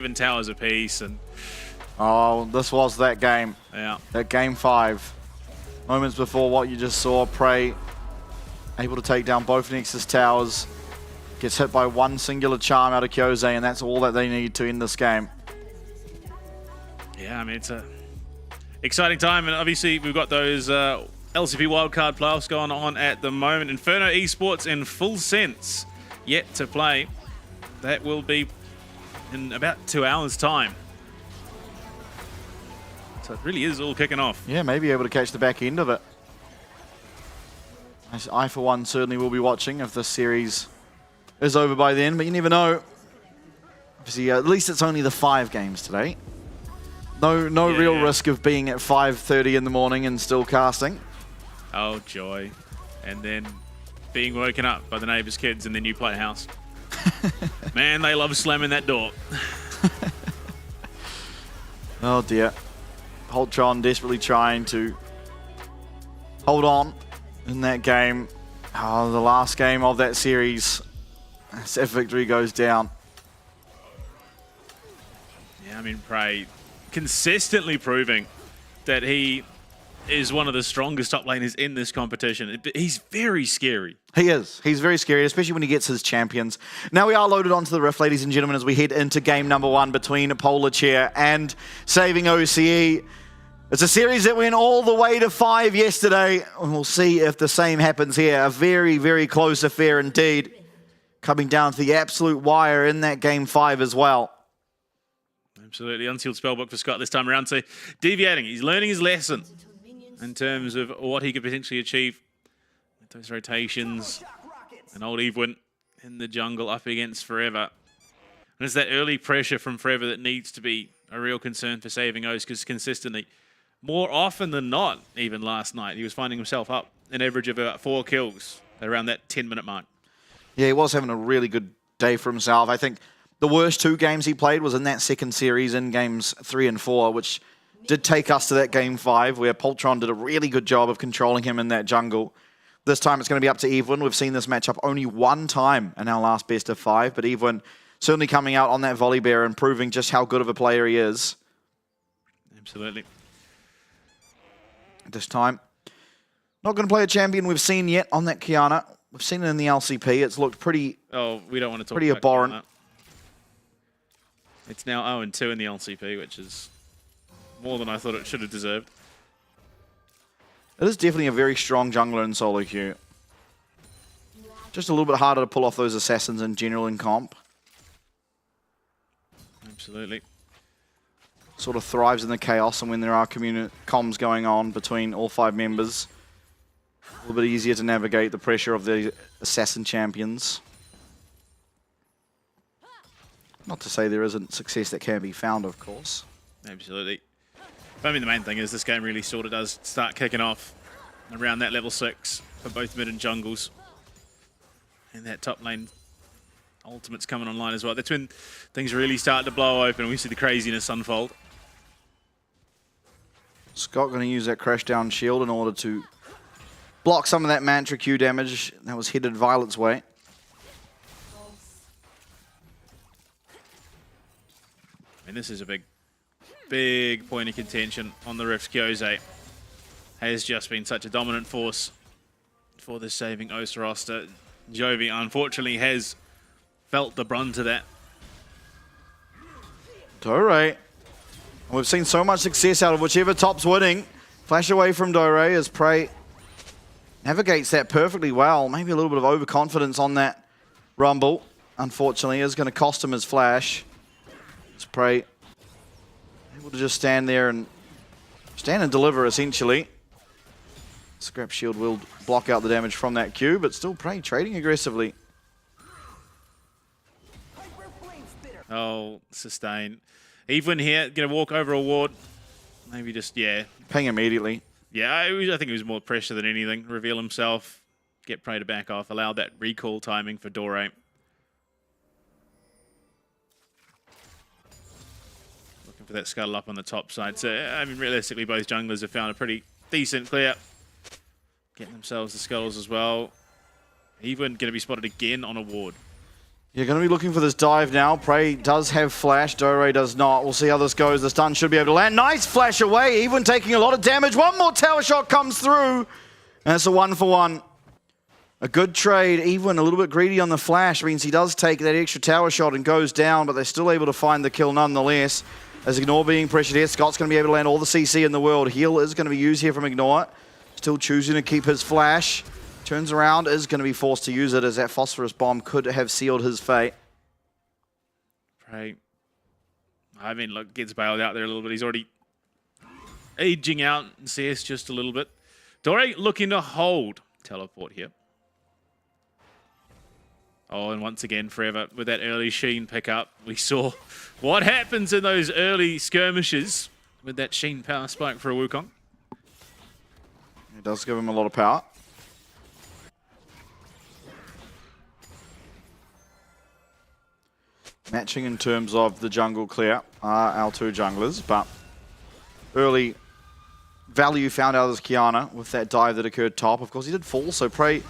7 towers apiece, and oh, this was that game. yeah, That game 5. Moments before what you just saw, Prey able to take down both Nexus towers. Gets hit by one singular charm out of Kyose, and that's all that they need to end this game. yeah. I mean, it's a exciting time, and obviously we've got those LCP wildcard playoffs going on at the moment. Inferno Esports in full sense yet to play. That will be in about 2 hours' time. So it really is all kicking off. Yeah, maybe able to catch the back end of it. I, for one, certainly will be watching if this series is over by then, but you never know. Obviously, at least it's only the 5 games today. No real risk of being at 5:30 in the morning and still casting. Oh, joy. And then being woken up by the neighbor's kids in their new playhouse. Man, they love slamming that door. Oh dear. Holtron desperately trying to hold on in that game. Oh, the last game of that series. As that victory goes down. Yeah, I mean, Prey consistently proving that he is one of the strongest top laners in this competition. He's very scary. He is. He's very scary, especially when he gets his champions. Now we are loaded onto the Rift, ladies and gentlemen, as we head into game number 1 between Polar Chair and Saving OCE. It's a series that went all the way to 5 yesterday, and we'll see if the same happens here. A very, very close affair indeed. Coming down to the absolute wire in that game 5 as well. Absolutely. Unsealed spellbook for Scott this time around. So deviating. He's learning his lesson in terms of what he could potentially achieve with those rotations. And old Evelyn in the jungle up against Forever. And it's that early pressure from Forever that needs to be a real concern for Saving O's, because consistently, more often than not, even last night, he was finding himself up an average of about 4 kills around that 10-minute mark. Yeah, he was having a really good day for himself. I think the worst 2 games he played was in that second series in games 3 and 4, which did take us to that game 5, where Poltron did a really good job of controlling him in that jungle. This time it's going to be up to Evelyn. We've seen this matchup only 1 time in our last best of 5, but Evelyn certainly coming out on that volley bear and proving just how good of a player he is. Absolutely. This time, not going to play a champion we've seen yet on that Kiana. We've seen it in the LCP. It's looked pretty. Oh, we don't want to talk pretty about abhorrent. Kiana. It's now 0-2 in the LCP, which is more than I thought it should have deserved. It is definitely a very strong jungler in solo queue. Just a little bit harder to pull off those assassins in general in comp. Absolutely. Sort of thrives in the chaos, and when there are comms going on between all 5 members, a little bit easier to navigate the pressure of the assassin champions. Not to say there isn't success that can be found, of course. Absolutely. But I mean, the main thing is this game really sort of does start kicking off around that level 6 for both mid and jungles. And that top lane ultimate's coming online as well. That's when things really start to blow open and we see the craziness unfold. Scott going to use that crash down shield in order to block some of that Mantra Q damage that was headed Violet's way. And this is a big point of contention on the Rift. Kyose has just been such a dominant force for the Saving O's roster. Jovi, unfortunately, has felt the brunt of that. Dore. We've seen so much success out of whichever top's winning. Flash away from Dore as Prey navigates that perfectly well. Maybe a little bit of overconfidence on that Rumble. Unfortunately, is going to cost him his flash. As Prey able to just stand there and deliver, essentially. Scrap shield will block out the damage from that Q, but still Prey trading aggressively. Oh, sustain. Evelyn here, going to walk over a ward. Maybe just, yeah. Ping immediately. Yeah, I think it was more pressure than anything. Reveal himself, get Prey to back off, allow that recall timing for Dore. Looking for that scuttle up on the top side. So, I mean, realistically, both junglers have found a pretty decent clear. Getting themselves the scuttles as well. Evelyn going to be spotted again on a ward. You're going to be looking for this dive now. Prey does have flash. Dore does not. We'll see how this goes. The stun should be able to land. Nice flash away. Even taking a lot of damage. One more tower shot comes through. And it's a 1-for-1. A good trade. Even a little bit greedy on the flash means he does take that extra tower shot and goes down, but they're still able to find the kill nonetheless. As Ignore being pressured here, Scott's going to be able to land all the CC in the world. Heal is going to be used here from Ignore. Still choosing to keep his flash. Turns around, is going to be forced to use it as that phosphorus bomb could have sealed his fate. Right. I mean, look, gets bailed out there a little bit. He's already aging out in CS just a little bit. Dore looking to hold teleport here. Oh, and once again, Forever, with that early Sheen pickup, we saw what happens in those early skirmishes with that Sheen power spike for a Wukong. It does give him a lot of power. Matching in terms of the jungle clear are our two junglers, but early value found out as Kiana with that dive that occurred top. Of course, he did fall, so Prey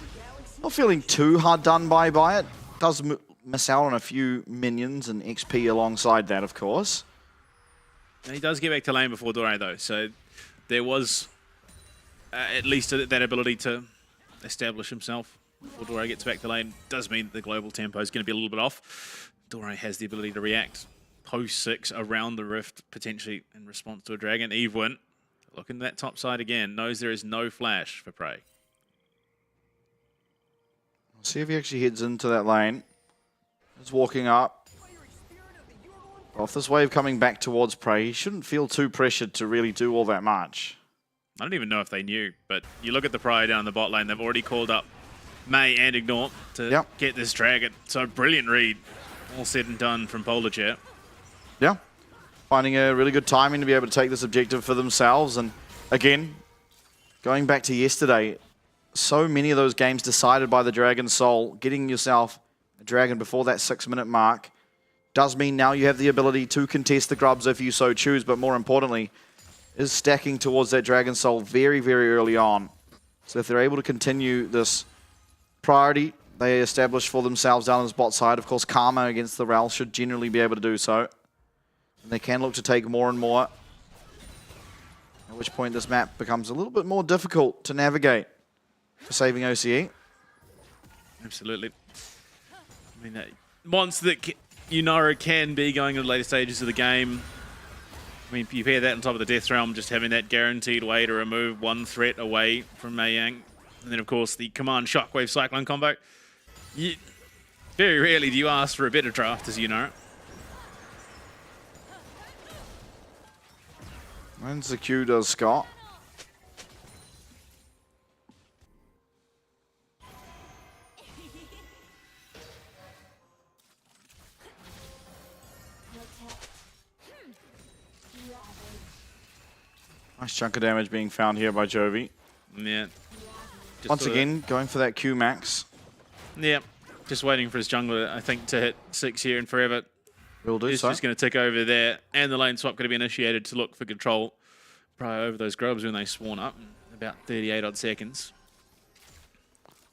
not feeling too hard done by it. Does miss out on a few minions and XP alongside that, of course. And he does get back to lane before Dore, though, so there was at least that ability to establish himself before Dore gets back to lane. Does mean the global tempo is going to be a little bit off. Dore has the ability to react post-6 around the rift, potentially in response to a dragon. Evelyn, looking at that top side again, knows there is no flash for Prey. We'll see if he actually heads into that lane. He's walking up. Off this wave coming back towards Prey, he shouldn't feel too pressured to really do all that much. I don't even know if they knew, but you look at the Prey down the bot lane, they've already called up Mei and Ignore to get this dragon. So brilliant read. All said and done from Polar Chat. Yeah. Finding a really good timing to be able to take this objective for themselves. And again, going back to yesterday, so many of those games decided by the Dragon Soul. Getting yourself a dragon before that 6-minute mark does mean now you have the ability to contest the grubs if you so choose, but more importantly, is stacking towards that Dragon Soul very, very early on. So if they're able to continue this priority they establish for themselves down on the bot side, of course, Karma against the Rel should generally be able to do so. And they can look to take more and more, at which point this map becomes a little bit more difficult to navigate for saving OCE. Absolutely. I mean, monster that Yunara can be going into the later stages of the game. I mean, you pair that on top of the Death Realm, just having that guaranteed way to remove one threat away from Mei Yang. And then, of course, the Command Shockwave Cyclone combo. Very rarely do you ask for a better draft, as you know. Wins the Q does Scott. Nice chunk of damage being found here by Jovi. Yeah. Once again, going for that Q max. Yeah. Just waiting for his jungler, I think, to hit 6 here and Forever. Will do He's so. just going to tick over there. And the lane swap going to be initiated to look for control prior over those grubs when they spawn up in about 38 odd seconds.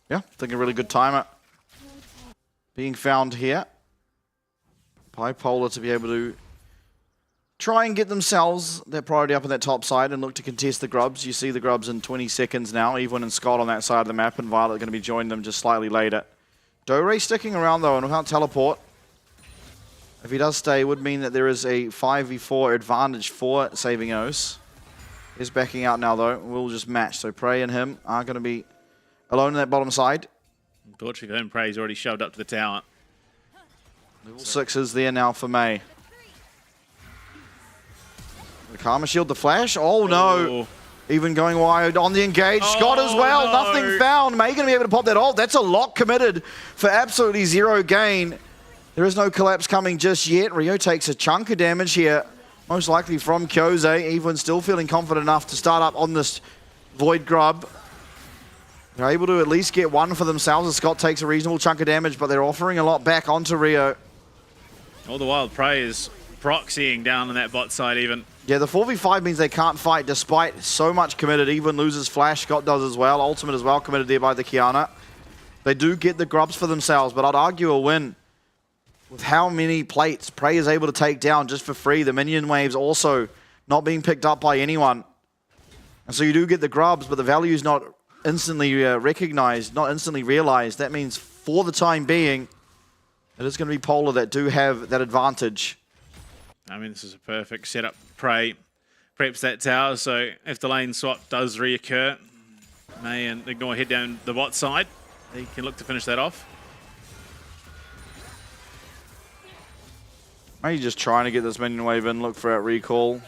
Yeah, I think a really good timer being found here by Polar to be able to try and get themselves their priority up on that top side and look to contest the grubs. You see the grubs in 20 seconds now. Evelyn and Scott on that side of the map, and Violet are going to be joining them just slightly later. Dore sticking around though and without teleport. If he does stay, it would mean that there is a 5v4 advantage for saving Oce. He's backing out now though. We'll just match. So Prey and him are going to be alone on that bottom side. Unfortunately for him, Prey's already shoved up to the tower. Level 6 is there now for Mei. The Karma Shield, the flash. Oh no. Even going wide on the engage. Scott as well. No. Nothing found. Mei going to be able to pop that off. That's a lock committed for absolutely zero gain. There is no collapse coming just yet. Rio takes a chunk of damage here. Most likely from Kyose. Evelyn still feeling confident enough to start up on this Void Grub. They're able to at least get one for themselves as Scott takes a reasonable chunk of damage, but they're offering a lot back onto Rio. All the while, Prey is proxying down on that bot side even. Yeah, the 4v5 means they can't fight despite so much committed. Even loses flash, Scott does as well. Ultimate as well committed there by the Kiana. They do get the grubs for themselves, but I'd argue a win with how many plates Prey is able to take down just for free. The minion waves also not being picked up by anyone. And so you do get the grubs, but the value is not instantly recognized, not instantly realized. That means for the time being, it is going to be Polar that do have that advantage. I mean, this is a perfect setup. Prey preps that tower, so if the lane swap does reoccur, May and Ignore head down the bot side. He can look to finish that off. Maybe just trying to get this minion wave in, look for that recall.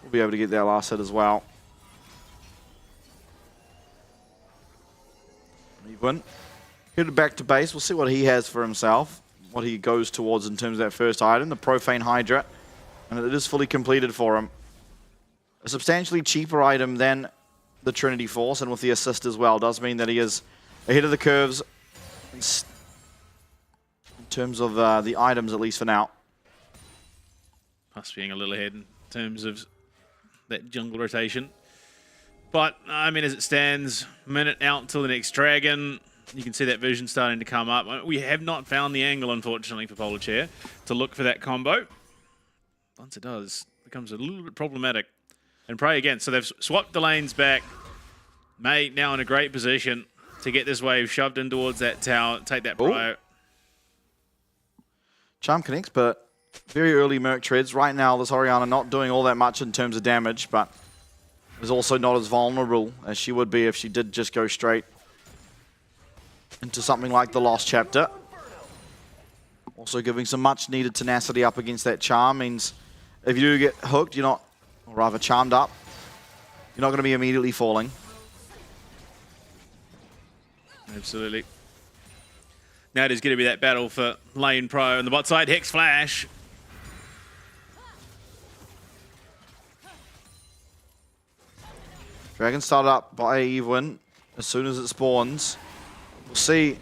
We'll be able to get that last hit as well. Even headed back to base. We'll see what he has for himself, what he goes towards in terms of that first item, the Profane Hydra. And it is fully completed for him. A substantially cheaper item than the Trinity Force, and with the assist as well, does mean that he is ahead of the curves in terms of the items, at least for now. Us being a little ahead in terms of that jungle rotation. But, I mean, as it stands, minute out till the next dragon. You can see that vision starting to come up. We have not found the angle, unfortunately, for Polar Chair to look for that combo. Once it does, it becomes a little bit problematic. And Prey again. So they've swapped the lanes back. May now in a great position to get this wave shoved in towards that tower, take that prio. Charm connects, but very early Merc treads. Right now, this Orianna not doing all that much in terms of damage, but is also not as vulnerable as she would be if she did just go straight into something like the Lost Chapter. Also giving some much needed tenacity up against that charm means if you do get hooked, you're not, or rather charmed up, you're not going to be immediately falling. Absolutely. Now it is going to be that battle for lane pro on the bot side. Hex Flash. Dragon started up by Evelyn as soon as it spawns. We'll see.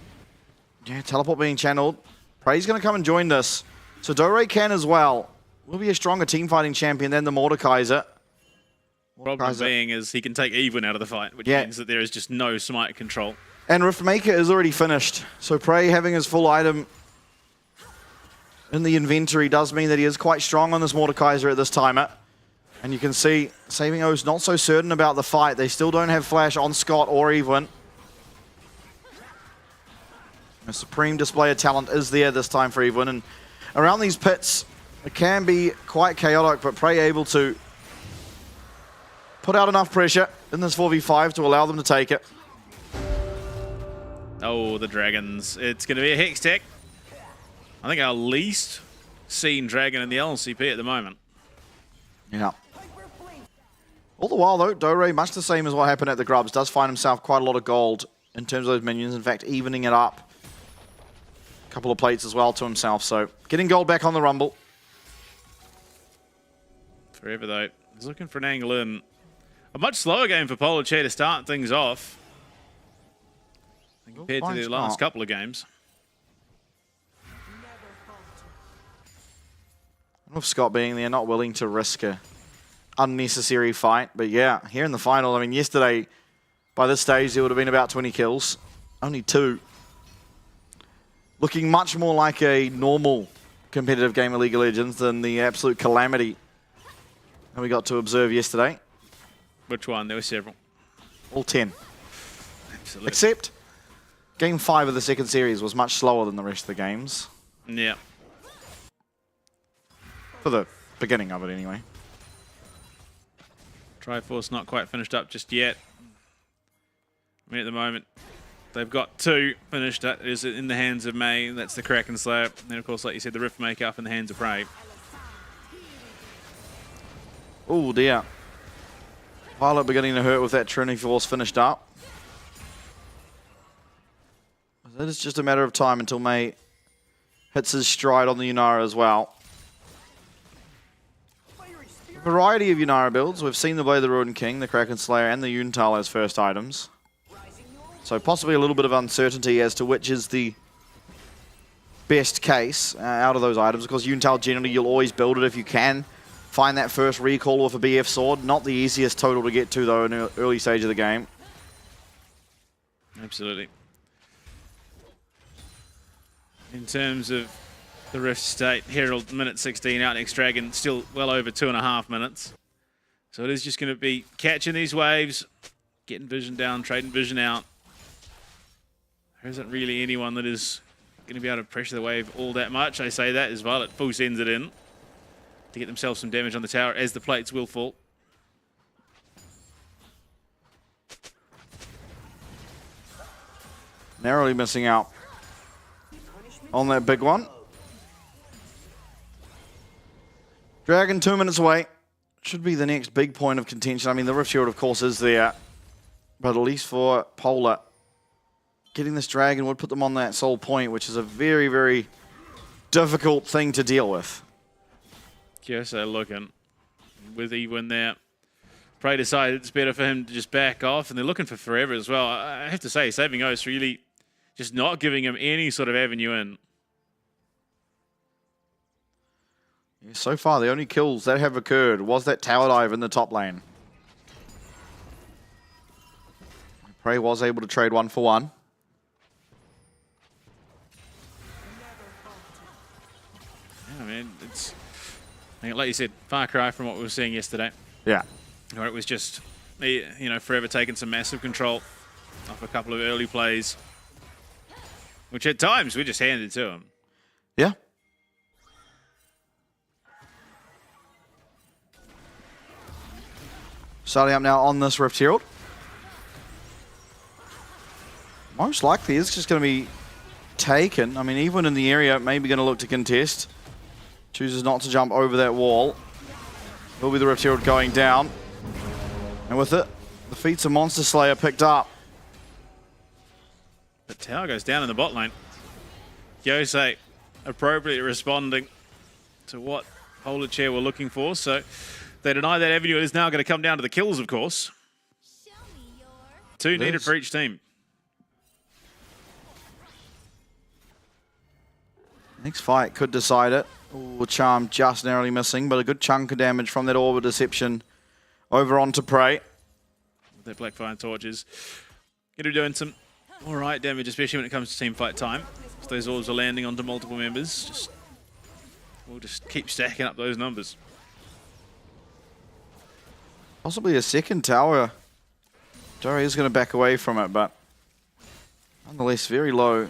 Yeah, teleport being channeled. Prey's going to come and join this. So Dore can as well. Will be a stronger team fighting champion than the Mordekaiser. Problem being is he can take Evelyn out of the fight, which means that there is just no smite control. And Riftmaker is already finished. So Prey having his full item in the inventory does mean that he is quite strong on this Mordekaiser at this timer. And you can see Saving O's not so certain about the fight. They still don't have Flash on Scott or Evelyn. A supreme display of talent is there this time for Evelyn. And around these pits, it can be quite chaotic, but Prey able to put out enough pressure in this 4v5 to allow them to take it. Oh, the dragons. It's going to be a Hex Tech. I think our least seen dragon in the LCP at the moment. Yeah. All the while, though, Dore, much the same as what happened at the Grubs, does find himself quite a lot of gold in terms of those minions. In fact, evening it up. A couple of plates as well to himself, so getting gold back on the Rumble. Forever, though. He's looking for an angle in. A much slower game for Polar Chair to start things off compared to the last couple of games. I don't know if Scott being there, not willing to risk a unnecessary fight. But yeah, here in the final, I mean, yesterday, by this stage, there would have been about 20 kills. Only 2. Looking much more like a normal competitive game of League of Legends than the absolute calamity that we got to observe yesterday. Which one? There were several. All 10. Absolutely. Except Game 5 of the second series was much slower than the rest of the games. Yeah. For the beginning of it, anyway. Triforce not quite finished up just yet. I mean, at the moment, they've got 2 finished. That is in the hands of May. That's the Kraken Slayer. And then, of course, like you said, the Riftmaker up in the hands of Prey. Oh, dear. Pilot beginning to hurt with that Trinity Force finished up. It is just a matter of time until May hits his stride on the Yunara as well. A variety of Yunara builds. We've seen the Blade of the Ruined King, the Kraken Slayer, and the Yuntal as first items. So possibly a little bit of uncertainty as to which is the best case out of those items. Of course, Yuntal generally, you'll always build it if you can. Find that first recall with a BF sword. Not the easiest total to get to, though, in the early stage of the game. Absolutely. In terms of the Rift State. Herald, minute 16 out. Next Dragon, still well over 2.5 minutes. So it is just going to be catching these waves, getting vision down, trading vision out. There isn't really anyone that is going to be able to pressure the wave all that much. I say that as Violet full sends it in to get themselves some damage on the tower as the plates will fall. Narrowly missing out on that big one. Dragon 2 minutes away. Should be the next big point of contention. I mean, the Rift Shield, of course, is there. But at least for Polar, getting this Dragon would put them on that soul point, which is a very, very difficult thing to deal with. Yes, they're looking with even there. Prey decided it's better for him to just back off, and they're looking for forever as well. I have to say, Saving Oath really just not giving him any sort of avenue in. Yeah, so far, the only kills that have occurred was that tower dive in the top lane. Prey was able to trade 1 for 1. Yeah, man, it's like you said, far cry from what we were seeing yesterday. Yeah. Where it was just, you know, Forever taking some massive control off a couple of early plays, which at times we just handed to him. Yeah. Starting up now on this Rift Herald. Most likely it's just going to be taken. I mean, even in the area, maybe going to look to contest. Chooses not to jump over that wall. Will be the Rift Herald going down. And with it, the feats of Monster Slayer picked up. The tower goes down in the bot lane. Yosei appropriately responding to what Polar Chair were looking for. So they deny that avenue. It is now going to come down to the kills, of course. 2 needed for each team. Next fight could decide it. Ooh, Charm just narrowly missing, but a good chunk of damage from that Orb of Deception over onto Prey. Their Blackfire torches. Going to be doing some alright damage, especially when it comes to team fight time. If those orbs are landing onto multiple members, we'll just keep stacking up those numbers. Possibly a second tower. Dory is going to back away from it, but nonetheless very low.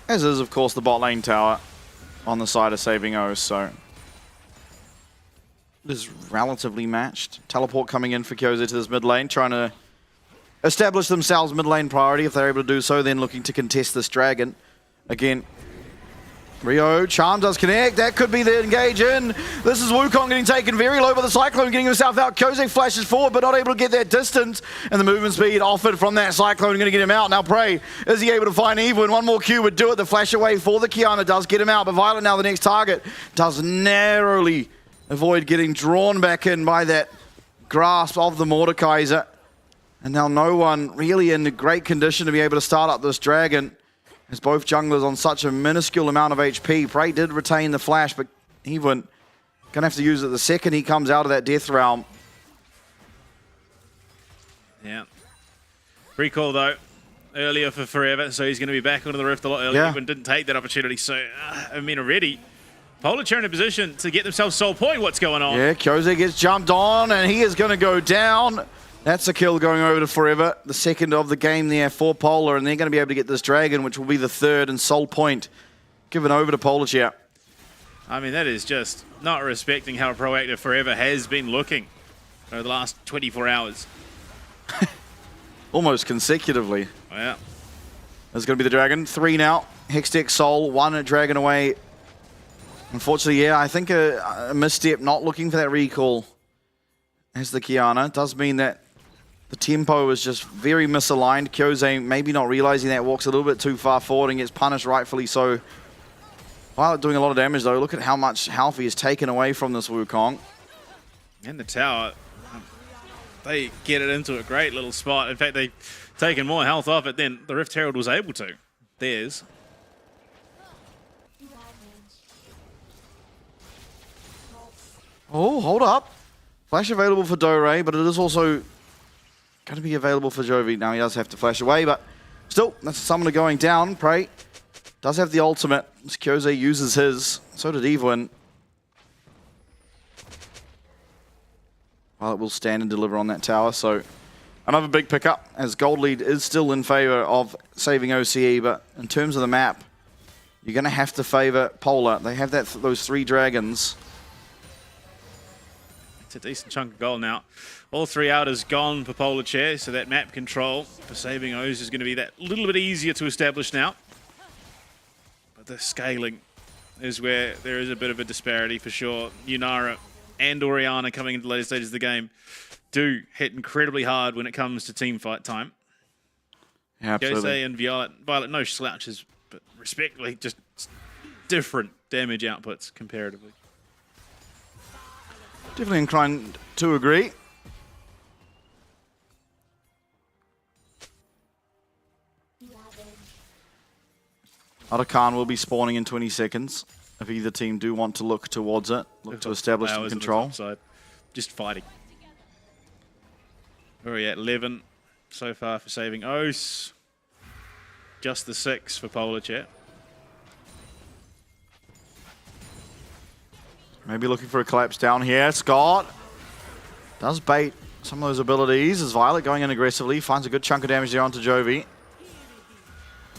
As is, of course, the bot lane tower on the side of Saving Oath, so it is relatively matched. Teleport coming in for Kyoza to this mid lane, trying to establish themselves mid lane priority. If they're able to do so, then looking to contest this Dragon. Again, Rio, Charm does connect. That could be the engage in. This is Wukong getting taken very low by the Cyclone, getting himself out. Kyoze flashes forward, but not able to get that distance. And the movement speed offered from that Cyclone going to get him out. Now Prey, is he able to find Evelyn? One more Q would do it. The flash away for the Kiana does get him out, but Violet now the next target. Does narrowly avoid getting drawn back in by that grasp of the Mordekaiser. And now no one really in great condition to be able to start up this Dragon. As both junglers on such a minuscule amount of HP. Prey did retain the flash, but Evelyn going to have to use it the second he comes out of that Death Realm. Yeah. Recall, though, earlier for Forever, so he's going to be back onto the Rift a lot earlier. Yeah. Evelyn didn't take that opportunity, so, I mean, already, Polar Chair in a position to get themselves soul point. What's going on? Yeah, Kyoze gets jumped on, and he is going to go down. That's a kill going over to Forever. The second of the game there for Polar, and they're going to be able to get this Dragon, which will be the third, and soul point given over to Polar Chair. I mean, that is just not respecting how proactive Forever has been looking over the last 24 hours. Almost consecutively. Yeah. There's going to be the Dragon. 3 now. Hextech Soul, 1 Dragon away. Unfortunately, yeah, I think a misstep not looking for that recall as the Kiana. Does mean that the tempo is just very misaligned. Kyoze maybe not realizing that, walks a little bit too far forward and gets punished rightfully so. Violet doing a lot of damage though. Look at how much health he has taken away from this Wukong. And the tower, they get it into a great little spot. In fact, they've taken more health off it than the Rift Herald was able to. Theirs. Oh, hold up. Flash available for Dore, but it is also going to be available for Jovi. Now he does have to flash away, but still, that's a summoner going down. Prey Does have the ultimate. Kyose uses his. So did Evelyn. Well, it will stand and deliver on that tower. So another big pickup, as gold lead is still in favor of saving OCE. But in terms of the map, you're going to have to favor Polar. They have those 3 dragons. It's a decent chunk of gold now. All 3 outers gone for Polar Chair, so that map control for saving O's is going to be that little bit easier to establish now. But the scaling is where there is a bit of a disparity for sure. Yunara and Oriana coming into the later stages of the game do hit incredibly hard when it comes to team fight time. Yeah, absolutely. Kyose and Violet, no slouches, but respectively, just different damage outputs comparatively. Definitely inclined to agree. Khan will be spawning in 20 seconds if either team do want to look towards it, look to establish some control. Just fighting. Where are we at? 11 so far for saving O's. Just the 6 for Polar Chair. Maybe looking for a collapse down here. Scott does bait some of those abilities as Violet going in aggressively. Finds a good chunk of damage there onto Jovi.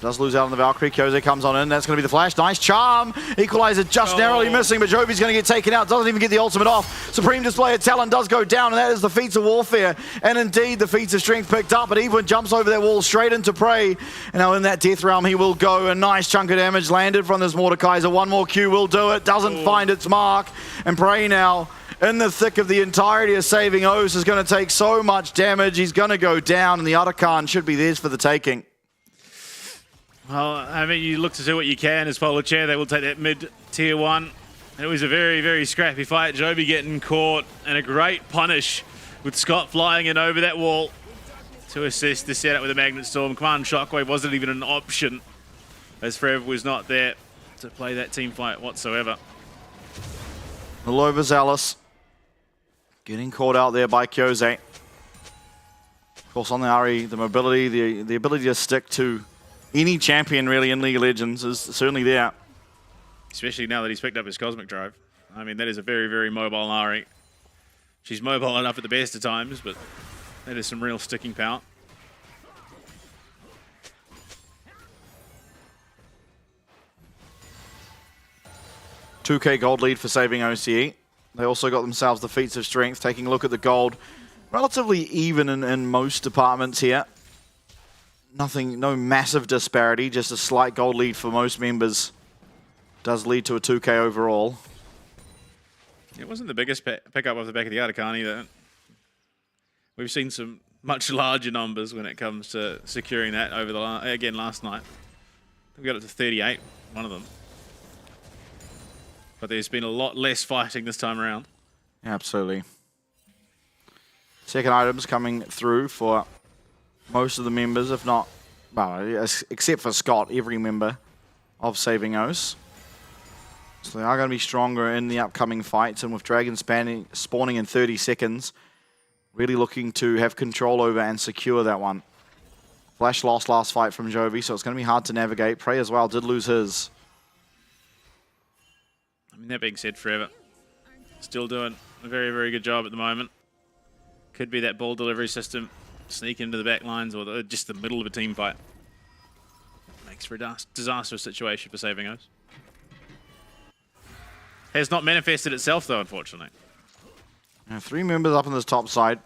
Does lose out on the Valkyrie. Kyose comes on in. That's going to be the flash. Nice charm. Equalizer just narrowly missing, but Jovi's going to get taken out. Doesn't even get the ultimate off. Supreme Display of Talent does go down, and that is the feats of warfare. And indeed, the feats of strength picked up, but Evelyn jumps over that wall straight into Prey. And now in that death realm, he will go. A nice chunk of damage landed from this Mordekaiser. One more Q will do it. Doesn't find its mark. And Prey now in the thick of the entirety of saving O's is going to take so much damage. He's going to go down, and the Otterkhan should be theirs for the taking. Well, I mean, you look to do what you can as Polar Chair. They will take that mid-tier 1. And it was a very, very scrappy fight. Jovi getting caught, and a great punish with Scott flying in over that wall to assist the setup with a Magnet Storm. Command Shockwave wasn't even an option, as Forever was not there to play that team fight whatsoever. Overzealous getting caught out there by Kyose. Of course, on the Ari, the mobility, the ability to stick to any champion really in League of Legends is certainly there. Especially now that he's picked up his Cosmic Drive. I mean, that is a very, very mobile Ari. She's mobile enough at the best of times, but that is some real sticking power. $2K gold lead for saving OCE. They also got themselves the feats of strength. Taking a look at the gold, relatively even in most departments here. Nothing, no massive disparity, just a slight gold lead for most members. Does lead to a 2K overall. It wasn't the biggest pickup off the back of the Otterkhan either. We've seen some much larger numbers when it comes to securing that over the last night. We got it to 38, one of them. But there's been a lot less fighting this time around. Absolutely. Second items coming through for most of the members, if not, well, except for Scott, every member of Saving O's. So they are going to be stronger in the upcoming fights, and with Dragon spawning in 30 seconds, really looking to have control over and secure that one. Flash lost last fight from Jovi, so it's going to be hard to navigate. Prey as well did lose his. I mean, that being said, Forever still doing a very, very good job at the moment. Could be that ball delivery system. Sneak into the back lines or just the middle of a team fight. Makes for a disastrous situation for Saving O's. Has not manifested itself though, unfortunately. Now, 3 members up on this top side.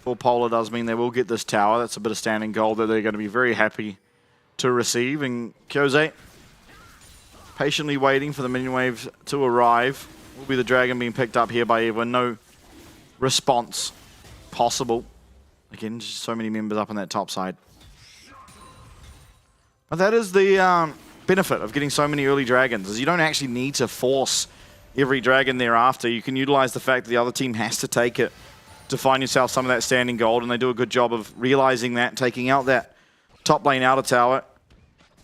For Polar does mean they will get this tower. That's a bit of standing gold that they're going to be very happy to receive. And Kyose patiently waiting for the minion wave to arrive. Will be the dragon being picked up here by everyone. No response possible. Again, just so many members up on that top side. But that is the benefit of getting so many early dragons, is you don't actually need to force every dragon thereafter. You can utilize the fact that the other team has to take it to find yourself some of that standing gold, and they do a good job of realizing that, taking out that top lane outer tower,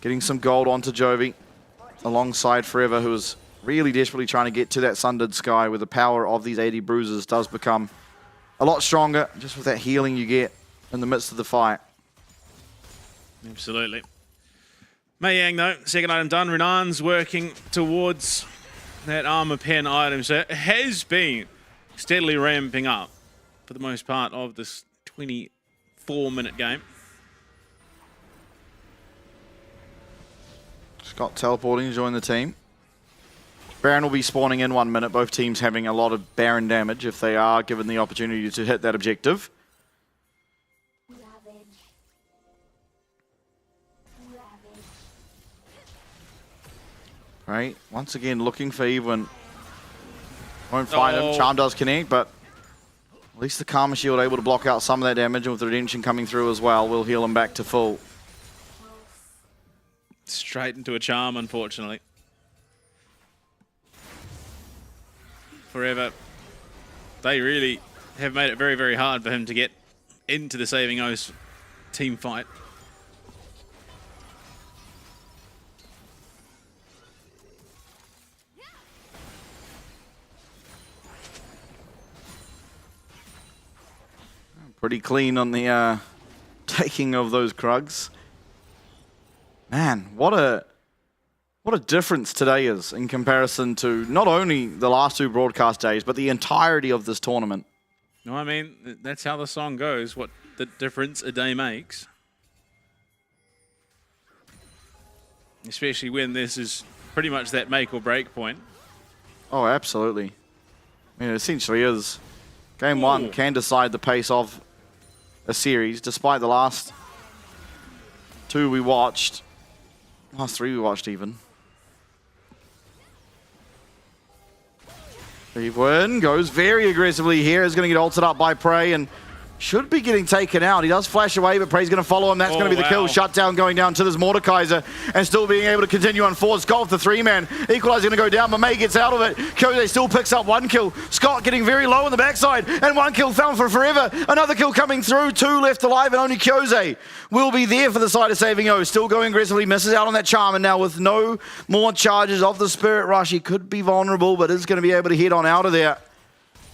getting some gold onto Jovi, alongside Forever, who is really desperately trying to get to that Sundered Sky, where the power of these 80 bruises does become a lot stronger, just with that healing you get in the midst of the fight. Absolutely. Mei Yang, though, second item done. Renan's working towards that armor pen item. So it has been steadily ramping up for the most part of this 24-minute game. Scott teleporting to join the team. Baron will be spawning in 1 minute. Both teams having a lot of Baron damage if they are given the opportunity to hit that objective. Right, once again looking for Evelyn. Won't find him. Charm does connect, but at least the Karma Shield able to block out some of that damage, and with the Redemption coming through as well, will heal him back to full. Straight into a Charm, unfortunately. Forever. They really have made it very, very hard for him to get into the Saving O's team fight. Pretty clean on the taking of those Krugs. Man, what a difference today is in comparison to not only the last 2 broadcast days, but the entirety of this tournament. No, I mean, that's how the song goes, what the difference a day makes. Especially when this is pretty much that make or break point. Oh, absolutely. I mean, it essentially is. Game 1 can decide the pace of a series, despite the last 2 we watched. Last 3 we watched even. Evelyn goes very aggressively here. Is going to get ulted up by Prey and should be getting taken out. He does flash away, but Prey's going to follow him. That's going to be the kill. Shutdown going down to this Mordekaiser and still being able to continue on forward. Scott with the 3-man. Equalizer going to go down, but Mei gets out of it. Kyoze still picks up 1 kill. Scott getting very low on the backside and 1 kill found for Forever. Another kill coming through. 2 left alive and only Kyoze will be there for the side of Saving O. Still going aggressively. Misses out on that charm, and now with no more charges of the Spirit Rush, he could be vulnerable, but is going to be able to head on out of there.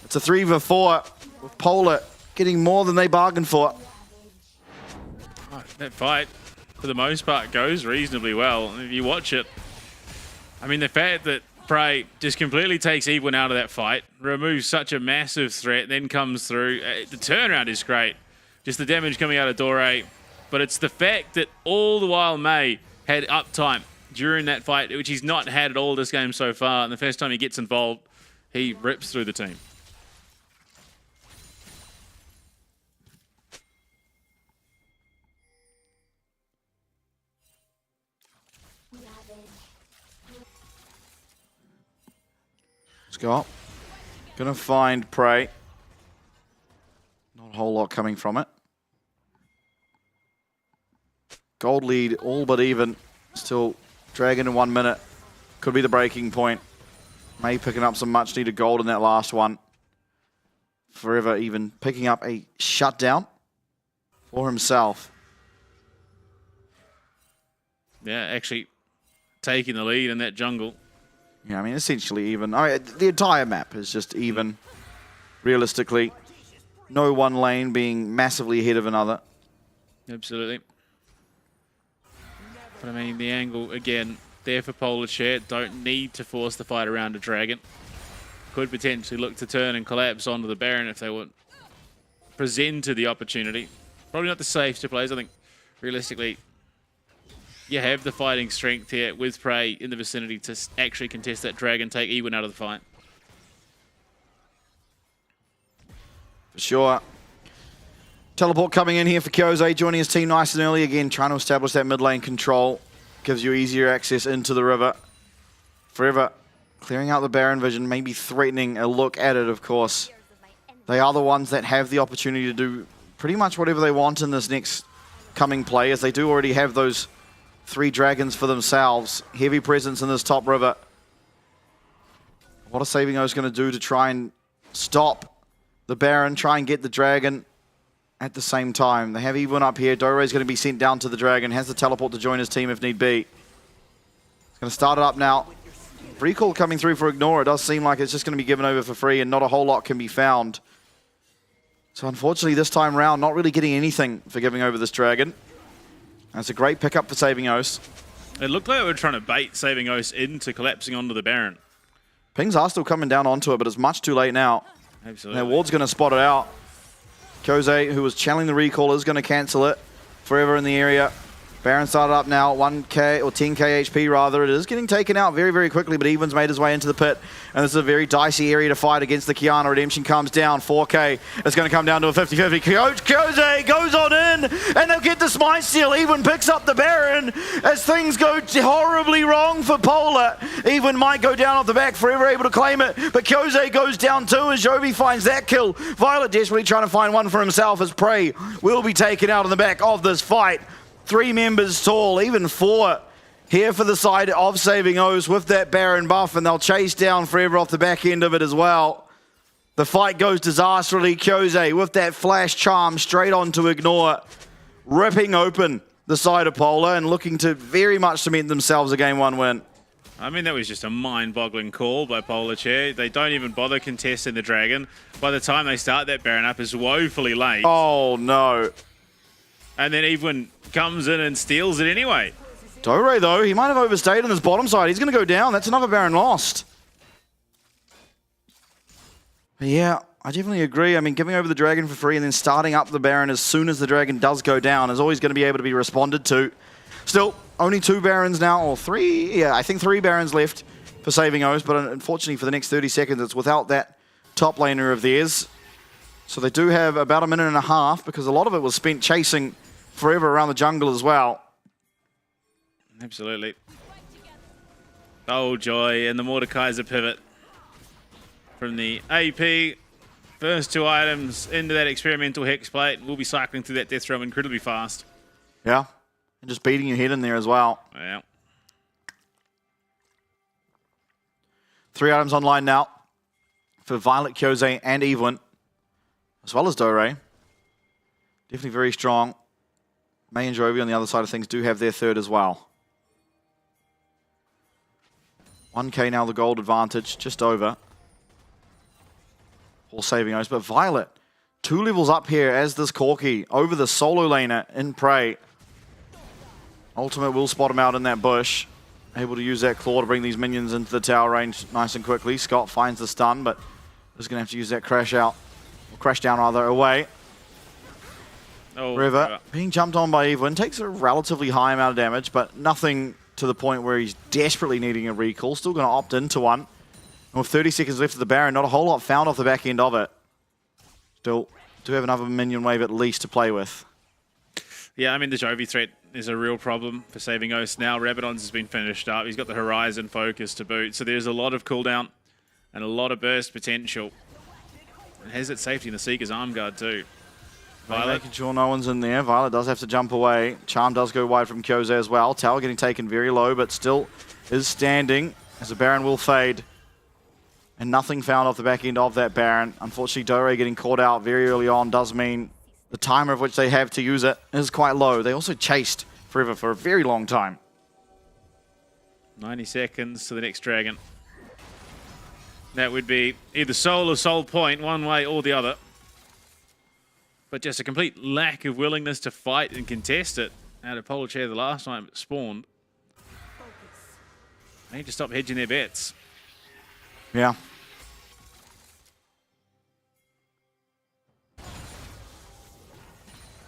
It's a 3v4 with Polar getting more than they bargained for. That fight, for the most part, goes reasonably well. If you watch it, I mean, the fact that Prey just completely takes Evelyn out of that fight, removes such a massive threat, then comes through. The turnaround is great. Just the damage coming out of Dore. But it's the fact that all the while Mei had uptime during that fight, which he's not had at all this game so far. And the first time he gets involved, he rips through the team. Scott gonna find Prey. Not a whole lot coming from it. Gold lead all but even. Still Dragon in 1 minute. Could be the breaking point. Mei picking up some much needed gold in that last one. Forever even picking up a shutdown for himself. Yeah, actually taking the lead in that jungle. Yeah, I mean, essentially even. The entire map is just even, realistically. No one lane being massively ahead of another. Absolutely. But I mean, the angle, again, there for Polar Share. Don't need to force the fight around a Dragon. Could potentially look to turn and collapse onto the Baron if they want presented the opportunity. Probably not the safest of plays. I think, realistically, you have the fighting strength here with Prey in the vicinity to actually contest that Dragon, take Ewan out of the fight. For sure. Teleport coming in here for Kyoze, joining his team nice and early again, trying to establish that mid lane control. Gives you easier access into the river. Forever clearing out the Baron vision, maybe threatening a look at it, of course. They are the ones that have the opportunity to do pretty much whatever they want in this next coming play, as they do already have those 3 dragons for themselves. Heavy presence in this top river. What are Saving O's going to do to try and stop the Baron, try and get the dragon at the same time? They have Evelyn up here. Dore is going to be sent down to the dragon. Has the teleport to join his team if need be. He's going to start it up now. Recall coming through for Ignore. It does seem like it's just going to be given over for free and not a whole lot can be found. So unfortunately this time around, not really getting anything for giving over this dragon. That's a great pickup for Saving O's. It looked like they were trying to bait Saving Oce into collapsing onto the Baron. Pings are still coming down onto it, but it's much too late now. Absolutely. Now Ward's going to spot it out. Kose, who was channeling the recall, is going to cancel it. Forever in the area. Baron started up now, 1k or 10k HP rather. It is getting taken out very, very quickly, but Even's made his way into the pit. And this is a very dicey area to fight against the Kiana. Redemption comes down, 4k. It's going to come down to a 50-50. Kose goes on in, and they'll get the smite steal. Even picks up the Baron as things go horribly wrong for Polar. Even might go down off the back, Forever able to claim it, but Kose goes down too as Jovi finds that kill. Violet desperately trying to find one for himself as Prey will be taken out on the back of this fight. 3 members tall, even 4 here for the side of Saving Oce with that Baron buff, and they'll chase down Forever off the back end of it as well. The fight goes disastrously. Kose with that flash charm straight on to ignore, ripping open the side of Polar and looking to very much cement themselves a game 1 win. I mean, that was just a mind-boggling call by Polar Chair. They don't even bother contesting the Dragon. By the time they start that Baron up, it's woefully late. Oh no. And then Evelyn comes in and steals it anyway. Dore, though, he might have overstayed on his bottom side. He's going to go down. That's another Baron lost. But yeah, I definitely agree. I mean, giving over the Dragon for free and then starting up the Baron as soon as the Dragon does go down is always going to be able to be responded to. Still, only 2 Barons now, or 3. Yeah, I think 3 Barons left for Saving Oce, but unfortunately for the next 30 seconds, it's without that top laner of theirs. So they do have about a minute and a half because a lot of it was spent chasing Forever around the jungle as well. Absolutely. Oh, joy. And the Mordekaiser pivot from the AP. First 2 items into that experimental Hex plate. We'll be cycling through that death row incredibly fast. Yeah. And just beating your head in there as well. Yeah. 3 items online now for Violet, Kose, and Evelyn, as well as Dore. Definitely very strong. May and Jovi on the other side of things do have their third as well. 1k now the gold advantage, just over. All Saving Oce, but Violet, 2 levels up here as this Corki over the solo laner in Prey. Ultimate will spot him out in that bush. Able to use that claw to bring these minions into the tower range nice and quickly. Scott finds the stun, but is going to have to use that crash out, or crash down rather, away. Oh, River being jumped on by Evelyn takes a relatively high amount of damage, but nothing to the point where he's desperately needing a recall. Still going to opt into one. And with 30 seconds left of the Baron, not a whole lot found off the back end of it. Still do have another minion wave at least to play with. Yeah, I mean, the Jovi threat is a real problem for Saving Oce now. Rabadon's has been finished up. He's got the Horizon focus to boot. So there's a lot of cooldown and a lot of burst potential. And has its safety in the Seeker's arm guard too. Violet. Making sure no one's in there. Violet does have to jump away. Charm does go wide from Kose as well. Tower getting taken very low, but still is standing as the Baron will fade. And nothing found off the back end of that Baron. Unfortunately, Dore getting caught out very early on does mean the timer of which they have to use it is quite low. They also chased Forever for a very long time. 90 seconds to the next Dragon. That would be either soul or soul point, one way or the other. But just a complete lack of willingness to fight and contest it out of Polar Chair the last time it spawned. They need to stop hedging their bets. Yeah.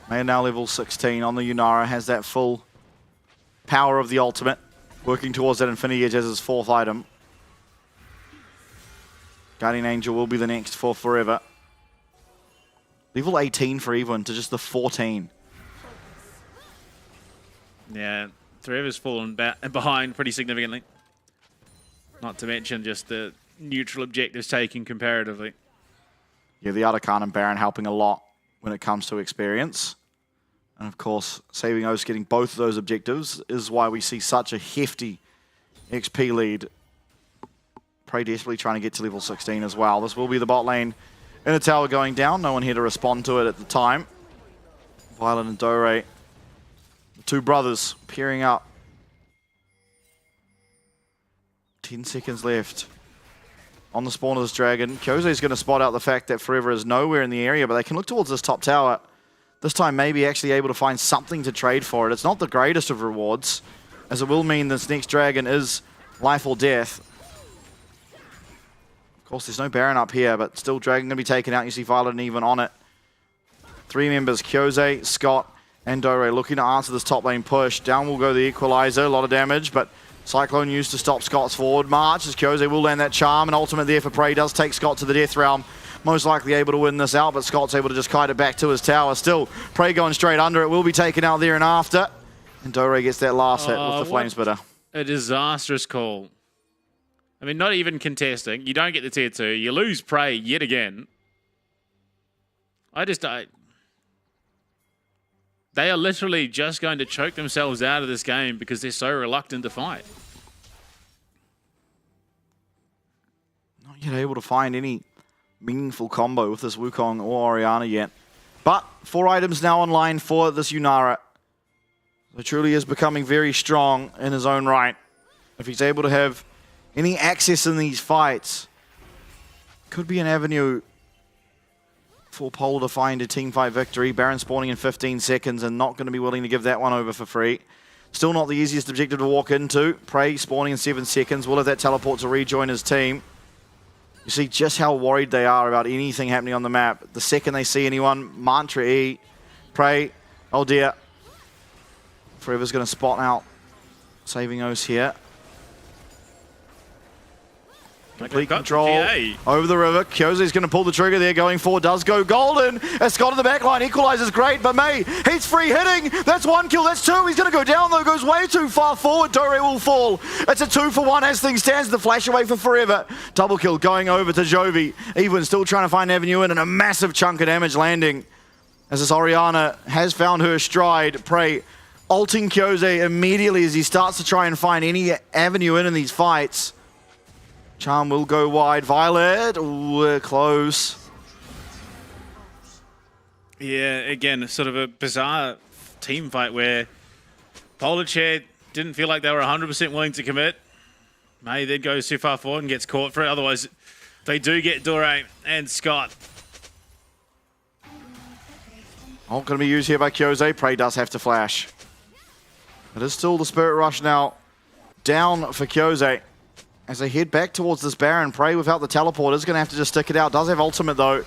May now level 16 on the Yunara, has that full power of the ultimate, working towards that Infinity Edge as his 4th item. Guardian Angel will be the next for Forever. Level 18 for Evelyn to just the 14. Yeah, Forever's fallen behind pretty significantly. Not to mention just the neutral objectives taken comparatively. Yeah, the Artican and Baron helping a lot when it comes to experience. And of course, Saving Oce getting both of those objectives is why we see such a hefty XP lead. Prey desperately trying to get to level 16 as well. This will be the bot lane in a tower going down. No one here to respond to it at the time. Violet and Dore, the 2 brothers peering up. 10 seconds left on the spawn of this Dragon. Kose is going to spot out the fact that Forever is nowhere in the area, but they can look towards this top tower. This time maybe actually able to find something to trade for it. It's not the greatest of rewards. as it will mean this next dragon is life or death. Of course, there's no Baron up here, but still dragon going to be taken out. You see Violet and even on it. 3 members, Kyose, Scott, and Dore looking to answer this top lane push. Down will go the Equalizer, a lot of damage, but Cyclone used to stop Scott's forward march as Kyose will land that charm, and ultimate there for Prey does take Scott to the death realm. Most likely able to win this out, but Scott's able to just kite it back to his tower. Still, Prey going straight under it, will be taken out there and after. And Dore gets that last hit with the Flame Spitter. A disastrous call. I mean, not even contesting. You don't get the tier 2. You lose Prey yet again. They are literally just going to choke themselves out of this game because they're so reluctant to fight. Not yet able to find any meaningful combo with this Wukong or Orianna yet. But 4 items now online for this Yunara. So truly is becoming very strong in his own right. If he's able to have any access in these fights, could be an avenue for Polar to find a teamfight victory. Baron spawning in 15 seconds and not going to be willing to give that one over for free. Still not the easiest objective to walk into. Prey spawning in 7 seconds. Will have that teleport to rejoin his team. You see just how worried they are about anything happening on the map. The second they see anyone, Mantra E, Prey, oh dear. Forever's going to spot out saving OCE here. Complete control over the river. Kyose's going to pull the trigger there, going forward. Does go golden. As Scott in the back line equalizes great, but May, he's free hitting. That's 1 kill, that's 2. He's going to go down though, goes way too far forward. Dore will fall. It's a 2-for-1 as things stands. The flash away for Forever. Double kill going over to Jovi. Even still trying to find avenue in, and a massive chunk of damage landing. As this Orianna has found her stride. Prey ulting Kyose immediately as he starts to try and find any avenue in these fights. Charm will go wide. Violet, ooh, we're close. Yeah, again, sort of a bizarre team fight where Polar Chair didn't feel like they were 100% willing to commit. May then goes too far forward and gets caught for it. Otherwise, they do get Dore and Scott. Not going to be used here by Kyose. Prey does have to flash. It is still the Spirit Rush now down for Kyose. As they head back towards this Baron, Prey without the teleport is going to have to just stick it out. Does have ultimate though.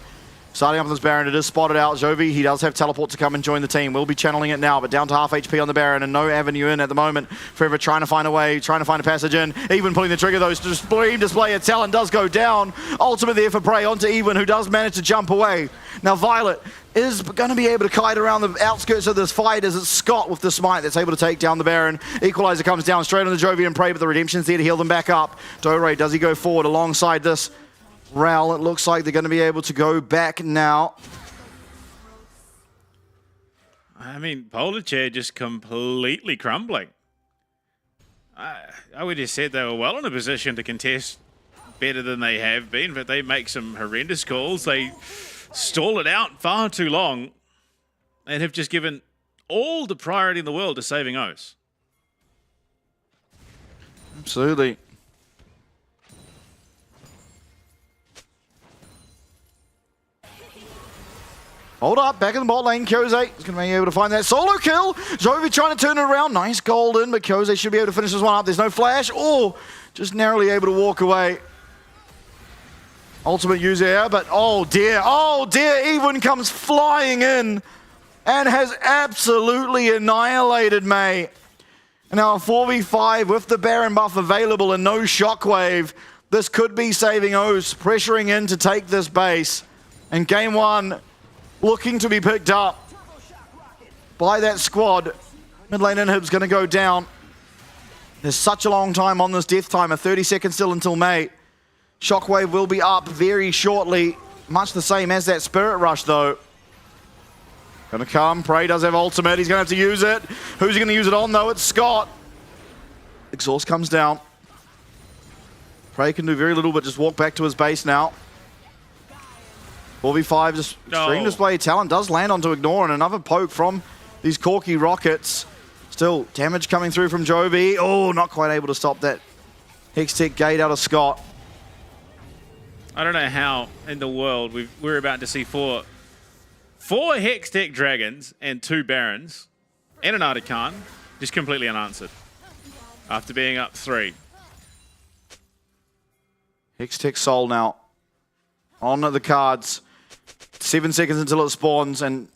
Starting up with this Baron, it is spotted out. Jovi, he does have teleport to come and join the team. Will be channeling it now, but down to half HP on the Baron and no avenue in at the moment. Forever trying to find a way, trying to find a passage in. Even pulling the trigger though, display of talent does go down. Ultimate there for Prey onto Even, who does manage to jump away. Now Violet is going to be able to kite around the outskirts of this fight as it's Scott with the smite that's able to take down the Baron. Equalizer comes down straight on the Jovi and Prey, but the Redemption's there to heal them back up. Dore, does he go forward alongside this Ral? It looks like they're going to be able to go back now. I mean, Polar Chair just completely crumbling. I would have said they were well in a position to contest better than they have been, but they make some horrendous calls. They stall it out far too long and have just given all the priority in the world to saving OCE. Absolutely. Hold up, back in the bot lane, Kyose is going to be able to find that solo kill. Jovi trying to turn it around. Nice golden, but Kyose should be able to finish this one up. There's no flash. Oh, just narrowly able to walk away. Ultimate user here, but oh dear, Even comes flying in and has absolutely annihilated May. And now a 4v5 with the Baron buff available and no shockwave. This could be saving OCE, pressuring in to take this base. And game 1 looking to be picked up by that squad. Mid lane inhib's going to go down. There's such a long time on this death timer, 30 seconds still until May. Shockwave will be up very shortly, much the same as that Spirit Rush though. Gonna come, Prey does have ultimate, he's gonna have to use it. Who's he gonna use it on though? It's Scott. Exhaust comes down. Prey can do very little but just walk back to his base now. 4v5, just extreme display of talent, does land onto Ignore, and another poke from these Corky rockets. Still, damage coming through from Jovi. Oh, not quite able to stop that Hextech gate out of Scott. I don't know how in the world we're about to see four Hextech Dragons and 2 Barons and an Arctic Khan just completely unanswered. after being up 3. Hextech Soul now on the cards. 7 seconds until it spawns, and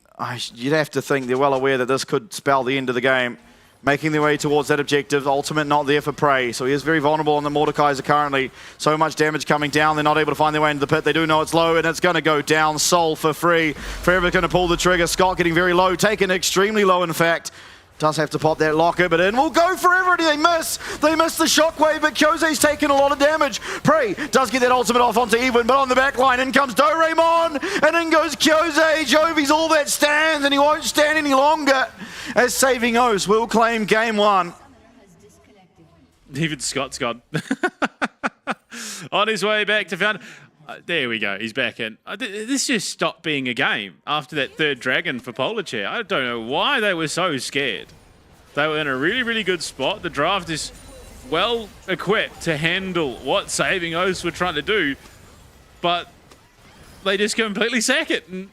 you'd have to think they're well aware that this could spell the end of the game. Making their way towards that objective. Ultimate not there for Prey, so he is very vulnerable on the Mordekaiser currently. So much damage coming down, they're not able to find their way into the pit. They do know it's low, and it's going to go down. Soul for free. Forever going to pull the trigger. Scott getting very low, taken extremely low in fact. Does have to pop that locker, but in will go forever. They miss the shockwave, but Kyose's taken a lot of damage. Prey does get that ultimate off onto Edwin, but on the back line, in comes Doraemon, and in goes Kyose. Jovi's all that stands, and he won't stand any longer, as Saving O's will claim game 1. Even Scott's gone. On his way back to Fountain. There we go, he's back in. This just stopped being a game after that 3rd dragon for Polar Chair. I don't know why they were so scared. They were in a really, really good spot. The draft is well equipped to handle what Saving Oaths were trying to do, but they just completely sack it and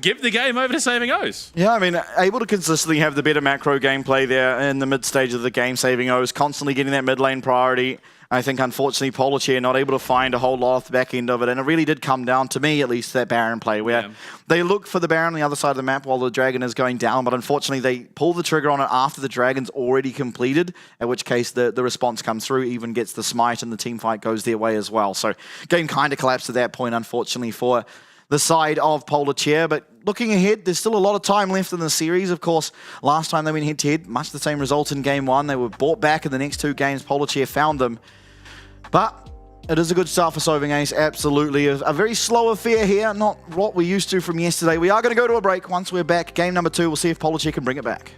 give the game over to Saving Oaths. Yeah, I mean, able to consistently have the better macro gameplay there in the mid stage of the game. Saving O's constantly getting that mid lane priority. I think, unfortunately, Polar Chair not able to find a whole lot off the back end of it, and it really did come down, to me at least, that Baron play, where they look for the Baron on the other side of the map while the Dragon is going down, but unfortunately they pull the trigger on it after the Dragon's already completed, in which case the response comes through, even gets the smite, and the team fight goes their way as well. So game kind of collapsed at that point, unfortunately, for the side of Polar Chair. But looking ahead, there's still a lot of time left in the series. Of course, last time they went head-to-head, much the same result in game 1. They were brought back in the next 2 games. Polar Chair found them. But it is a good start for Saving Ace, absolutely. A very slow affair here, not what we're used to from yesterday. We are going to go to a break. Once we're back, game number 2, we'll see if Polar Chair can bring it back.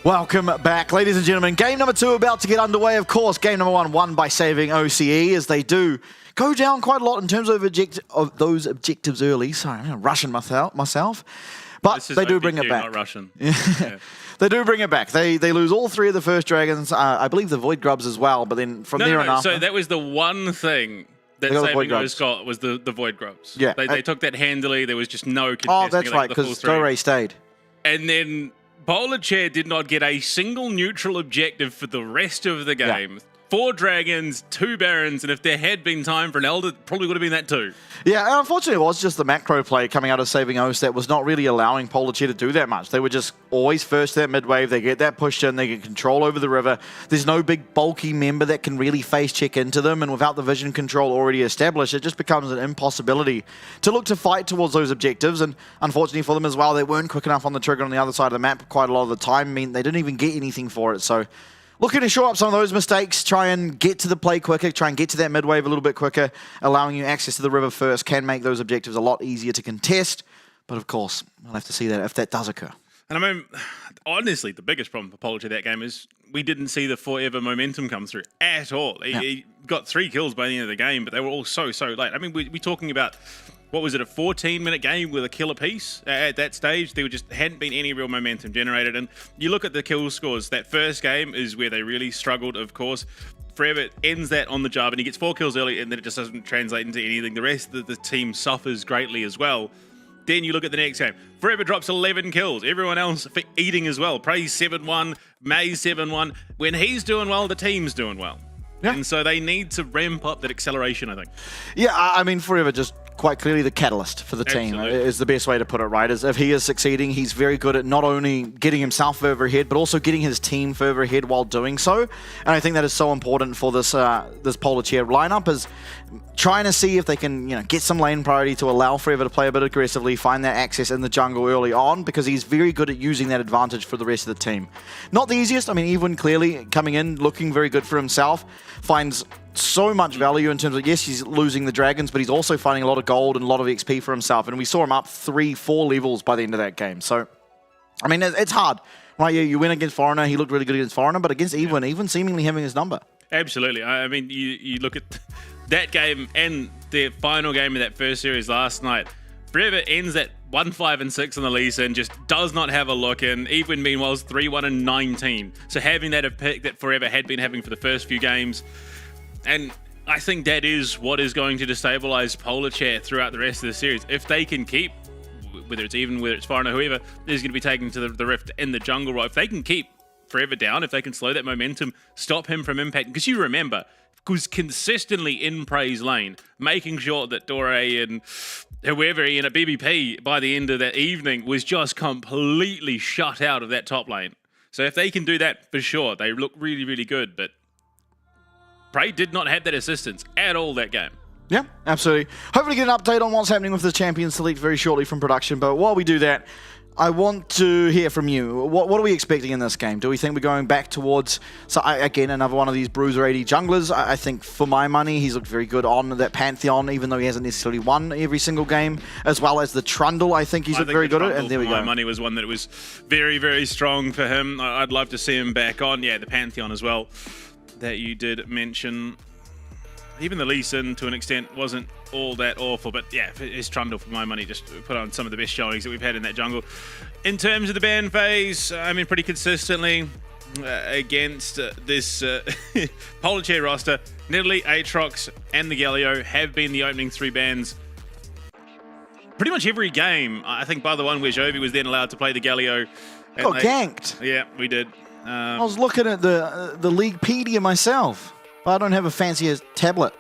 Welcome back, ladies and gentlemen. Game number 2 about to get underway. Of course, game number 1 won by saving OCE, as they do go down quite a lot in terms of those objectives early. Sorry, I'm rushing myself. But they do bring it back. Not Russian. Yeah. They do bring it back. They lose all 3 of the first dragons. I believe the Void Grubs as well, but then from there on after... So that was the one thing that saving O's got, was the Void Grubs. Yeah. They took that handily. There was just no contesting. Oh, that's right, because Dore stayed. And then Polar Chair did not get a single neutral objective for the rest of the game. Yeah. 4 dragons, 2 barons, and if there had been time for an elder, probably would have been that too. Yeah, unfortunately it was just the macro play coming out of Saving O's that was not really allowing Polar Chair to do that much. They were just always first that mid wave, they get that pushed in, they get control over the river. There's no big bulky member that can really face check into them, and without the vision control already established, it just becomes an impossibility to look to fight towards those objectives. And unfortunately for them as well, they weren't quick enough on the trigger on the other side of the map quite a lot of the time. I mean, they didn't even get anything for it, so looking to shore up some of those mistakes, try and get to the play quicker, try and get to that mid wave a little bit quicker, allowing you access to the river first can make those objectives a lot easier to contest. But of course, we'll have to see that if that does occur. And I mean, honestly, the biggest problem for Polar Chair that game is we didn't see the forever momentum come through at all. He got 3 kills by the end of the game, but they were all so late. I mean, we're talking about, what was it, a 14-minute game with a kill apiece? At that stage, there just hadn't been any real momentum generated. And you look at the kill scores, that first game is where they really struggled, of course. Forever ends that on the job, and he gets 4 kills early, and then it just doesn't translate into anything. The rest of the team suffers greatly as well. Then you look at the next game. Forever drops 11 kills. Everyone else eating as well. Praise 7-1, Maze 7-1. When he's doing well, the team's doing well. Yeah. And so they need to ramp up that acceleration, I think. Yeah, I mean, Forever just quite clearly the catalyst for the team is the best way to put it, right? Is if he is succeeding, he's very good at not only getting himself further ahead, but also getting his team further ahead while doing so. And I think that is so important for this this Polar Chair lineup, is trying to see if they can, get some lane priority to allow Forever to play a bit aggressively, find that access in the jungle early on, because he's very good at using that advantage for the rest of the team. Not the easiest. I mean, even clearly coming in, looking very good for himself, finds so much value in terms of, yes, he's losing the dragons, but he's also finding a lot of gold and a lot of XP for himself. And we saw him up 3-4 levels by the end of that game. So, I mean, it's hard, right? You win against Foreigner. He looked really good against Foreigner, but against Even seemingly having his number. Absolutely. I mean, you look at that game and the final game of that first series last night. Forever ends at 1-5-6 on the Lee Sin, just does not have a look in. Even meanwhile, 3-1-19. So having that pick that Forever had been having for the first few games, and I think that is what is going to destabilize Polar Chair throughout the rest of the series. If they can keep, whether it's Even, whether it's Foreigner, whoever is going to be taken to the rift in the jungle, right? If they can keep Forever down, if they can slow that momentum, stop him from impacting. Because you remember, was consistently in Prey's lane, making sure that Dore and whoever in a BBP by the end of that evening was just completely shut out of that top lane. So if they can do that, for sure, they look really, really good. But Prey did not have that assistance at all that game. Yeah, absolutely. Hopefully get an update on what's happening with the champion select very shortly from production. But while we do that, I want to hear from you. What are we expecting in this game? Do we think we're going back towards, again, another one of these Bruiser 80 junglers? I think, for my money, he's looked very good on that Pantheon, even though he hasn't necessarily won every single game, as well as the Trundle. I think he's looked very good at it. And there we go. My money was one that was very, very strong for him. I'd love to see him back on. Yeah, the Pantheon as well that you did mention. Even the Lee Sin, to an extent, wasn't all that awful. But yeah, his Trundle, for my money, just put on some of the best showings that we've had in that jungle. In terms of the ban phase, I mean, pretty consistently against this Polar Chair roster, Nidalee, Aatrox, and the Galio have been the opening 3 bans pretty much every game. I think by the one where Jovi was then allowed to play the Galio. Got ganked. Yeah, we did. I was looking at the Leaguepedia myself. I don't have a fancier tablet.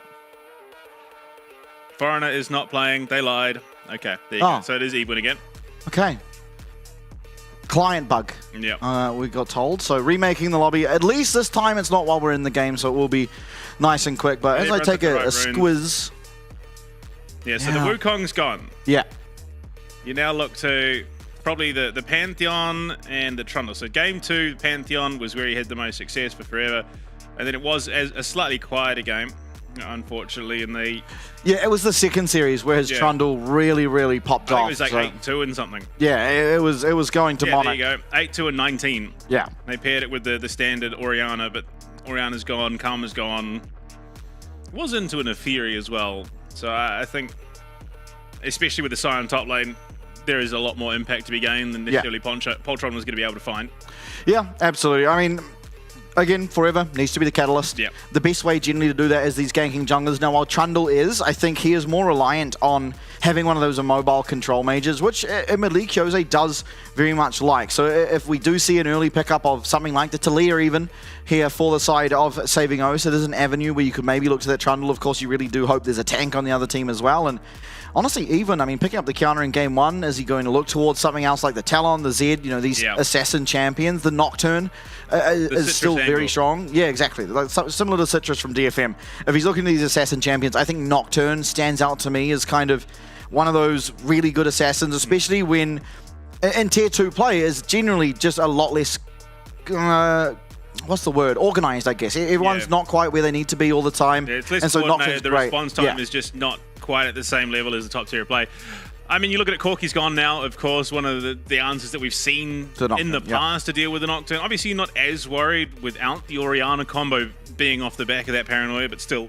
Foreigner is not playing. They lied. Okay, there you go. So it is Even again. Okay. Client bug. Yeah. We got told. So remaking the lobby. At least this time it's not while we're in the game, so it will be nice and quick. But as I take a squiz. Yeah, so the Wukong's gone. Yeah. You now look to probably the Pantheon and the Trundle. So game 2, Pantheon was where he had the most success for Forever. And then it was a slightly quieter game, unfortunately, in the... Yeah, it was the second series where his Trundle really, really popped off. It was like 8-2 and something. Yeah, it was going to Monarch. There you go. 8-2 and 19. Yeah. They paired it with the standard Orianna, but Orianna's gone, Karma's gone. Was into an Apheri as well. So I think, especially with the Sion top lane, there is a lot more impact to be gained than necessarily Poltron was going to be able to find. Yeah, absolutely. I mean, again, Forever needs to be the catalyst. Yep. The best way generally to do that is these ganking junglers. Now, while Trundle is, I think he is more reliant on having one of those immobile control mages, which admittedly Kyose does very much like. So if we do see an early pickup of something like the Talia even here for the side of Saving O, so there's an avenue where you could maybe look to that Trundle. Of course, you really do hope there's a tank on the other team as well. And honestly, even, I mean, picking up the counter in game 1, is he going to look towards something else like the Talon, the Zed, you know, these assassin champions? The Nocturne is still very strong. Yeah, exactly. Like, similar to Citrus from DFM. If he's looking at these assassin champions, I think Nocturne stands out to me as kind of one of those really good assassins, especially when in tier 2 play is generally just a lot less, what's the word? Organized, I guess. Everyone's not quite where they need to be all the time. Yeah, it's less and so coordinated. The response time Yeah. is just not quite at the same level as the top tier play. I mean, you look at it, Corky's gone now, of course, one of the answers that we've seen in the past to deal with the Nocturne. Obviously, you're not as worried without the Orianna combo being off the back of that paranoia, but still,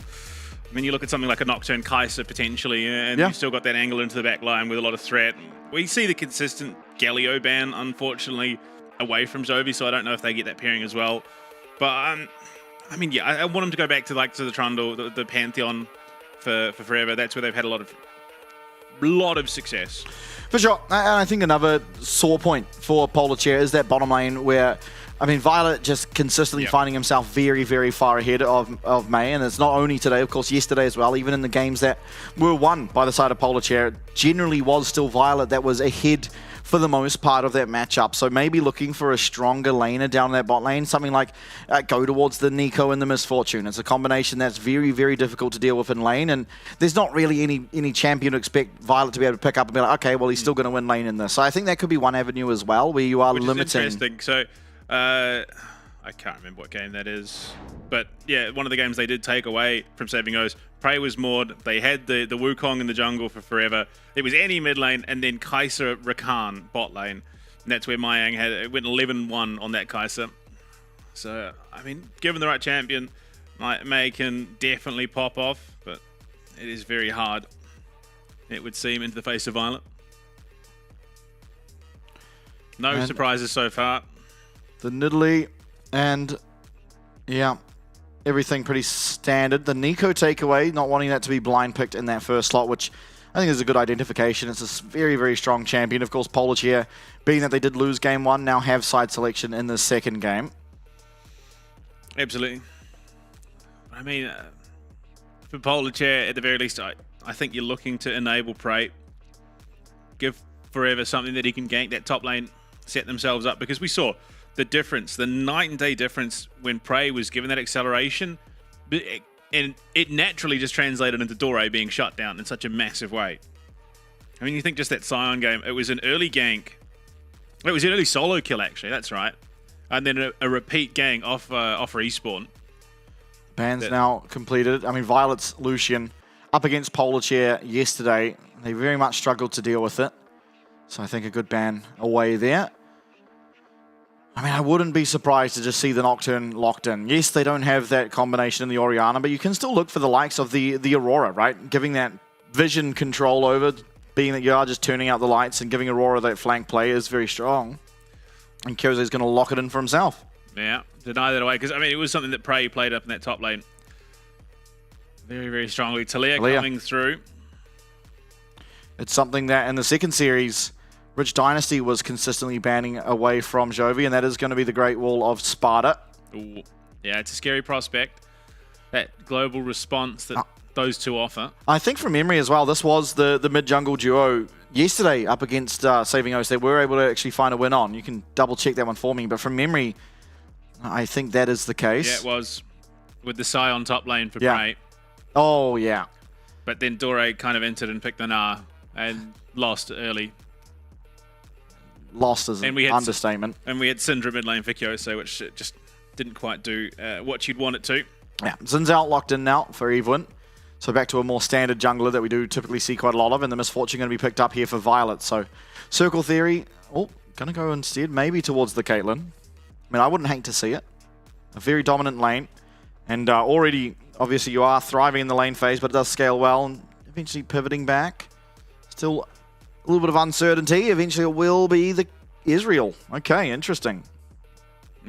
I mean, you look at something like a Nocturne Kai'Sa potentially, and you've still got that angle into the back line with a lot of threat. We see the consistent Galio ban, unfortunately, away from Zovi, so I don't know if they get that pairing as well. But, I mean, yeah, I want them to go back to the Trundle, the Pantheon for Forever. That's where they've had a lot of success. For sure. And I think another sore point for Polar Chair is that bottom lane where, I mean, Violet just consistently finding himself very, very far ahead of May. And it's not only today, of course, yesterday as well. Even in the games that were won by the side of Polar Chair, it generally was still Violet that was ahead for the most part of that matchup. So maybe looking for a stronger laner down that bot lane, something like go towards the Nico and the Misfortune. It's a combination that's very, very difficult to deal with in lane, and there's not really any champion to expect Violet to be able to pick up and be like, okay, well, he's still going to win lane in this. So I think that could be one avenue as well, where you are limiting. Is interesting. So I can't remember what game that is, but yeah, one of the games they did take away from Saving O's, Prey was Maud. They had the Wukong in the jungle for Forever. It was Annie mid lane, and then Kai'Sa Rakan bot lane. And that's where Mayang it went 11-1 on that Kai'Sa. So, I mean, given the right champion, May can definitely pop off, but it is very hard, it would seem, into the face of Violet. No surprises so far. The Nidalee and, yeah, everything pretty standard. The Nico takeaway, not wanting that to be blind picked in that first slot, which I think is a good identification. It's a very, very strong champion. Of course, Polish here, being that they did lose game 1, now have side selection in the second game. Absolutely. I mean, for Polish at the very least, I think you're looking to enable Prey. Give Forever something that he can gank that top lane, set themselves up, because we saw the difference, the night and day difference when Prey was given that acceleration, and it naturally just translated into Dore being shut down in such a massive way. I mean, you think just that Sion game, it was an early gank. It was an early solo kill, actually, that's right. And then a repeat gang off respawn. Ban's now completed. I mean, Violet's Lucian up against Polar Chair yesterday. They very much struggled to deal with it. So I think a good ban away there. I mean, I wouldn't be surprised to just see the Nocturne locked in. Yes, they don't have that combination in the Orianna, but you can still look for the likes of the Aurora, right? Giving that vision control over, being that you are just turning out the lights and giving Aurora that flank play is very strong. And Kyose is going to lock it in for himself. Yeah, deny that away, because, I mean, it was something that Prey played up in that top lane very, very strongly. Talia coming through. It's something that in the second series, Rich Dynasty was consistently banning away from Jovi, and that is going to be the Great Wall of Sparta. Ooh. Yeah, it's a scary prospect. That global response that those two offer. I think from memory as well, this was the mid-jungle duo yesterday up against Saving O's. They were able to actually find a win on. You can double-check that one for me, but from memory, I think that is the case. Yeah, it was with the Sion top lane for Prey. Oh, yeah. But then Dore kind of entered and picked the Nah and lost early. Lost is an understatement. And we had Syndra mid lane for Kyose, which just didn't quite do what you'd want it to. Yeah, Zin's out locked in now for Evelyn. So back to a more standard jungler that we do typically see quite a lot of, and the Misfortune going to be picked up here for Violet. So Circle Theory, going to go instead maybe towards the Caitlyn. I mean, I wouldn't hate to see it. A very dominant lane. And already, obviously, you are thriving in the lane phase, but it does scale well, and eventually pivoting back. Still a little bit of uncertainty. Eventually it will be the Israel. Okay, interesting.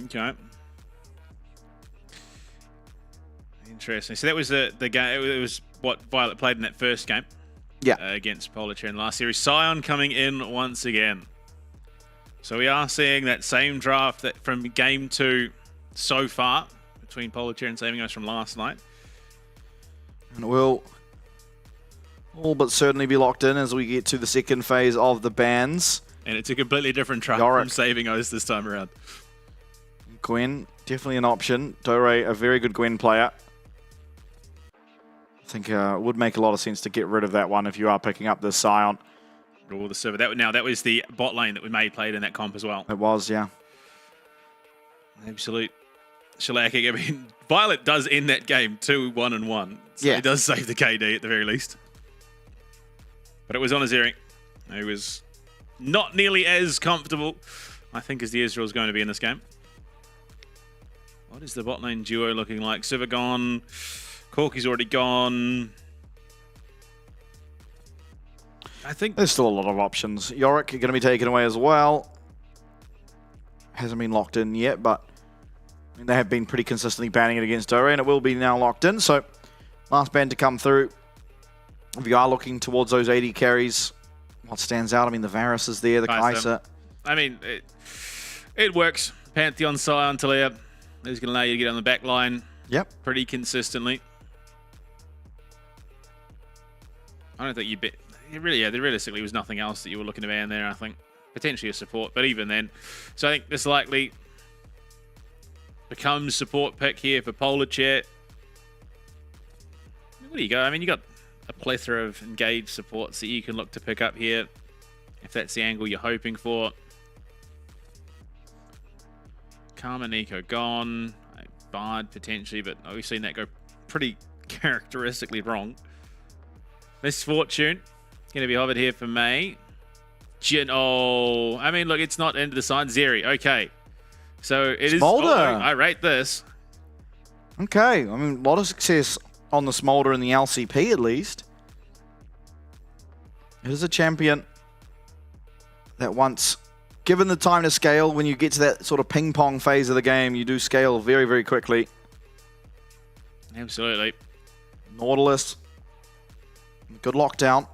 Okay. Interesting. So that was the game. It was what Violet played in that first game. Yeah. Against Polar Chair in the last series. Sion coming in once again. So we are seeing that same draft that from game 2 so far between Polar Chair and Saving Us from last night. And it will all but certainly be locked in as we get to the second phase of the bans. And it's a completely different draft Yorick. from Saving Us this time around. Gwen, definitely an option. Dore, a very good Gwen player. I think it would make a lot of sense to get rid of that one if you are picking up the Sion. Or the server. That was the bot lane that we played in that comp as well. It was, yeah. Absolute shellacking. I mean, Violet does end that game 2-1-1. So Yeah. it does save the KD at the very least. But it was on Azeri. He was not nearly as comfortable, I think, as the Israel's going to be in this game. What is the bot lane duo looking like? Siva gone. Corky's already gone. I think There's still a lot of options. Yorick going to be taken away as well. Hasn't been locked in yet, but I mean, they have been pretty consistently banning it against Dore, and it will be now locked in. So, last ban to come through. If you are looking towards those 80 carries, what stands out? I mean, the Varus is there, the Kai'Sa. I mean, it works. Pantheon, Sion, Talia. Is going to allow you to get on the back line pretty consistently. I don't think you bet. Really, there realistically was nothing else that you were looking to ban there, I think. Potentially a support, but even then. So I think this likely becomes support pick here for Polar Chair. Where do you go? I mean, you got a plethora of engaged supports that you can look to pick up here, if that's the angle you're hoping for. Karma Nico gone. Bard potentially, but we've seen that go pretty characteristically wrong. Misfortune. Going to be hovered here for May. Oh, I mean, look, it's not into the sign. Zeri, okay. So it Smolder. is. Oh, I rate this. Okay, I mean, a lot of success on the Smolder in the LCP at least. It is a champion that once given the time to scale, when you get to that sort of ping pong phase of the game, you do scale very, very quickly. Absolutely. Nautilus, good lockdown.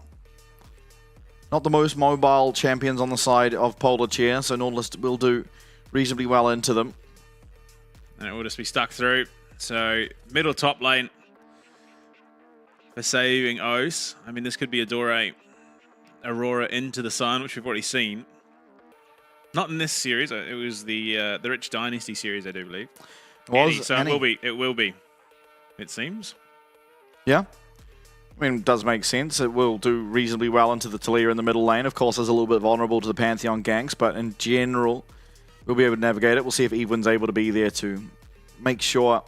Not the most mobile champions on the side of Polar Chair, so Nautilus will do reasonably well into them. And it will just be stuck through. So, middle top lane for saving OCE. I mean, this could be a Dore Aurora into the sun, which we've already seen. Not in this series. It was the Rich Dynasty series, I do believe. So Annie. It will be. It seems. Yeah. I mean, it does make sense. It will do reasonably well into the Talia in the middle lane. Of course, it's a little bit vulnerable to the Pantheon ganks, but in general, we'll be able to navigate it. We'll see if Even's able to be there to make sure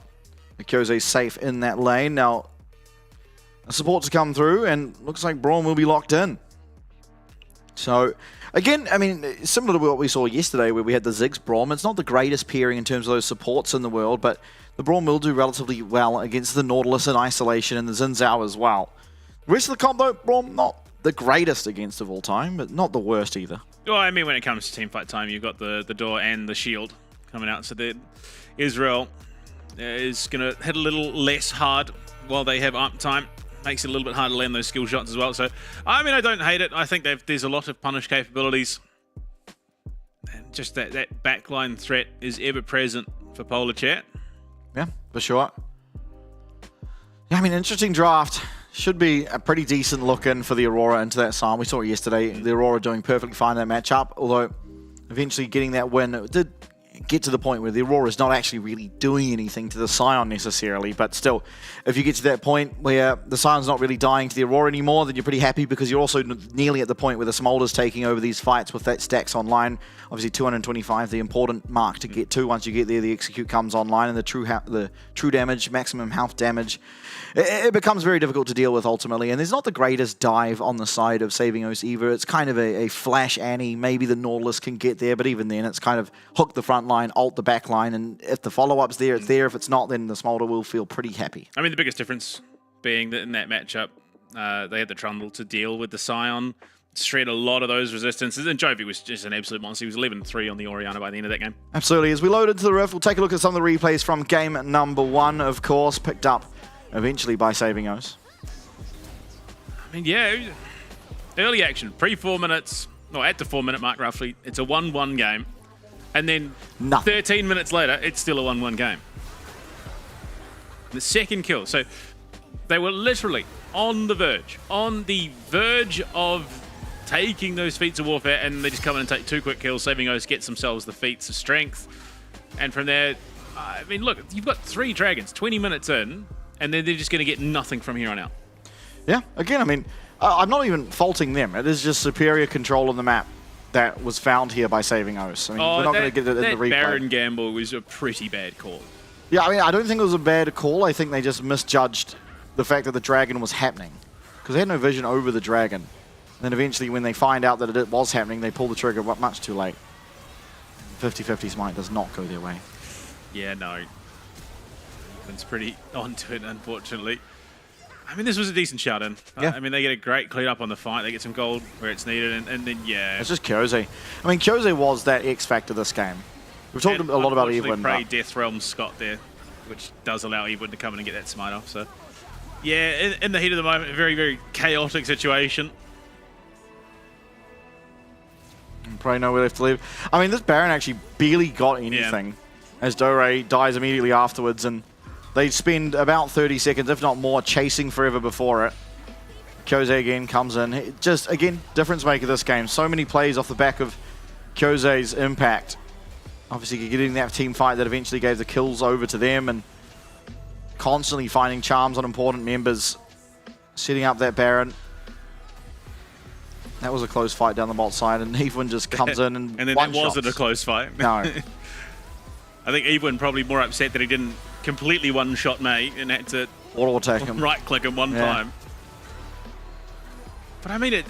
Kyoze's safe in that lane. Now, a support to come through, and looks like Braum will be locked in. So, again, I mean, similar to what we saw yesterday where we had the Ziggs Braum, it's not the greatest pairing in terms of those supports in the world, but the Braum will do relatively well against the Nautilus in isolation and the Xin Zhao as well. The rest of the comp, though, Braum, not the greatest against of all time, but not the worst either. Well, I mean, when it comes to teamfight time, you've got the door and the shield coming out, so that Israel is going to hit a little less hard while they have up time. Makes it a little bit harder to land those skill shots as well. So, I mean, I don't hate it. I think there's a lot of punish capabilities. And just that backline threat is ever present for Polar Chair. Yeah, for sure. Yeah, I mean, interesting draft. Should be a pretty decent look in for the Aurora into that Psalm. We saw it yesterday. The Aurora doing perfectly fine in that matchup, although eventually getting that win, it did get to the point where the Aurora is not actually really doing anything to the Sion necessarily, but still, if you get to that point where the Sion's not really dying to the Aurora anymore, then you're pretty happy because you're also nearly at the point where the Smolder's taking over these fights with that stacks online. Obviously 225, the important mark to get to. Once you get there, the execute comes online and the true damage, maximum health damage. It becomes very difficult to deal with ultimately, and there's not the greatest dive on the side of saving OCE either. It's kind of a flash Annie. Maybe the Nautilus can get there, but even then it's kind of hook the front line, ult the back line, and if the follow-up's there, it's there. If it's not, then the Smolder will feel pretty happy. I mean, the biggest difference being that in that matchup, they had the Trundle to deal with the Sion, shred a lot of those resistances, and Jovi was just an absolute monster. He was 11-3 on the Oriana by the end of that game. Absolutely. As we load into the Rift, we'll take a look at some of the replays from game number 1, of course. Picked up eventually by saving O's. I mean, yeah, early action, pre-4 minutes, or at the 4-minute mark roughly, it's a 1-1 game. And then 13 minutes later, it's still a 1-1 game. The second kill. So they were literally on the verge of taking those feats of warfare, and they just come in and take 2 quick kills. Saving O's gets themselves the feats of strength. And from there, I mean, look, you've got 3 dragons, 20 minutes in, and then they're just going to get nothing from here on out. Yeah, again, I mean, I'm not even faulting them. It is just superior control on the map that was found here by saving O's. I mean, we're not going to get it in the replay. That Baron gamble was a pretty bad call. Yeah, I mean, I don't think it was a bad call. I think they just misjudged the fact that the dragon was happening. Because they had no vision over the dragon. And then eventually, when they find out that it was happening, they pull the trigger much too late. 50-50 smite does not go their way. Yeah, no. It's pretty onto it, unfortunately. I mean, this was a decent shot-in. Yeah. I mean, they get a great clean up on the fight. They get some gold where it's needed, and then, yeah. It's just Kyose. I mean, Kyose was that X factor this game. We've talked a lot about Evelyn. Prey Death Realm Scott there, which does allow Evelyn to come in and get that smite off. So, yeah, in the heat of the moment, a very, very chaotic situation. Probably nowhere left to live. I mean, this Baron actually barely got anything as Dore dies immediately afterwards, and they spend about 30 seconds, if not more, chasing forever before it. Kyose again comes in. Just, again, difference maker this game. So many plays off the back of Kyose's impact. Obviously, getting that team fight that eventually gave the kills over to them, and constantly finding charms on important members, setting up that Baron. That was a close fight down the bot side, and Evelyn just comes in and then that wasn't a close fight. No. I think Evelyn probably more upset that he didn't completely one-shot mate and had to auto-attack him. Right-click him one time. But I mean,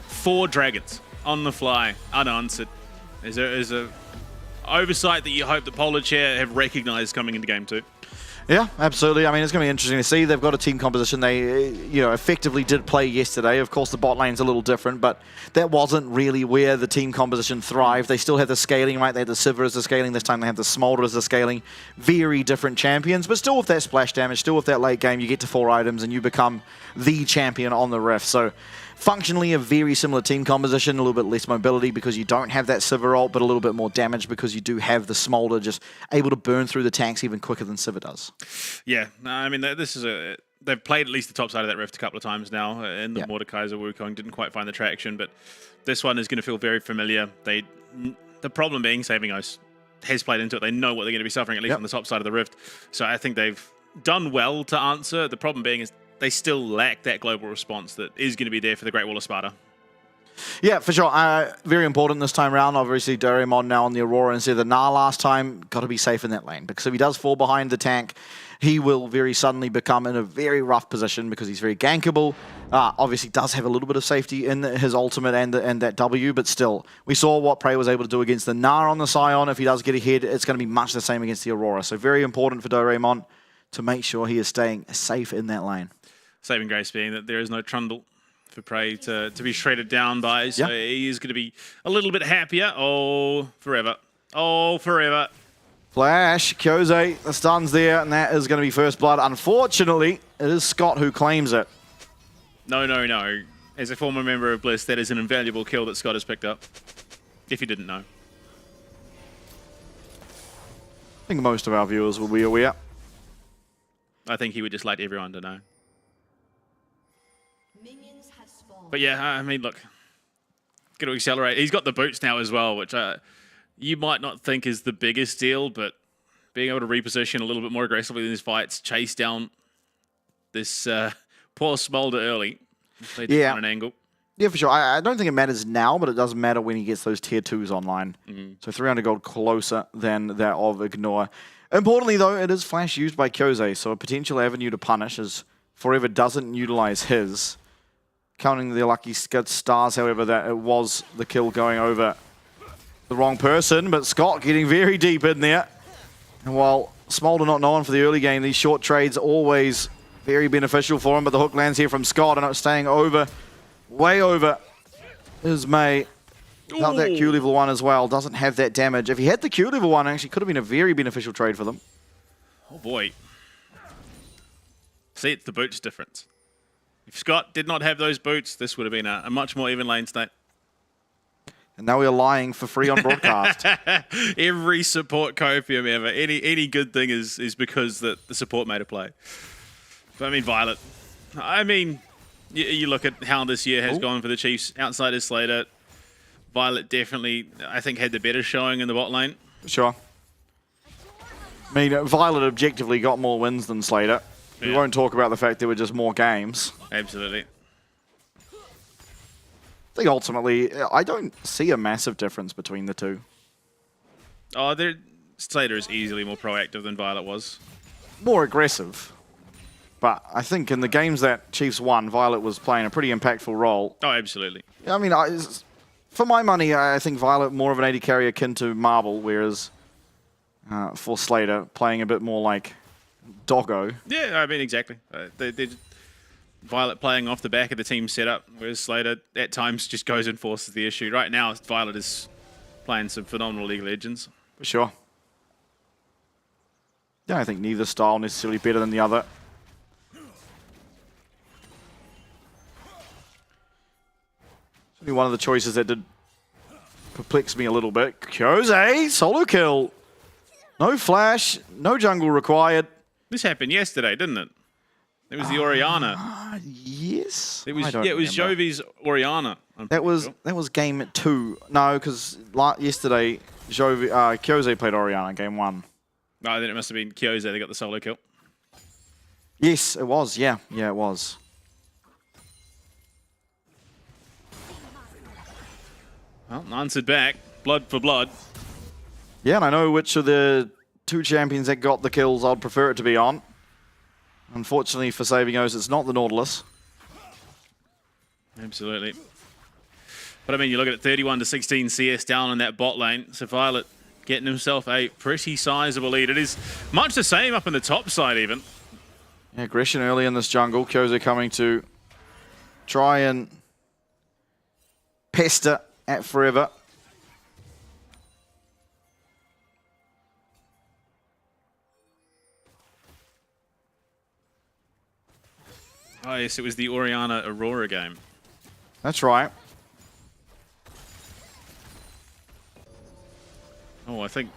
4 dragons on the fly, unanswered. Is a oversight that you hope the Polar Chair have recognized coming into game 2. Yeah, absolutely. I mean, it's going to be interesting to see. They've got a team composition they, effectively did play yesterday. Of course, the bot lane's a little different, but that wasn't really where the team composition thrived. They still had the scaling, right? They had the Sivir as the scaling. This time they have the Smolder as the scaling. Very different champions, but still with that splash damage, still with that late game, you get to 4 items and you become the champion on the Rift. So functionally a very similar team composition, a little bit less mobility because you don't have that Sivir ult, but a little bit more damage because you do have the Smolder just able to burn through the tanks even quicker than Sivir does. Yeah, no, I mean, this is they've played at least the top side of that Rift a couple of times now. In the Mordekaiser, Wukong didn't quite find the traction, but this one is going to feel very familiar. The problem being, Saving O's has played into it. They know what they're going to be suffering, at least on the top side of the Rift. So I think they've done well to answer. The problem being is they still lack that global response that is going to be there for the Great Wall of Sparta. Yeah, for sure. Very important this time round. Obviously, Doraemon now on the Aurora instead of the Gnar last time. Got to be safe in that lane, because if he does fall behind the tank, he will very suddenly become in a very rough position because he's very gankable. Obviously, does have a little bit of safety in his ultimate and that W, but still, we saw what Prey was able to do against the Gnar on the Scion. If he does get ahead, it's going to be much the same against the Aurora. So very important for Doraemon to make sure he is staying safe in that lane. Saving grace being that there is no Trundle for Prey to be shredded down by, so he is going to be a little bit happier. Oh, forever. Oh, forever. Flash, Kyose, the stun's there, and that is going to be first blood. Unfortunately, it is Scott who claims it. No, no, no. As a former member of Bliss, that is an invaluable kill that Scott has picked up, if you didn't know. I think most of our viewers will be aware. I think he would just like everyone to know. But yeah, I mean, look, got to accelerate. He's got the boots now as well, which you might not think is the biggest deal, but being able to reposition a little bit more aggressively in his fights, chase down this poor Smolder early, on an angle. Yeah, for sure. I don't think it matters now, but it does matter when he gets those tier 2s online. So 300 gold closer than that of Ignore. Importantly, though, it is flash used by Kyose, so a potential avenue to punish as Forever doesn't utilize his. Counting the lucky stars, however, that it was the kill going over the wrong person, but Scott getting very deep in there. And while Smolder not known for the early game, these short trades always very beneficial for him, but the hook lands here from Scott and it's staying over, way over, is May. Without that Q level 1 as well, doesn't have that damage. If he had the Q level 1, actually could have been a very beneficial trade for them. Oh boy. See, it's the boots difference. If Scott did not have those boots, this would have been a much more even lane state. And now we are lying for free on broadcast. Every support copium ever. Any good thing is because the support made a play. But I mean, Violet. I mean, you look at how this year has gone for the Chiefs. Outside of Slater, Violet definitely, I think, had the better showing in the bot lane. Sure. I mean, Violet objectively got more wins than Slater. We won't talk about the fact there were just more games. Absolutely. I think ultimately, I don't see a massive difference between the two. Oh, Slater is easily more proactive than Violet was. More aggressive. But I think in the games that Chiefs won, Violet was playing a pretty impactful role. Oh, absolutely. I mean, for my money, I think Violet more of an AD carry akin to Marble, whereas for Slater, playing a bit more like Doggo. Yeah, I mean, exactly. Violet playing off the back of the team setup, whereas Slater at times just goes and forces the issue. Right now, Violet is playing some phenomenal League of Legends. For sure. Yeah, I think neither style necessarily better than the other. Only one of the choices that did perplex me a little bit. Kyose, solo kill. No flash, no jungle required. This happened yesterday, didn't it? It was the Orianna. Yes. It was Jovi's Orianna. That was game 2. No, because yesterday Kyose played Orianna game 1. No, then it must have been Kyose that got the solo kill. Yes, it was. Yeah, it was. Well, answered back. Blood for blood. Yeah, and I know which of the 2 champions that got the kills I'd prefer it to be on. Unfortunately for Saving O's, it's not the Nautilus. Absolutely. But I mean, you look at it, 31 to 16 CS down in that bot lane. So Violet getting himself a pretty sizable lead. It is much the same up in the top side even. Yeah, aggression early in this jungle. Kyose coming to try and pester at Forever. Oh yes, it was the Orianna Aurora game. That's right. Oh, I think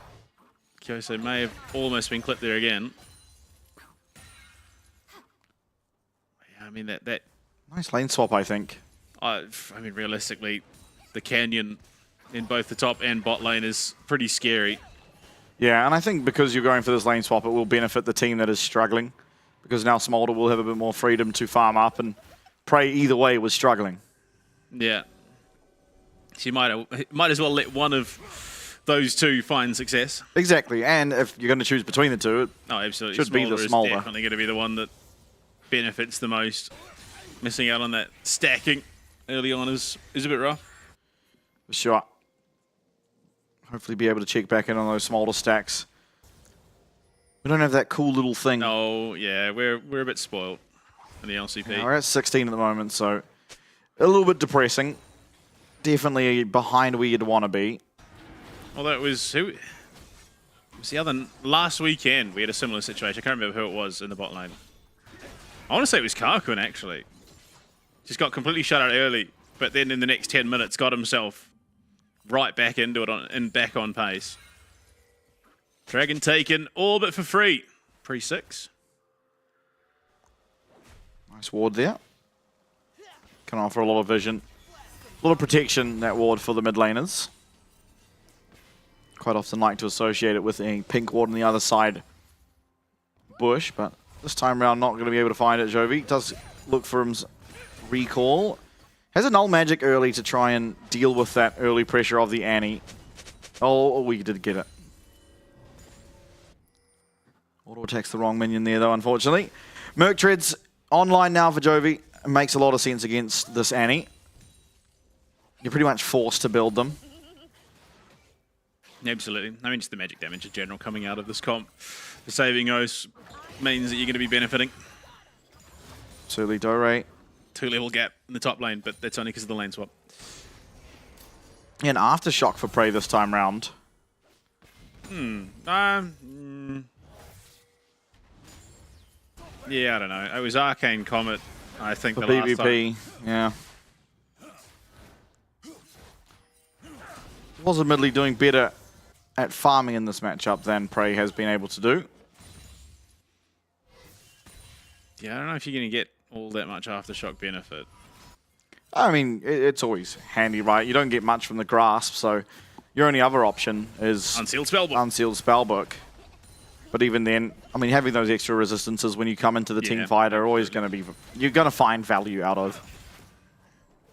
Kyose may have almost been clipped there again. Yeah, I mean that. Nice lane swap, I think. I mean, realistically, the canyon in both the top and bot lane is pretty scary. Yeah, and I think because you're going for this lane swap, it will benefit the team that is struggling. Because now Smolder will have a bit more freedom to farm up, and Prey either way was struggling. Yeah. She might as well let one of those 2 find success. Exactly, and if you're going to choose between the 2, it absolutely. should be the Smolder. Is definitely going to be the one that benefits the most. Missing out on that stacking early on is a bit rough. For sure. Hopefully be able to check back in on those Smolder stacks. We don't have that cool little thing. Oh, yeah, we're a bit spoiled in the LCP. Yeah, we're at 16 at the moment, so a little bit depressing. Definitely behind where you'd want to be. Although it was the other last weekend we had a similar situation. I can't remember who it was in the bot lane. I want to say it was Karkun actually. Just got completely shut out early, but then in the next 10 minutes got himself right back into it and back on pace. Dragon taken, all but for free. Pre-6. Nice ward there. Can offer a lot of vision. A lot of protection, that ward, for the mid laners. Quite often like to associate it with a pink ward on the other side bush, but this time around not going to be able to find it. Jovi does look for his recall. Has a null magic early to try and deal with that early pressure of the Annie. Oh, we did get it. Auto attacks the wrong minion there, though, unfortunately. Merc Treads online now for Jovi. It makes a lot of sense against this Annie. You're pretty much forced to build them. Absolutely. I mean, just the magic damage in general coming out of this comp. The saving O's means that you're going to be benefiting. Certainly, Dore. 2-level gap in the top lane, but that's only because of the lane swap. Yeah, an aftershock for Prey this time round. Yeah, I don't know. It was Arcane Comet, I think, For the last PvP, time. yeah. Was admittedly doing better at farming in this matchup than Prey has been able to do. Yeah, I don't know if you're going to get all that much aftershock benefit. I mean, it's always handy, right? You don't get much from the grasp, so your only other option is Unsealed Spellbook. Unsealed Spellbook. But even then, I mean, having those extra resistances when you come into the team fight are always going to be... You're going to find value out of.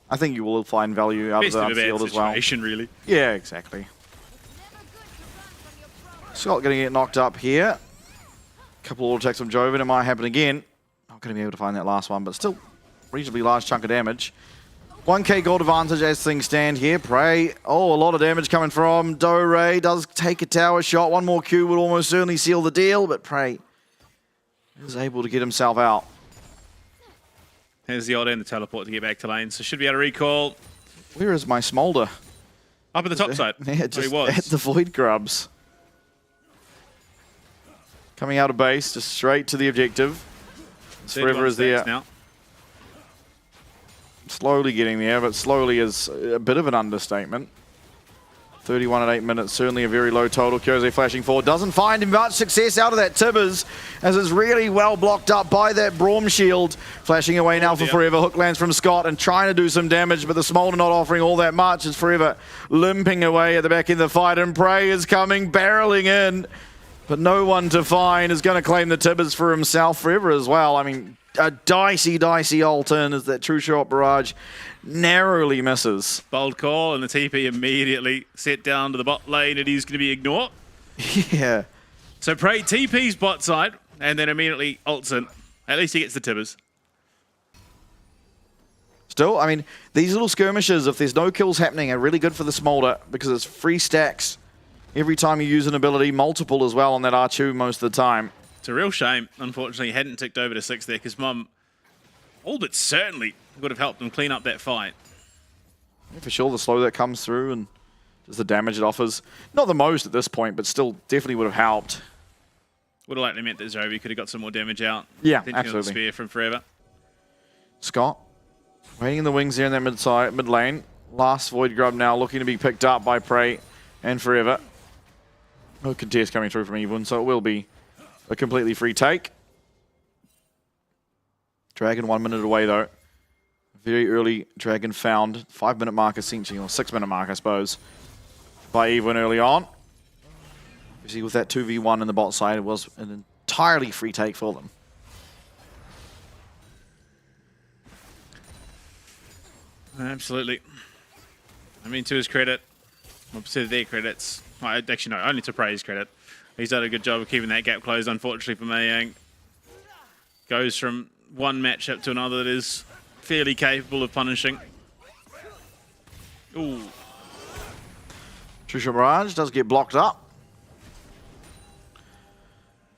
I think you will find value out of the Unsealed as well. Really. Yeah, exactly. Scott going to get knocked up here. Couple auto attacks from Joven. It might happen again. Not going to be able to find that last one, but still reasonably large chunk of damage. 1k gold advantage as things stand here. Prey. Oh, a lot of damage coming from Dore. Does take a tower shot. One more Q would almost certainly seal the deal, but Prey is able to get himself out. There's the odd end, the teleport to get back to lane, so should be able to recall. Where is my Smolder? Up at the top side. Yeah, just he was. at the Void Grubs. Coming out of base, just straight to the objective. Forever is there. Now. Slowly getting there, but slowly is a bit of an understatement. 31 at 8 minutes, certainly a very low total. Kyose flashing forward, doesn't find much success out of that Tibbers, as it's really well blocked up by that Braum shield. Flashing away now for Forever, hook lands from Scott and trying to do some damage, but the Smolder not offering all that much as Forever limping away at the back end of the fight, and Prey is coming, barreling in, but no one to find. Is going to claim the Tibbers for himself. Forever as well. I mean, a dicey old turn as that True Shot Barrage narrowly misses. Bold call, and the TP immediately set down to the bot lane. It is going to be ignored. Yeah. So Prey TP's bot side, and then immediately ults in. At least he gets the Tibbers. Still, I mean, these little skirmishes, if there's no kills happening, are really good for the Smolder because it's free stacks every time you use an ability, multiple as well on that R2 most of the time. It's a real shame, unfortunately, he hadn't ticked over to 6 there, because Mum all but certainly would have helped him clean up that fight. Yeah, for sure, the slow that comes through and just the damage it offers. Not the most at this point, but still definitely would have helped. Would have likely meant that Zoe could have got some more damage out. Yeah, absolutely. absolutely. The spear from Forever. Scott, waiting in the wings there in that mid lane. Last Void Grub now looking to be picked up by Prey and Forever. No contest coming through from Evelyn, so it will be a completely free take. Dragon 1 minute away though. Very early Dragon found. 5 minute mark essentially, or 6 minute mark I suppose, by Evelyn early on. You see with that 2v1 in the bot side, it was an entirely free take for them. Absolutely. I mean, to his credit, well, to their credits, well, actually no, only to Prey's credit, he's done a good job of keeping that gap closed, unfortunately for Mayang. Goes from one matchup to another that is fairly capable of punishing. Ooh. Trisha Mirage does get blocked up.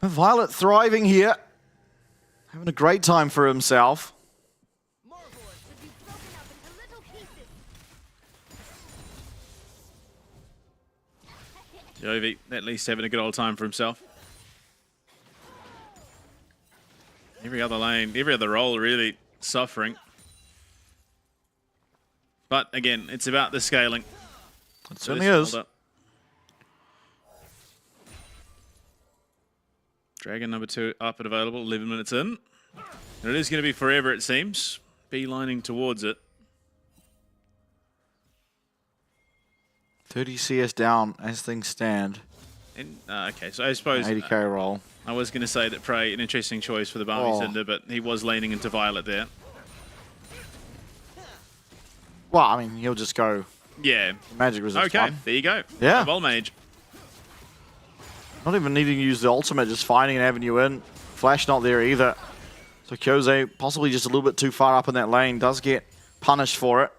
Violet thriving here. Having a great time for himself. Jovi at least having a good old time for himself. Every other lane, every other role really suffering. But again, it's about the scaling. It certainly is. Dragon number 2 up and available, 11 minutes in. And it is going to be Forever, it seems. Beelining towards it. 30 CS down as things stand. And, okay, so I suppose 80k roll. I was going to say that Prey, an interesting choice for the Barmy Cinder, but he was laning into Violet there. Well, I mean, he'll just go magic resist. Okay, one. there you go. Yeah. Vol Mage. Not even needing to use the ultimate, just finding an avenue in. Flash not there either. So Kyose possibly just a little bit too far up in that lane. Does get punished for it.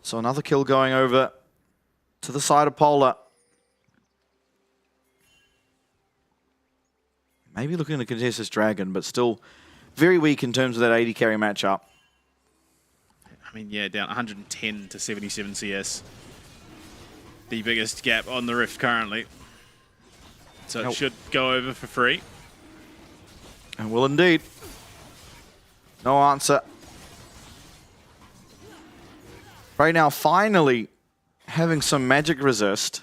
So another kill going over to the side of Polar. Maybe looking to contest this Dragon, but still very weak in terms of that 80 carry matchup. I mean, yeah, down 110 to 77 CS. The biggest gap on the Rift currently. So it should go over for free. And will indeed. No answer. Right now, finally having some magic resist.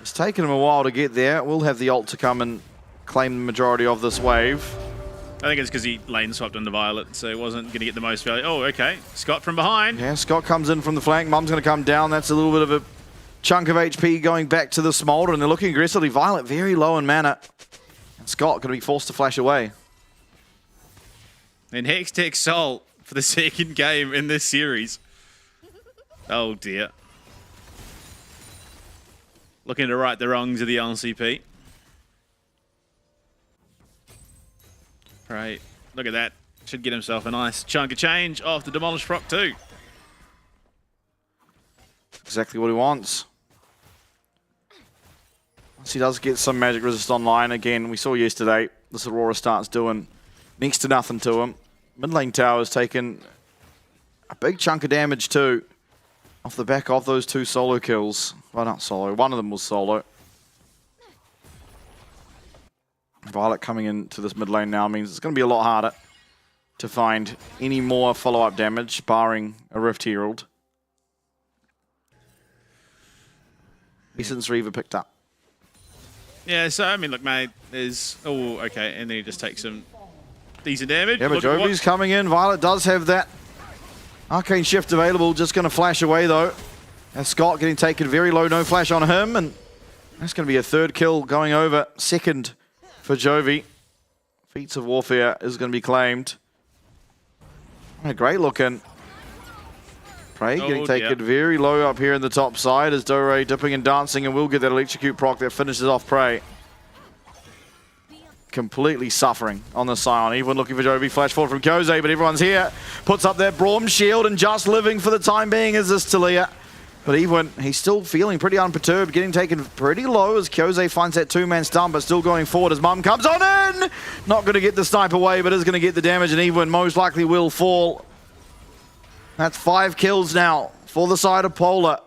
It's taken him a while to get there. We'll have the ult to come and claim the majority of this wave. I think it's because he lane swapped into Violet, so he wasn't going to get the most value. Oh, okay. Scott from behind. Yeah, Scott comes in from the flank. Mum's going to come down. That's a little bit of a chunk of HP going back to the Smolder, and they're looking aggressively. Violet very low in mana. And Scott going to be forced to flash away. And Hextech Soul for the second game in this series. Oh, dear. Looking to right the wrongs of the LCP. Right, look at that. Should get himself a nice chunk of change off the Demolished Proc too. Exactly what he wants. Once he does get some magic resist online, again, we saw yesterday, this Aurora starts doing next to nothing to him. Mid lane tower's taken a big chunk of damage too, off the back of those 2 solo kills. Well, not solo, one of them was solo. Violet coming into this mid lane now means it's going to be a lot harder to find any more follow-up damage, barring a Rift Herald. Essence Reaver picked up. Yeah, so, I mean, look, mate, there's... Oh, okay, and then he just takes some decent damage. Yeah, but Jovi's coming in. Violet does have that Arcane Shift available. Just going to flash away, though. And Scott getting taken very low. No flash on him, and that's going to be a 3rd kill going over. 2nd for Jovi. Feats of Warfare is going to be claimed. A great looking. Prey getting taken very low up here in the top side as Dore dipping and dancing, and will get that Electrocute proc that finishes off Prey. Completely suffering on the Scion. Even looking for Jovi. Flash forward from Kyoze, but everyone's here. Puts up that Braum shield and just living for the time being is this Talia. But even he's still feeling pretty unperturbed, getting taken pretty low as Kyoze finds that 2-man stun, but still going forward as Mum comes on in! Not going to get the snipe away, but is going to get the damage, and Ewan most likely will fall. That's 5 kills now for the side of Polar.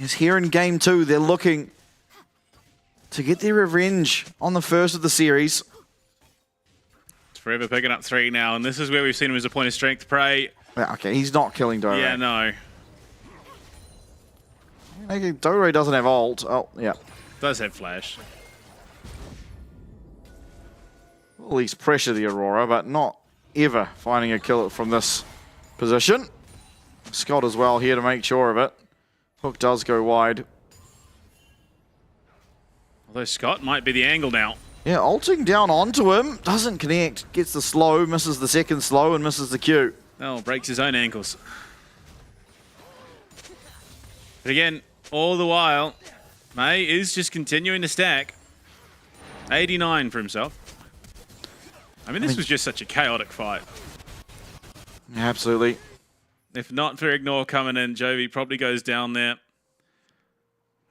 Is here in game 2. They're looking to get their revenge on the first of the series. It's Forever picking up 3 now, and this is where we've seen him as a point of strength. Prey. Yeah, okay, he's not killing Dore. Yeah, no. Dore doesn't have ult. Oh, yeah. Does have flash. At least pressure the Aurora, but not ever finding a kill from this position. Scott as well here to make sure of it. Hook does go wide. Although Scott might be the angle now. Yeah, ulting down onto him. Doesn't connect. Gets the slow, misses the 2nd slow, and misses the Q. Oh, breaks his own ankles. But again, all the while, May is just continuing to stack. 89 for himself. I mean, this was just such a chaotic fight. Yeah, absolutely. If not for Ignore coming in, Jovi probably goes down there.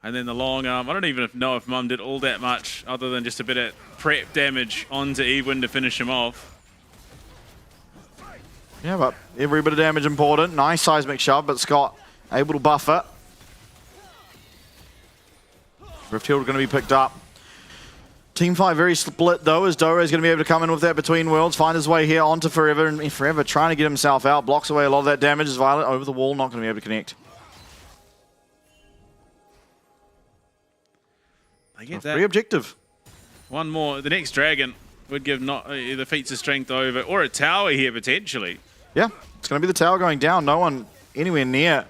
And then the long arm. I don't even know if Mum did all that much other than just a bit of prep damage onto Ewin to finish him off. Yeah, but every bit of damage important. Nice seismic shove, but Scott able to buffer. Rift Herald going to be picked up. Team 5 very split though, as Dore is going to be able to come in with that Between Worlds, find his way here onto Forever, and Forever trying to get himself out, blocks away a lot of that damage as Violet over the wall, not going to be able to connect. They get that. Free objective. One more. The next dragon would give not either feats of strength over or a tower here potentially. Yeah, it's going to be the tower going down. No one anywhere near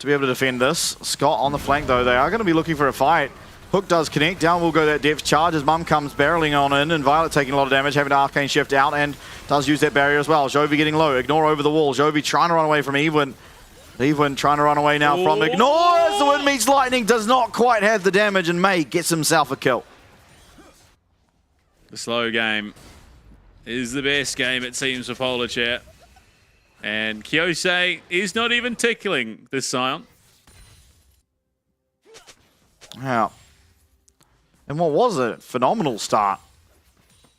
to be able to defend this. Scott on the flank though. They are going to be looking for a fight. Hook does connect. Down will go that depth charge as Mum comes barreling on in, and Violet taking a lot of damage, having to Arcane Shift out, and does use that barrier as well. Jovi getting low. Ignore over the wall. Jovi trying to run away from Evelyn. Evelyn trying to run away now from Ignore as the wind meets lightning. Does not quite have the damage, and May gets himself a kill. The slow game is the best game, it seems, for Polar Chat. And Kyoze is not even tickling this Scion. Yeah. And what was a phenomenal start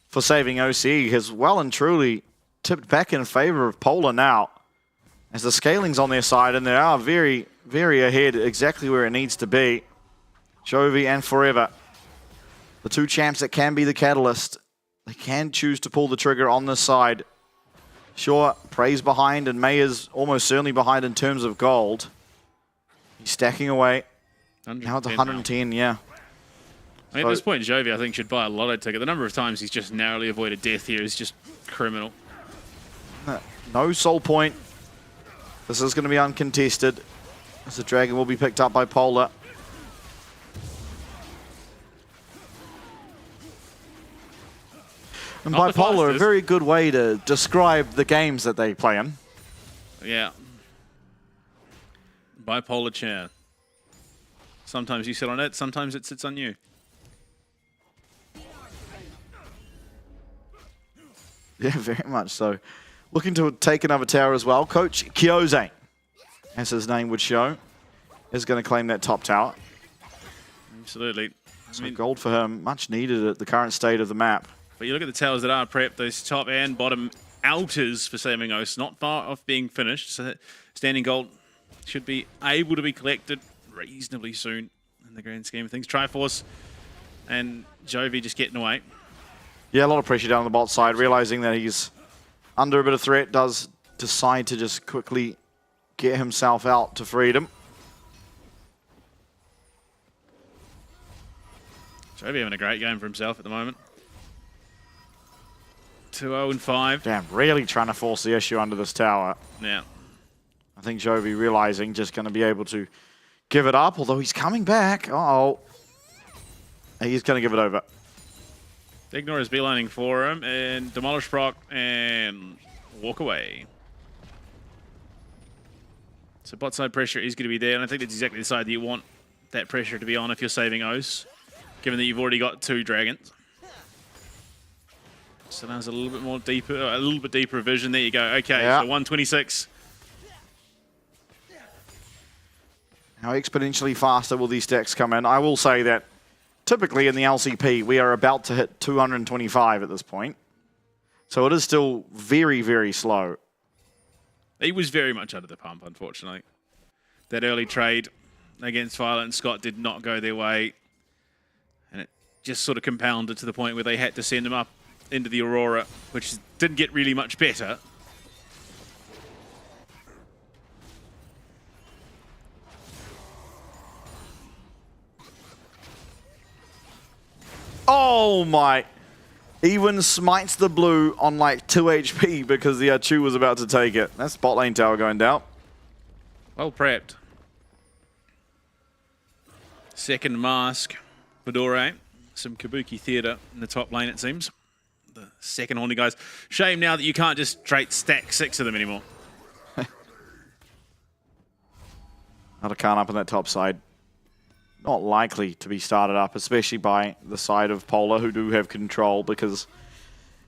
for saving OCE has well and truly tipped back in favor of Polar now, as the scaling's on their side, and they are very, very ahead, exactly where it needs to be. Jovi and Forever, the 2 champs that can be the catalyst They can choose to pull the trigger on this side. Sure, Prey's behind, and May is almost certainly behind in terms of gold. He's stacking away. Now it's 110, yeah. I mean, at this point, Jovi, I think, should buy a lotto ticket. The number of times he's just narrowly avoided death here is just criminal. No soul point. This is going to be uncontested, as the dragon will be picked up by Polar. And bipolar, a very good way to describe the games that they play in. Yeah. Bipolar chair. Sometimes you sit on it, sometimes it sits on you. Yeah, very much so. Looking to take another tower as well. Coach Kyoze, as his name would show, is going to claim that top tower. Absolutely. So gold for him, much needed at the current state of the map. But you look at the towers that are prepped, those top and bottom outers for Saving OCE, not far off being finished. So standing gold should be able to be collected reasonably soon in the grand scheme of things. Triforce and Jovi just getting away. Yeah, a lot of pressure down on the bot side, realizing that he's under a bit of threat, does decide to just quickly get himself out to freedom. Jovi having a great game for himself at the moment. 2-0-5. Damn, really trying to force the issue under this tower. Yeah. I think Jovi realizing just going to be able to give it up, although he's coming back. Uh-oh. He's going to give it over. Ignore is beelining for him and demolish proc and walk away. So bot side pressure is going to be there, and I think that's exactly the side that you want that pressure to be on if you're saving OCE, given that you've already got 2 dragons. So that's a little bit more deeper, a little bit deeper vision. There you go. Okay, yeah. So 126. How exponentially faster will these stacks come in? I will say that typically in the LCP, we are about to hit 225 at this point. So it is still very, very slow. He was very much under the pump, unfortunately. That early trade against Violet and Scott did not go their way. And it just sort of compounded to the point where they had to send him up into the Aurora, which didn't get really much better. Oh my. Even smites the blue on like 2 HP because the Achu was about to take it. That's bot lane tower going down. Well prepped. Second mask for Dore. Some Kabuki theatre in the top lane, it seems. The second horny guys. Shame now that you can't just straight stack 6 of them anymore. Khan up on that top side. Not likely to be started up, especially by the side of Polar, who do have control, because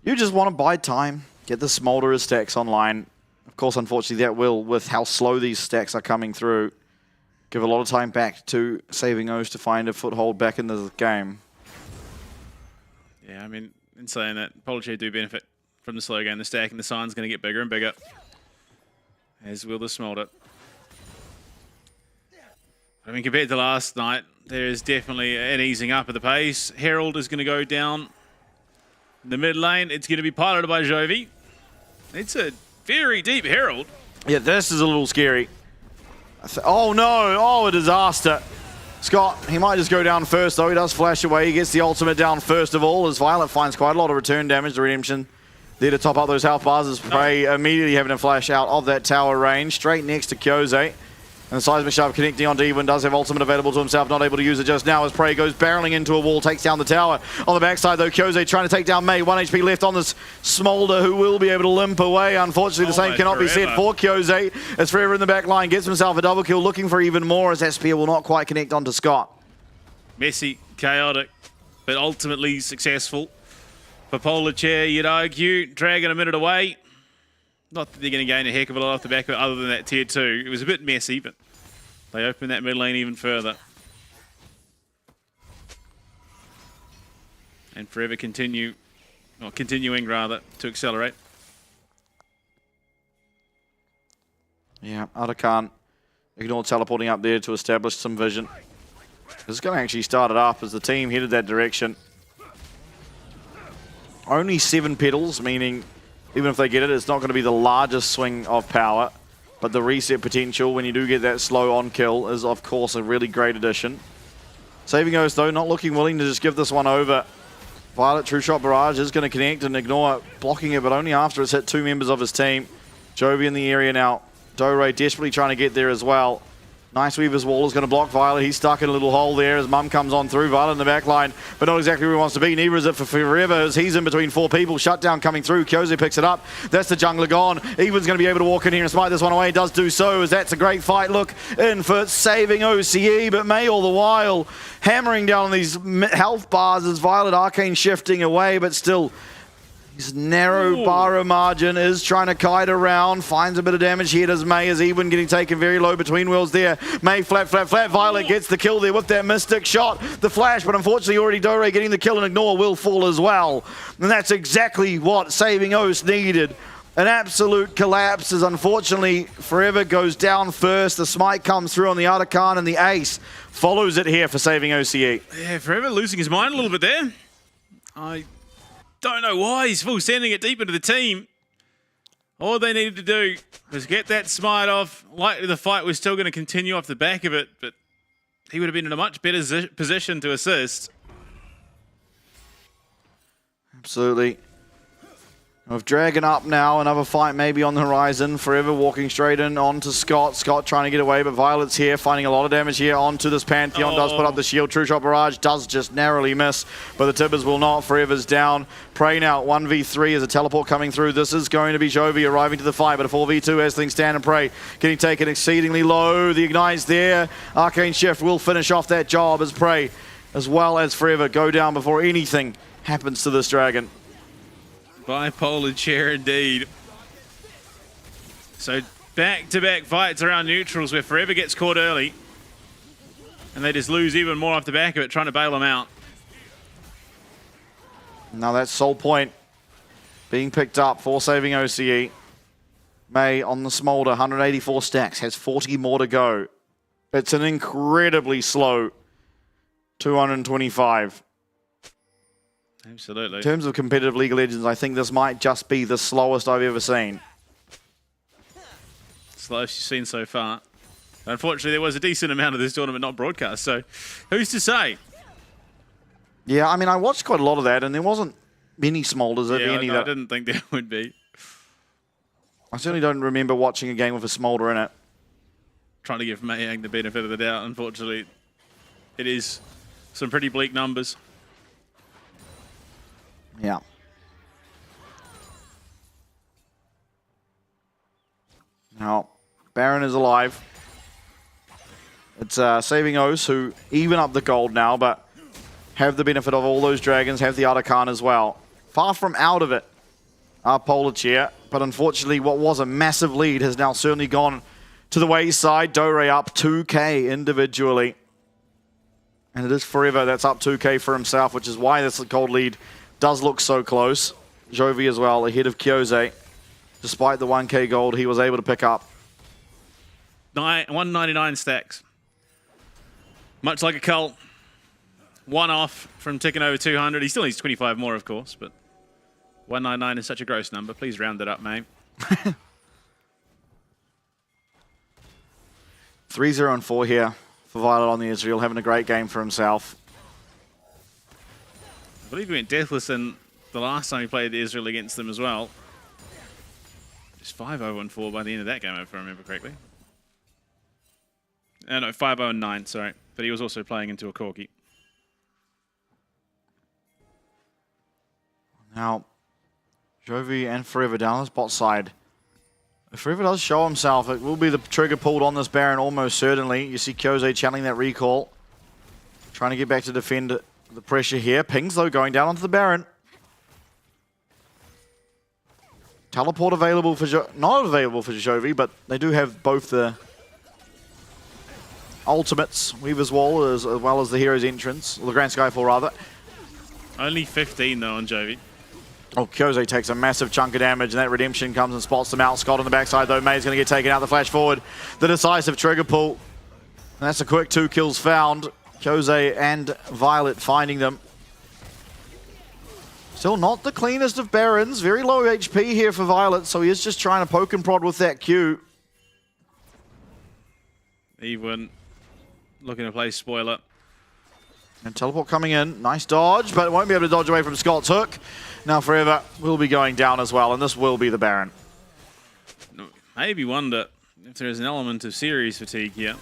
you just want to buy time, get the Smolderer stacks online. Of course, unfortunately, that will, with how slow these stacks are coming through, give a lot of time back to Saving OCE to find a foothold back into the game. Yeah, I mean, in saying that, Polar do benefit from the slow game. The stack and the sign's going to get bigger and bigger, as will the Smolder. I mean, compared to last night, there is definitely an easing up of the pace. Herald is going to go down in the mid lane. It's going to be piloted by Jovi. It's a very deep Herald. Yeah, this is a little scary. Oh no, oh, a disaster. Scott, he might just go down first though. He does flash away. He gets the ultimate down first of all as Violet finds quite a lot of return damage. The Redemption there to top up those health bars as Prey immediately having a flash out of that tower range straight next to Kyoze. And the Seismic Shove connecting on Devon, does have ultimate available to himself, not able to use it just now as Prey goes barreling into a wall, takes down the tower. On the backside though, Kyoze trying to take down May, 1 HP left on this Smolder who will be able to limp away. Unfortunately, the same cannot be said for Kyoze as Forever in the back line gets himself a double kill, looking for even more as that spear will not quite connect onto Scott. Messy, chaotic, but ultimately successful. For Polar Chair, you'd argue, dragging a minute away. Not that they're going to gain a heck of a lot off the back of it other than that tier 2. It was a bit messy, but they open that mid lane even further. And Forever continuing rather, to accelerate. Yeah, Khan ignore teleporting up there to establish some vision. This is going to actually start it up as the team headed that direction. Only 7 petals, meaning even if they get it, it's not going to be the largest swing of power. But the reset potential, when you do get that slow on kill, is of course a really great addition. Saving Oceanic, though, not looking willing to just give this one over. Violet True Shot Barrage is going to connect and ignore blocking it, but only after it's hit 2 members of his team. Jovi in the area now. Dore desperately trying to get there as well. Nice Weaver's Wall is going to block Violet. He's stuck in a little hole there as Mum comes on through. Violet in the back line, but not exactly where he wants to be. Neither is it for Forever as he's in between 4 people. Shutdown coming through. Kyose picks it up. That's the jungler gone. Even's going to be able to walk in here and smite this one away. Does do so as that's a great fight. Look in for saving OCE, but May all the while hammering down on these health bars as Violet Arcane shifting away, but still his narrow bar margin is trying to kite around, finds a bit of damage here. Does May, as Ewan getting taken very low between wheels there. May flat. Violet gets the kill there with that Mystic shot. The flash, but unfortunately already Dore getting the kill and Ignore will fall as well. And that's exactly what Saving Oceanic needed. An absolute collapse as unfortunately Forever goes down first. The smite comes through on the Artican and the ace follows it here for Saving OCE. Yeah, Forever losing his mind a little bit there. I don't know why he's full sending it deep into the team. All they needed to do was get that smite off. Likely the fight was still going to continue off the back of it, but he would have been in a much better position to assist. Absolutely. With Dragon up now, another fight maybe on the horizon. Forever walking straight in onto Scott. Scott trying to get away, but Violet's here, finding a lot of damage here onto this Pantheon. Does put up the shield. True Shot Barrage does just narrowly miss, but the Tibbers will not. Forever's down. Prey now, 1v3 as a teleport coming through. This is going to be Jovi arriving to the fight, but a 4v2 as things stand, and Prey getting taken exceedingly low. The Ignite's there. Arcane Shift will finish off that job as Prey, as well as Forever, go down before anything happens to this Dragon. Bipolar chair indeed. So back-to-back fights around neutrals where Forever gets caught early. And they just lose even more off the back of it, trying to bail them out. Now that's Soul Point being picked up for Saving OCE. May on the Smolder, 184 stacks, has 40 more to go. It's an incredibly slow 225. Absolutely. In terms of competitive League of Legends, I think this might just be the slowest I've ever seen. Slowest you've seen so far. Unfortunately, there was a decent amount of this tournament not broadcast, so who's to say? Yeah, I mean, I watched quite a lot of that, and there wasn't many Smolders. I didn't think there would be. I certainly don't remember watching a game with a Smolder in it. Trying to give Mayang the benefit of the doubt. Unfortunately, it is some pretty bleak numbers. Yeah. Now, Baron is alive. It's Saving Oceanic who even up the gold now, but have the benefit of all those dragons, have the Artican as well. Far from out of it, our Polar Chair, but unfortunately what was a massive lead has now certainly gone to the wayside. Dore up 2k individually. And it is Forever that's up 2k for himself, which is why this gold lead does look so close. Jovi as well, ahead of Kyose. Despite the 1k gold he was able to pick up. 199 stacks. Much like a cult. One off from ticking over 200. He still needs 25 more, of course, but 199 is such a gross number. Please round it up, mate. 3-0-4 here for Violet on the Israel, having a great game for himself. I believe he went deathless in the last time he played Israel against them as well. Just 5-0-4 by the end of that game, if I remember correctly. No, 5-0-9, sorry. But he was also playing into a Corki. Now, Jovi and Forever down this bot side. If Forever does show himself, it will be the trigger pulled on this Baron almost certainly. You see Kyose channeling that recall. Trying to get back to defend the pressure here. Pings, though, going down onto the Baron. Teleport available for not available for Jovi, but they do have both the ultimates, Weaver's Wall, as well as the Hero's Entrance, or the Grand Skyfall rather. Only 15 though on Jovi. Oh, Kyose takes a massive chunk of damage, and that Redemption comes and spots them out. Scott on the backside though, May's going to get taken out, the flash forward. The decisive trigger pull. And that's a quick 2 kills found. Kyose and Violet finding them. Still not the cleanest of Barons. Very low HP here for Violet, so he is just trying to poke and prod with that Q. Even looking to play spoiler. And teleport coming in. Nice dodge, but won't be able to dodge away from Scott's hook. Now Forever will be going down as well, and this will be the Baron. Maybe wonder if there is an element of series fatigue here.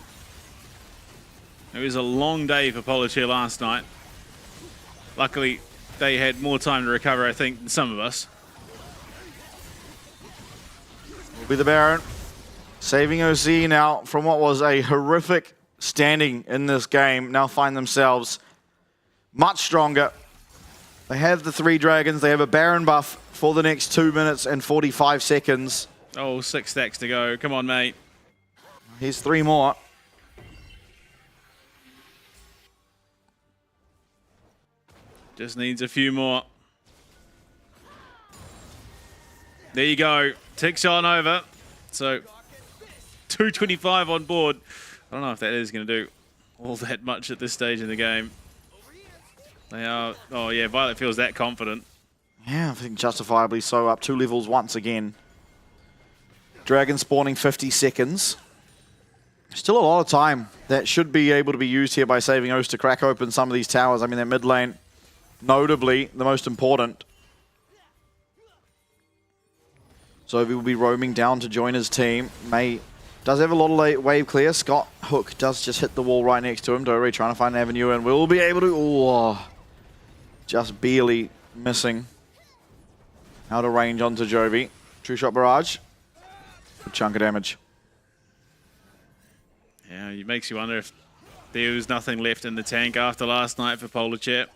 It was a long day for Polarchair last night. Luckily, they had more time to recover, I think, than some of us. Will be the Baron. Saving OCE now from what was a horrific standing in this game. Now find themselves much stronger. They have the 3 dragons. They have a Baron buff for the next 2 minutes and 45 seconds. Oh, 6 stacks to go. Come on, mate. Here's 3 more. Just needs a few more. There you go. Ticks on over. So, 225 on board. I don't know if that is going to do all that much at this stage in the game. They are... Oh, yeah, Violet feels that confident. Yeah, I think justifiably so. Up 2 levels once again. Dragon spawning 50 seconds. Still a lot of time that should be able to be used here by saving OCE to crack open some of these towers. I mean, their mid lane, notably the most important. So he will be roaming down to join his team. May does have a lot of wave clear. Scott Hook does just hit the wall right next to him. Dore trying to find an avenue and will be able to... Oh, just barely missing. Out of range onto Jovi. True shot barrage. Good chunk of damage. Yeah, it makes you wonder if there was nothing left in the tank after last night for Polarchair.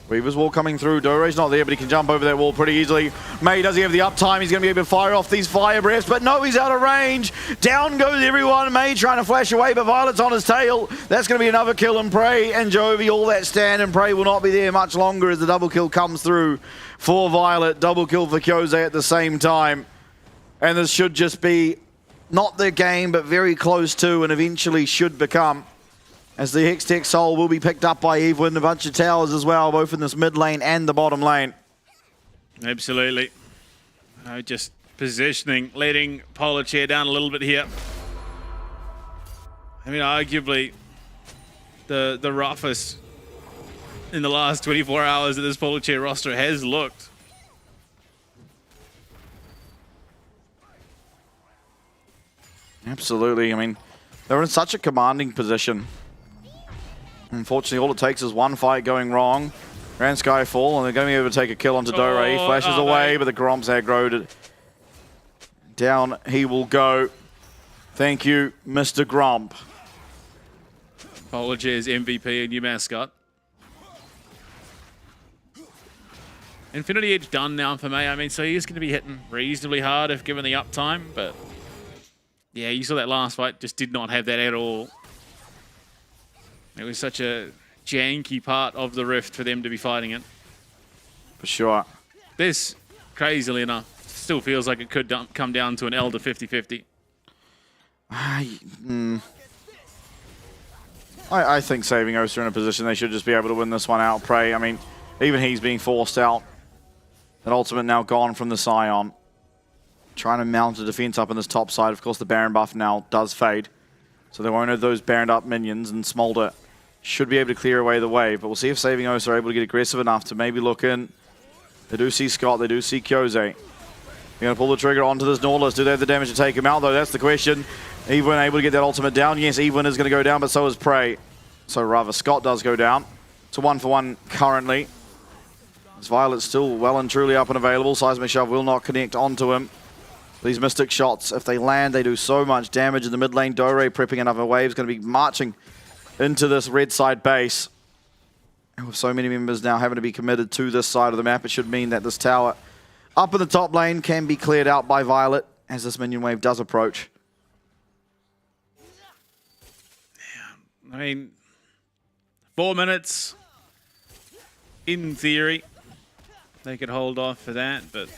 Weaver's wall coming through. Dore's not there, but he can jump over that wall pretty easily. May, does he have the uptime? He's going to be able to fire off these fire breaths, but no, he's out of range. Down goes everyone. May trying to flash away, but Violet's on his tail. That's going to be another kill, and Prey and Jovi, all that stand, and Prey will not be there much longer as the double kill comes through for Violet. Double kill for Kyose at the same time. And this should just be not their game, but very close to, and eventually should become. As the Hextech Soul will be picked up by Eve with a bunch of towers as well, both in this mid lane and the bottom lane. Absolutely. Just positioning, letting Polarchair down a little bit here. I mean, arguably, the roughest in the last 24 hours that this Polarchair roster has looked. Absolutely. I mean, they're in such a commanding position. Unfortunately, all it takes is one fight going wrong. Grand Skyfall, and they're going to be able to take a kill onto Dore. Flashes away, but the Gromp's aggroed. Down he will go. Thank you, Mr. Gromp. Polarchair's MVP and new mascot. Infinity Edge done now for May. I mean, so he is going to be hitting reasonably hard if given the uptime, but yeah, you saw that last fight, just did not have that at all. It was such a janky part of the rift for them to be fighting it. For sure. This, crazily enough, still feels like it could come down to an Elder 50-50. I think saving OCE are in a position they should just be able to win this one out. Prey, I mean, even he's being forced out. That ultimate now gone from the Scion. Trying to mount a defense up in this top side. Of course, the Baron buff now does fade. So they won't have those Baroned up minions, and Smolder should be able to clear away the wave. But we'll see if saving OCE are able to get aggressive enough to maybe look in. They do see Scott, they do see Kyose. They're going to pull the trigger onto this Nautilus. Do they have the damage to take him out, though? That's the question. Evelyn able to get that ultimate down. Yes, Evelyn is going to go down, but so is Prey. So rather, Scott does go down. It's a 1-for-1 currently. As Violet's still well and truly up and available. Seismic Shove will not connect onto him. These Mystic shots, if they land, they do so much damage in the mid lane. Dore prepping another wave is going to be marching into this red side base. And with so many members now having to be committed to this side of the map, it should mean that this tower up in the top lane can be cleared out by Violet as this minion wave does approach. Yeah, I mean, 4 minutes, in theory, they could hold off for that, but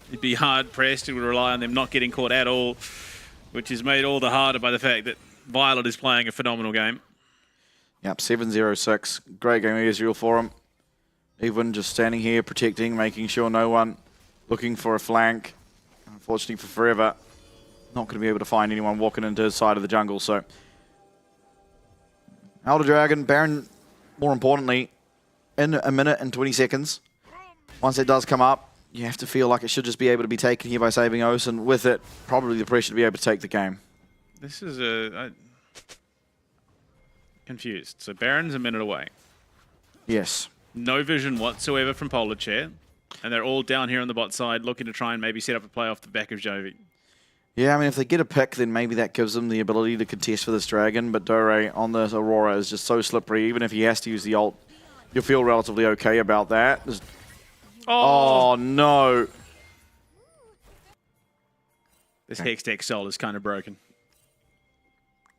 it'd be hard pressed. It would rely on them not getting caught at all, which is made all the harder by the fact that Violet is playing a phenomenal game. Yep, 7-0-6. Great game as usual for him. Even just standing here, protecting, making sure no one looking for a flank. Unfortunately for Forever, not going to be able to find anyone walking into his side of the jungle. So, Elder Dragon, Baron, more importantly, in a minute and 20 seconds. Once it does come up, you have to feel like it should just be able to be taken here by saving OCE, and with it, probably the pressure to be able to take the game. This is confused. So Baron's a minute away. Yes. No vision whatsoever from Polar Chair. And they're all down here on the bot side looking to try and maybe set up a play off the back of Jovi. Yeah, I mean, if they get a pick, then maybe that gives them the ability to contest for this Dragon, but Dore on this Aurora is just so slippery. Even if he has to use the ult, you'll feel relatively okay about that. Oh no. This Hextech Soul is kind of broken.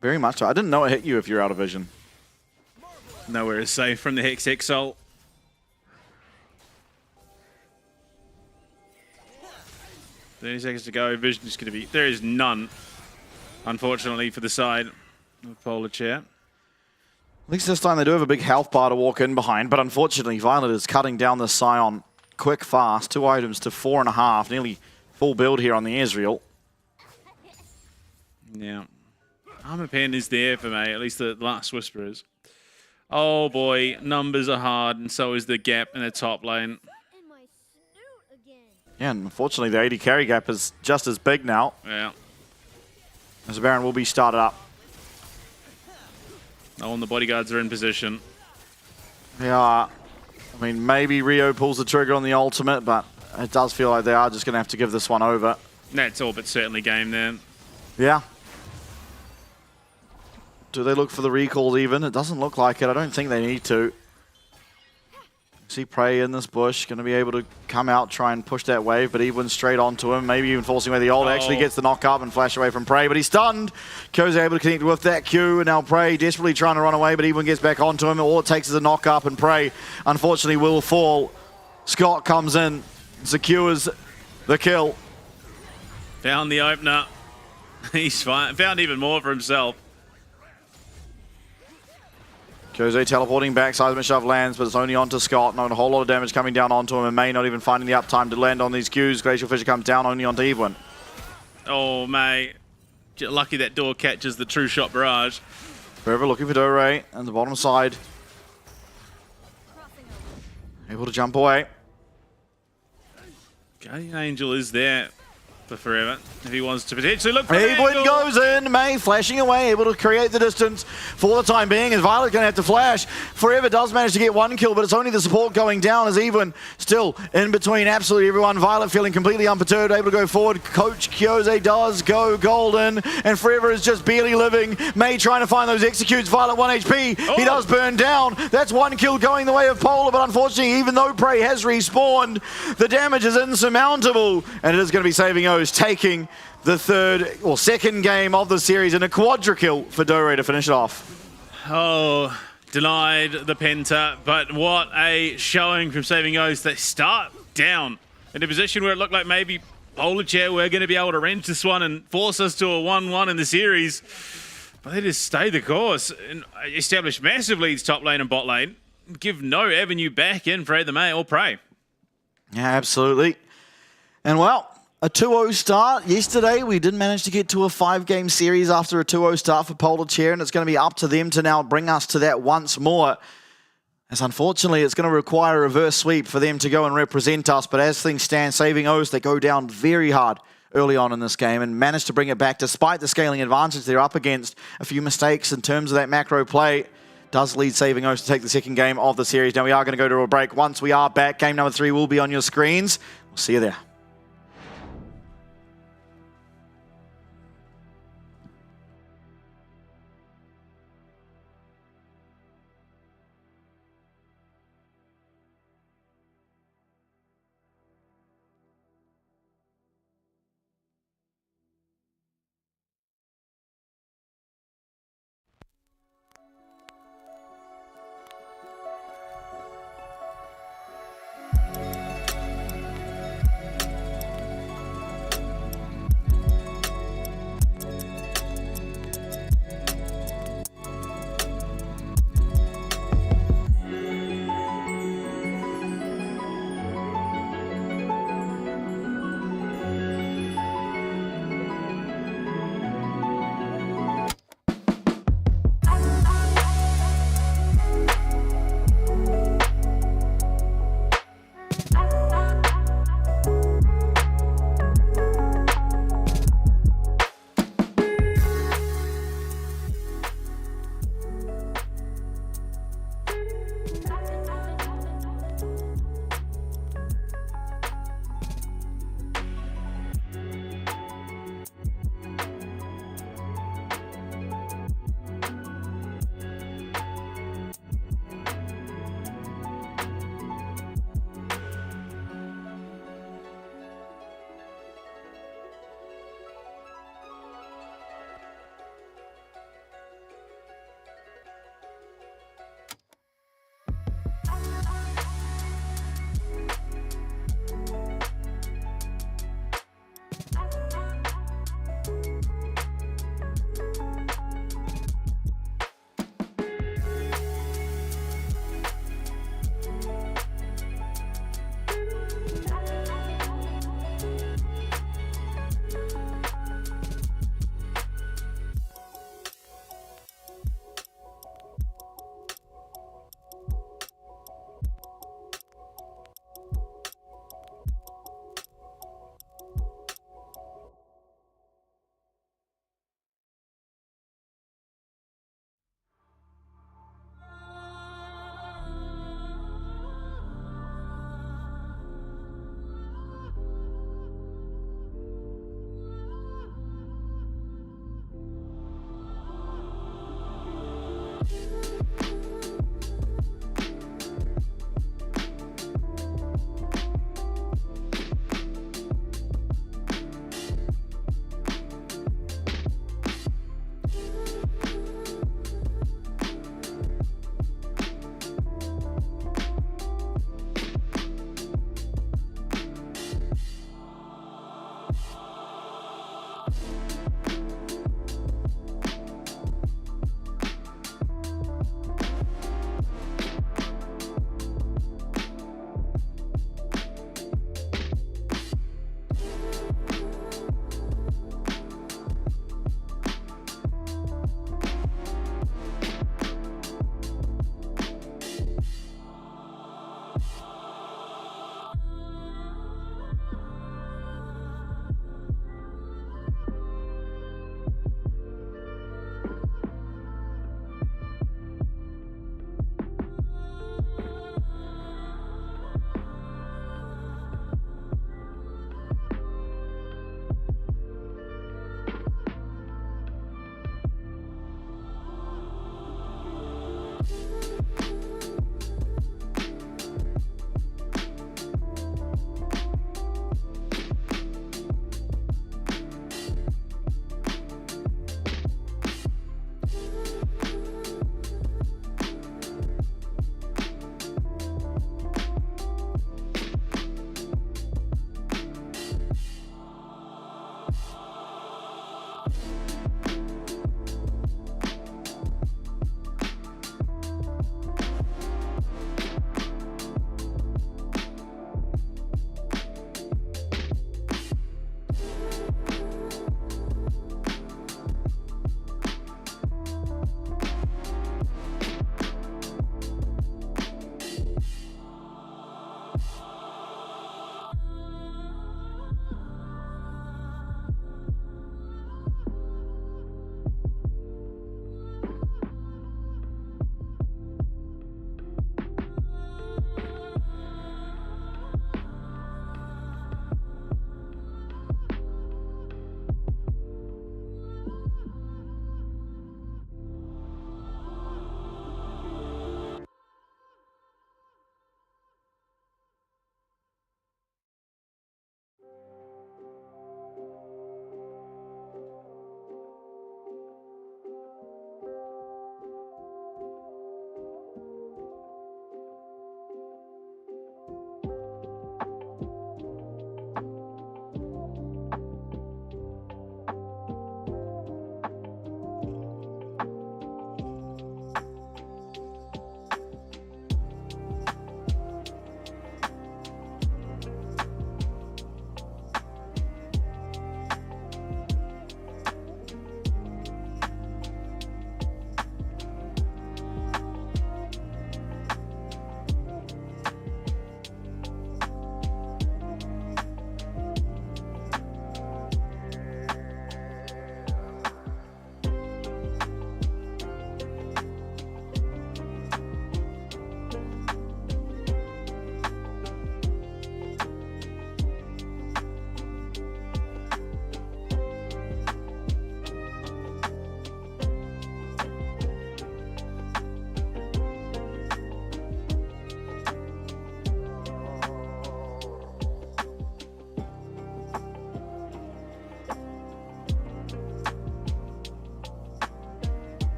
Very much so. I didn't know it hit you if you're out of vision. Nowhere is safe from the Hextech Soul. "30 seconds to go. Vision is going to be... There is none, unfortunately, for the side of Polar Chair. At least this time they do have a big health bar to walk in behind, but unfortunately Violet is cutting down the Scion quick, fast. 2 items to 4.5. Nearly full build here on the Ezreal. Yeah. Armor Pen is there for me, at least the last Whisper is. Oh boy, numbers are hard, and so is the gap in the top lane. Yeah, and unfortunately the AD carry gap is just as big now. Yeah. As the Baron will be started up. Oh, and the bodyguards are in position. They are. I mean, maybe Rio pulls the trigger on the ultimate, but it does feel like they are just going to have to give this one over. That's all but certainly game then. Yeah. Do they look for the recalls even? It doesn't look like it. I don't think they need to. See Prey in this bush, going to be able to come out, try and push that wave, but Evelyn's straight onto him, maybe even forcing away the ult. Actually gets the knock up and flash away from Prey, but he's stunned. Kyo's able to connect with that Q, and now Prey desperately trying to run away, but Evelyn gets back onto him. All it takes is a knock up, and Prey unfortunately will fall. Scott comes in, secures the kill. Found the opener. He's fine. Found even more for himself. Jose teleporting back, seismic shove lands, but it's only onto Scott. Not a whole lot of damage coming down onto him, and May not even finding the uptime to land on these Qs. Glacial Fissure comes down only onto Evelyn. Oh, May. Lucky that door catches the true shot barrage. Forever looking for Dore on the bottom side. Able to jump away. Guardian Angel is there for Forever if he wants to potentially look for Evelyn goes in, May flashing away, able to create the distance for the time being, and Violet's going to have to flash. Forever does manage to get one kill, but it's only the support going down as Evelyn still in between absolutely everyone. Violet feeling completely unperturbed, able to go forward. Coach Kyose does go golden, and Forever is just barely living. May trying to find those executes. Violet 1 HP. He does burn down. That's one kill going the way of Polar, but unfortunately, even though Prey has respawned, the damage is insurmountable, and it is going to be saving OCE, taking the second game of the series and a quadra kill for Dore to finish it off. Oh, denied the Penta, but what a showing from saving OCE. They start down in a position where it looked like maybe Polar Chair were going to be able to wrench this one and force us to a 1-1 in the series. But they just stay the course and establish massive leads top lane and bot lane. Give no avenue back in for either May or Prey. Yeah, absolutely. And well, a 2-0 start. Yesterday, we did manage to get to a 5-game series after a 2-0 start for Polar Chair, and it's going to be up to them to now bring us to that once more. As unfortunately, it's going to require a reverse sweep for them to go and represent us, but as things stand, saving OCE, they go down very hard early on in this game and manage to bring it back despite the scaling advantage they're up against. A few mistakes in terms of that macro play does lead saving OCE to take the second game of the series. Now we are going to go to a break. Once we are back, game number 3 will be on your screens. We'll see you there.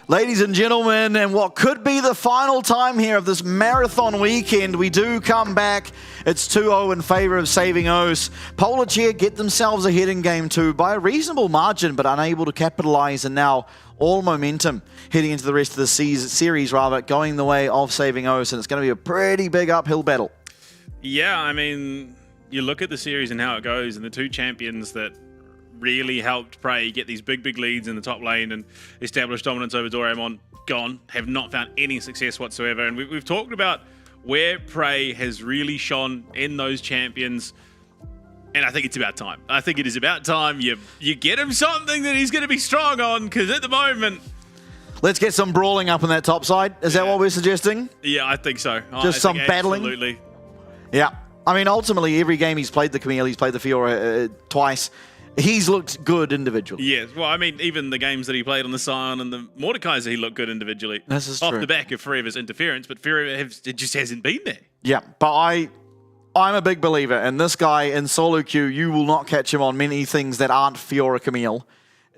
Ladies and gentlemen, and what could be the final time here of this marathon weekend, we do come back. It's 2-0 in favor of Saving Oce. Polar Chair get themselves ahead in game 2 by a reasonable margin, but unable to capitalize, and now all momentum heading into the rest of the series, going the way of Saving Oce, and it's going to be a pretty big uphill battle. Yeah, I mean, you look at the series and how it goes, and the two champions that really helped Prey get these big leads in the top lane and establish dominance over Doraemon gone, have not found any success whatsoever. And we've talked about where Prey has really shone in those champions, and I think it's about time. I think it is about time you get him something that he's going to be strong on, because at the moment... Let's get some brawling up on that top side. Is that what we're suggesting? Yeah, I think so. Just some battling? Absolutely. Yeah. I mean, ultimately, every game he's played the Camille, he's played the Fiora twice. He's looked good individually. Yes, well, I mean, even the games that he played on the Scion and the Mordekaiser, he looked good individually. This is off true. the back of Forever's interference, but Forever it just hasn't been there. Yeah, but I'm a big believer, and this guy in solo queue, you will not catch him on many things that aren't Fiora Camille.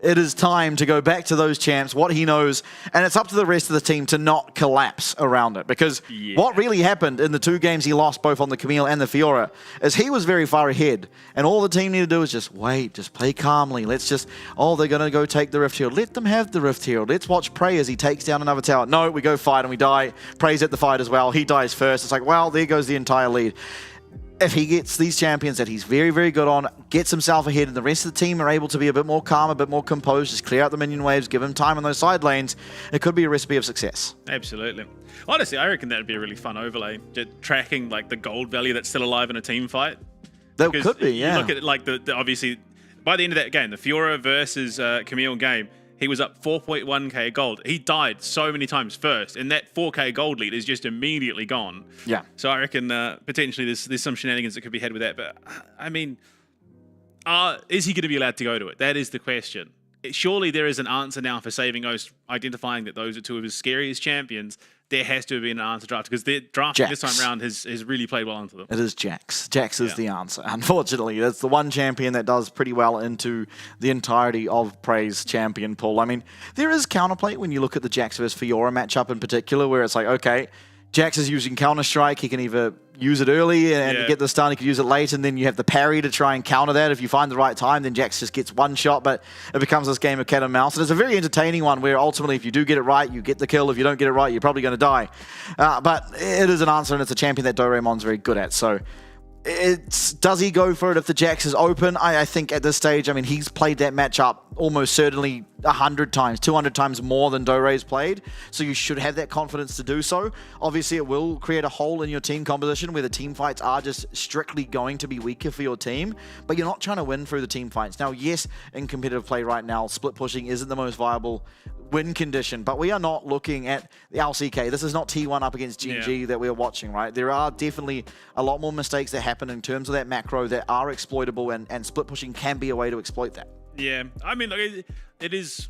It is time to go back to those champs, what he knows, and it's up to the rest of the team to not collapse around it. Because what really happened in the 2 games he lost, both on the Camille and the Fiora, is he was very far ahead. And all the team needed to do is just wait, just play calmly. Let's just, they're going to go take the Rift Herald. Let them have the Rift Herald. Let's watch Prey as he takes down another tower. No, we go fight and we die. Prey's at the fight as well. He dies first. It's like, well, there goes the entire lead. If he gets these champions that he's very, very good on, gets himself ahead, and the rest of the team are able to be a bit more calm, a bit more composed, just clear out the minion waves, give him time on those side lanes, it could be a recipe of success. Absolutely. Honestly, I reckon that would be a really fun overlay, just tracking like the gold value that's still alive in a team fight. That could be, yeah. You look at it like the obviously, by the end of that game, the Fiora versus Camille game, he was up 4.1k gold. He died so many times first, and that 4k gold lead is just immediately gone. Yeah. So I reckon potentially there's some shenanigans that could be had with that. But I mean, is he going to be allowed to go to it? That is the question. Surely there is an answer now for Saving Oce, identifying that those are 2 of his scariest champions. There has to have been an answer draft, because their draft this time around has really played well into them. It is Jax. Jax is the answer. Unfortunately, that's the one champion that does pretty well into the entirety of Prey's champion pool. I mean, there is counterplay when you look at the Jax versus Fiora matchup in particular, where it's like, okay, Jax is using Counter-Strike. He can either use it early and get the stun, he could use it late, and then you have the parry to try and counter that. If you find the right time, then Jax just gets one shot, but it becomes this game of cat and mouse. And it's a very entertaining one where ultimately if you do get it right, you get the kill. If you don't get it right, you're probably going to die. But it is an answer, and it's a champion that Doraemon's very good at. So does he go for it if the Jax is open? I think at this stage, I mean, he's played that matchup almost certainly 100 times, 200 times more than Dore's played. So you should have that confidence to do so. Obviously, it will create a hole in your team composition where the team fights are just strictly going to be weaker for your team, but you're not trying to win through the team fights. Now, yes, in competitive play right now, split pushing isn't the most viable win condition, but we are not looking at the LCK. This is not T1 up against GG that we're watching, right? There are definitely a lot more mistakes that happen in terms of that macro that are exploitable, and split pushing can be a way to exploit that. Yeah, I mean, it is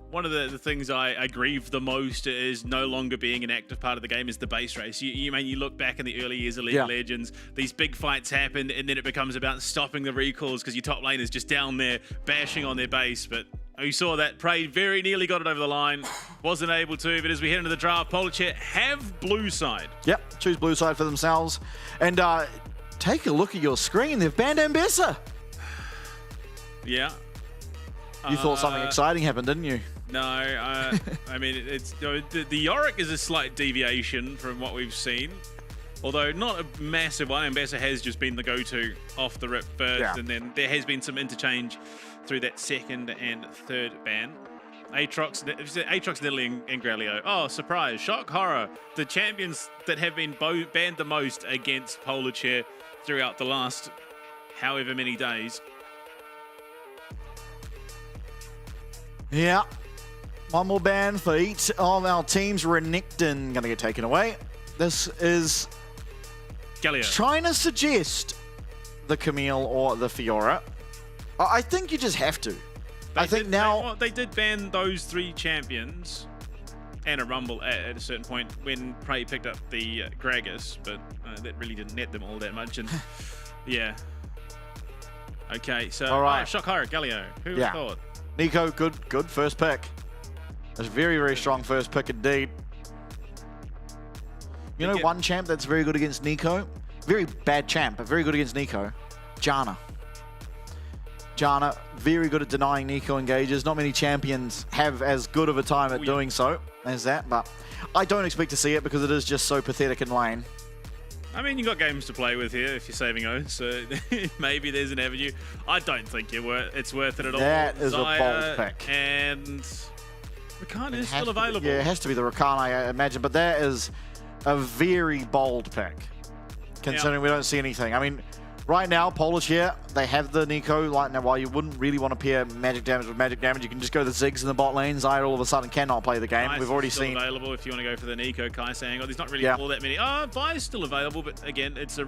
one of the things I grieve the most is no longer being an active part of the game is the base race. You look back in the early years of League of Legends, these big fights happen, and then it becomes about stopping the recalls because your top lane is just down there bashing on their base. But you saw that Prey very nearly got it over the line, wasn't able to. But as we head into the draft, Polar Chair have blue side. Yep, choose blue side for themselves. And take a look at your screen. They've banned Ambessa. Yeah. You thought something exciting happened, didn't you? No, I mean, the Yorick is a slight deviation from what we've seen, although not a massive one. Ambassador has just been the go-to off the rip first, and then there has been some interchange through that second and third ban. Aatrox, Nidalee, and Grelio. Oh, surprise, shock, horror. The champions that have been banned the most against Polar Chair throughout the last however many days. Yeah. One more ban for each of our teams. Renekton going to get taken away. This is Galio trying to suggest the Camille or the Fiora. I think you just have to. They did ban those 3 champions and a Rumble at a certain point when Prey picked up the Gragas, but that really didn't net them all that much. And yeah. Okay, so all right. Shock Horror, Galio. Who would have thought? Nico, good first pick. That's a very, very strong first pick indeed. You know, one champ that's very good against Nico, very bad champ, but very good against Nico, Janna. Janna, very good at denying Nico engages. Not many champions have as good of a time at doing so as that, but I don't expect to see it because it is just so pathetic in lane. I mean, you got games to play with here if you're saving O, so maybe there's an avenue. I don't think it's worth it at all. That is a bold pick. And Rakan is still available. Yeah, it has to be the Rakan, I imagine, but that is a very bold pick, considering we don't see anything. I mean, right now, Polish here, they have the Nico. Like now, while you wouldn't really want to pair magic damage with magic damage, you can just go the Ziggs in the bot lane. Xayah all of a sudden cannot play the game. We've already seen available if you want to go for the Nico Kai'Sa angle. There's not really all that many. Oh, Vi's still available, but again, it's a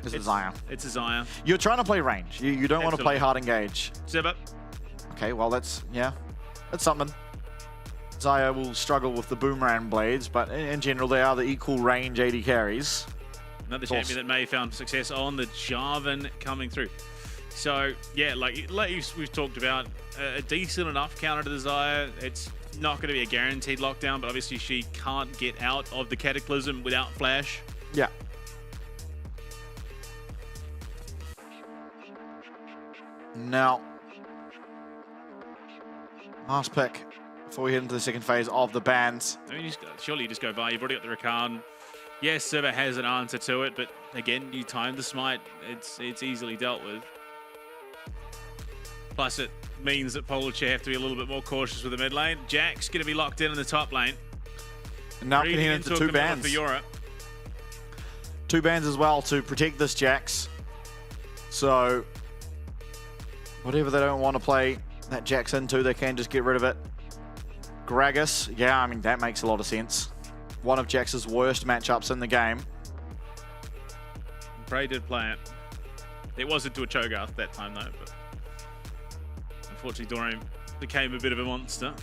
Xayah. It's a Xayah. You're trying to play range. You don't want to play hard engage. Zibba. Okay, well that's something. Xayah will struggle with the boomerang blades, but in general, they are the equal range AD carries. Another champion that may have found success on the Jarvan coming through. So, yeah, like we've talked about, a decent enough counter to the Xayah. It's not going to be a guaranteed lockdown, but obviously she can't get out of the Cataclysm without Flash. Yeah. Now, last pick before we head into the second phase of the bans. I mean, surely you just go Vi. You've already got the Rakan. Yes, Sivir has an answer to it, but again, you time the smite. It's easily dealt with. Plus, it means that Polish have to be a little bit more cautious with the mid lane. Jack's going to be locked in the top lane. And now can head into 2 bans. 2 bans as well to protect this Jax. So, whatever they don't want to play that Jax into, they can just get rid of it. Gragas, yeah, I mean, that makes a lot of sense. One of Jax's worst matchups in the game. Prey did play it. It wasn't to a Cho'Gath that time, though, but unfortunately, Dorian became a bit of a monster.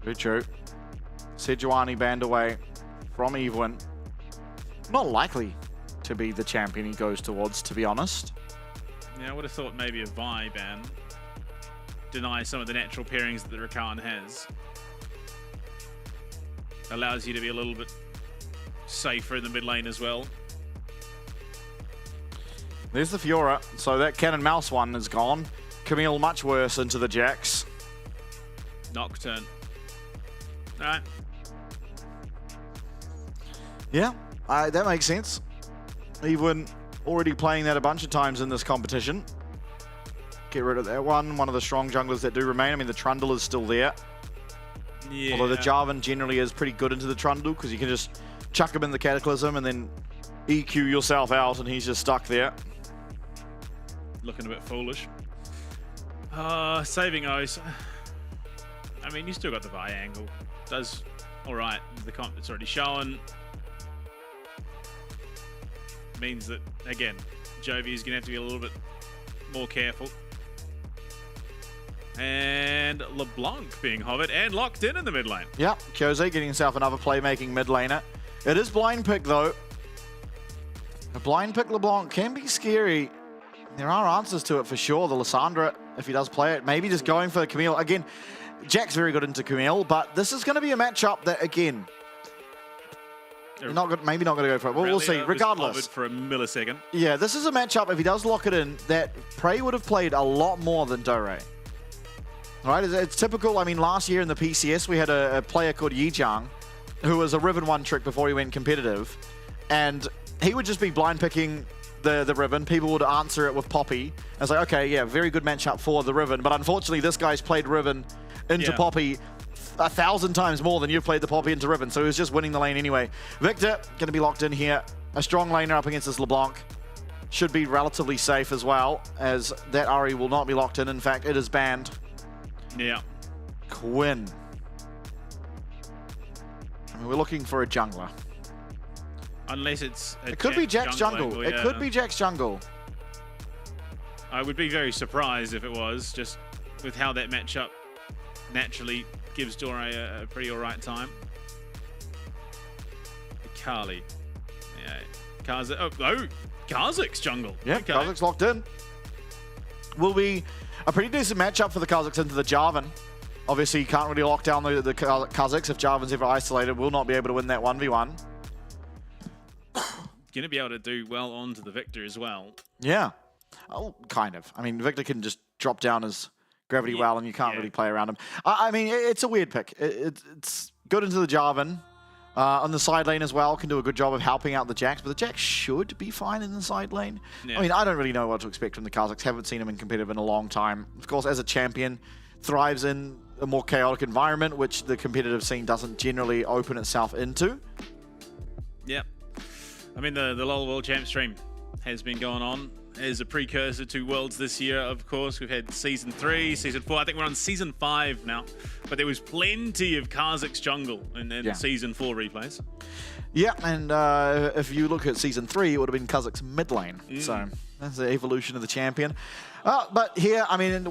Very true. Sejuani banned away from Evelyn. Not likely to be the champion he goes towards, to be honest. Yeah, I would have thought maybe a Vi ban. Deny some of the natural pairings that the Rakan has. Allows you to be a little bit safer in the mid lane as well. There's the Fiora. So that Cannon Mouse one is gone. Camille much worse into the Jax. Nocturne. Alright. Yeah, that makes sense. Evelyn already playing that a bunch of times in this competition. Get rid of that one of the strong junglers that do remain. I mean, the Trundle is still there. Yeah. Although the Jarvan generally is pretty good into the Trundle because you can just chuck him in the Cataclysm and then EQ yourself out and he's just stuck there. Looking a bit foolish. Saving O's. I mean, you still got the Vi angle. Does alright. The comp that's already shown. Means that, again, Jovi is going to have to be a little bit more careful. And LeBlanc being hovered and locked in the mid lane. Yeah, Kyoze getting himself another playmaking mid laner. It is blind pick though. A blind pick LeBlanc can be scary. There are answers to it for sure. The Lissandra, if he does play it, maybe just going for Camille. Again, Jack's very good into Camille, but this is going to be a matchup that, again, maybe not going to go for it. We'll see, regardless. For a millisecond. Yeah, this is a matchup, if he does lock it in, that Prey would have played a lot more than Dore. Right, it's typical. I mean, last year in the PCS, we had a player called Yijiang, who was a Riven one trick before he went competitive. And he would just be blind picking the Riven. People would answer it with Poppy. I was like, okay, yeah, very good matchup for the Riven. But unfortunately, this guy's played Riven into Poppy 1,000 times more than you've played the Poppy into Riven. So he was just winning the lane anyway. Victor, going to be locked in here. A strong laner up against this LeBlanc. Should be relatively safe as well, as that Ahri will not be locked in. In fact, it is banned. Yeah. Quinn. I mean, we're looking for a jungler. Unless it's It could be Jack's jungle. angle, It yeah. could be Jack's jungle. I would be very surprised if it was, just with how that matchup naturally gives Dore a pretty alright time. Kali. Yeah. Kazakh's jungle. Yeah, okay. Kazakh's locked in. Will be a pretty decent matchup for the Kazakhs into the Jarvan. Obviously, you can't really lock down the Kazakhs if Jarvan's ever isolated. Will not be able to win that 1v1. Going to be able to do well onto the Victor as well. Yeah. Oh, kind of. I mean, Victor can just drop down his gravity well and you can't really play around him. I mean, it's a weird pick. It's good into the Jarvan. On the side lane as well, can do a good job of helping out the Jacks, but the Jacks should be fine in the side lane. Yeah. I mean, I don't really know what to expect from the Kazakhs. Haven't seen him in competitive in a long time. Of course, as a champion, thrives in a more chaotic environment, which the competitive scene doesn't generally open itself into. Yep. I mean, the LoL World Champ stream has been going on as a precursor to Worlds this year, of course. We've had Season 3, Season 4. I think we're on Season 5 now. But there was plenty of Kazakh's jungle in Season 4 replays. Yeah, and if you look at Season 3, it would have been Kazakh's mid lane. So that's the evolution of the champion. But here, I mean,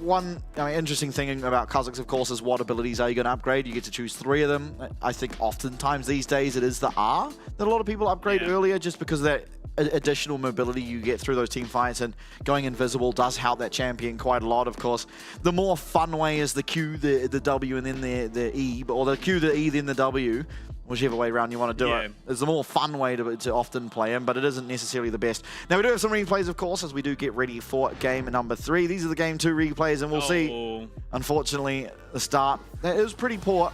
interesting thing about Kazakhs, of course, is what abilities are you going to upgrade? You get to choose 3 of them. I think oftentimes these days it is the R that a lot of people upgrade earlier just because of that additional mobility you get through those team fights, and going invisible does help that champion quite a lot, of course. The more fun way is the Q, the W, and then the E, or the Q, the E, then the W, whichever way around you want to do it. It's the more fun way to often play him, but it isn't necessarily the best. Now, we do have some replays, of course, as we do get ready for game number 3. These are the game 2 replays, and we'll see, unfortunately, the start. That is pretty poor